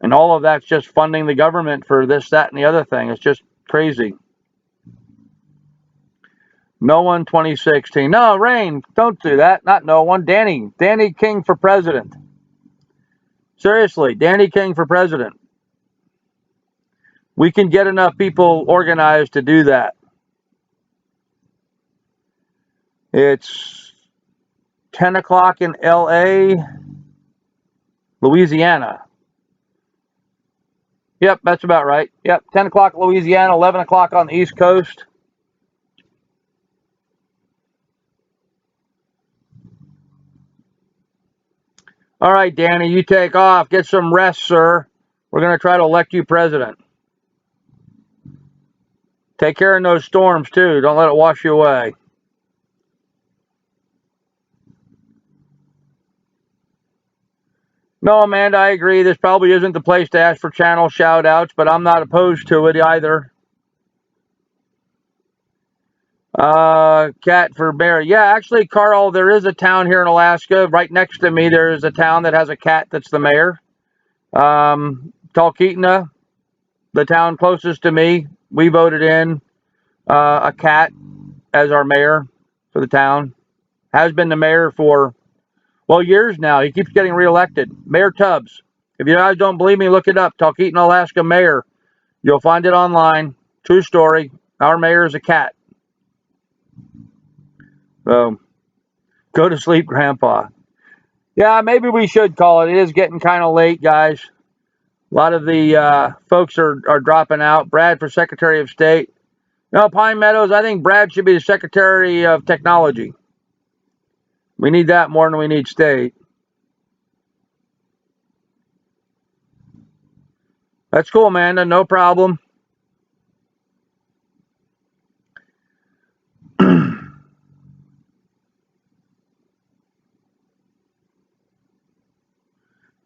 And all of that's just funding the government for this, that, and the other thing. It's just crazy. No one 2016. No, Rain, don't do that. Not no one. Danny King for president. Seriously, Danny King for president. We can get enough people organized to do that. It's 10 o'clock in LA, Louisiana. Yep, that's about right. Yep, 10 o'clock Louisiana, 11 o'clock on the East Coast. All right, Danny, you take off. Get some rest, sir. We're going to try to elect you president. Take care of those storms, too. Don't let it wash you away. No, Amanda, I agree. This probably isn't the place to ask for channel shout-outs, but I'm not opposed to it either. Cat for bear. Yeah, actually, Carl, there is a town here in Alaska. Right next to me, there is a town that has a cat that's the mayor. Talkeetna, the town closest to me, we voted in a cat as our mayor for the town. Has been the mayor for, well, years now. He keeps getting reelected. Mayor Tubbs. If you guys don't believe me, look it up. Talkeetna, Alaska mayor. You'll find it online. True story. Our mayor is a cat. So, go to sleep, Grandpa. Yeah, maybe we should call it. It is getting kind of late, guys. A lot of the folks are dropping out. Brad for Secretary of State. No, Pine Meadows, I think Brad should be the Secretary of Technology. We need that more than we need state. That's cool, Amanda. No problem.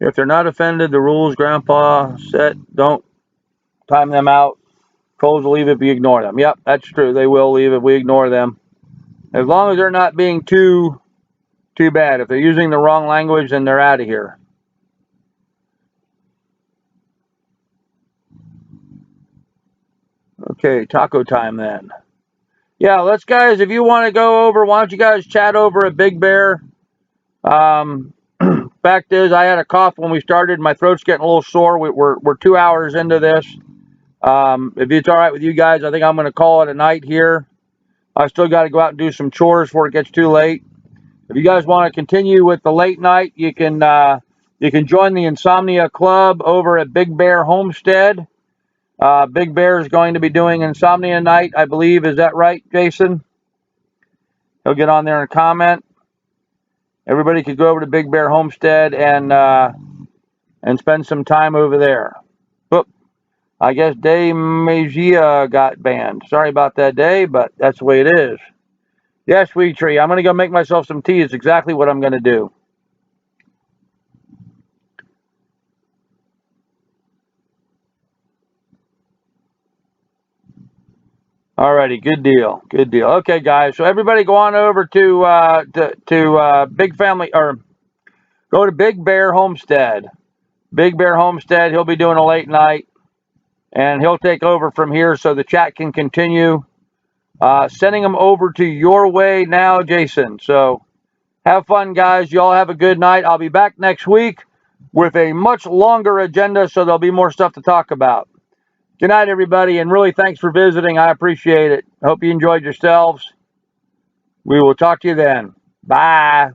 If they're not offended, the rules Grandpa set, don't time them out. Trolls will leave if we ignore them. Yep, that's true. They will leave if we ignore them. As long as they're not being too bad. If they're using the wrong language, then they're out of here. Okay, taco time then. Yeah, let's guys, if you want to go over, why don't you guys chat over at Big Bear? Fact is, I had a cough when we started. My throat's getting a little sore. We're 2 hours into this. If it's all right with you guys, I think I'm going to call it a night here. I still got to go out and do some chores before it gets too late. If you guys want to continue with the late night, you can join the Insomnia Club over at Big Bear Homestead. Big Bear is going to be doing Insomnia Night, I believe. Is that right, Jason? He'll get on there and comment. Everybody could go over to Big Bear Homestead and spend some time over there. Oop, I guess Day Magia got banned. Sorry about that, Day, but that's the way it is. Yes, Sweet Tree. I'm going to go make myself some tea. It's exactly what I'm going to do. Alrighty, good deal, good deal. Okay, guys, so everybody go on over to Big Family, or go to Big Bear Homestead. Big Bear Homestead, he'll be doing a late night, and he'll take over from here so the chat can continue. Sending them over to your way now, Jason. So have fun, guys. Y'all have a good night. I'll be back next week with a much longer agenda, so there'll be more stuff to talk about. Good night, everybody, and really thanks for visiting. I appreciate it. Hope you enjoyed yourselves. We will talk to you then. Bye.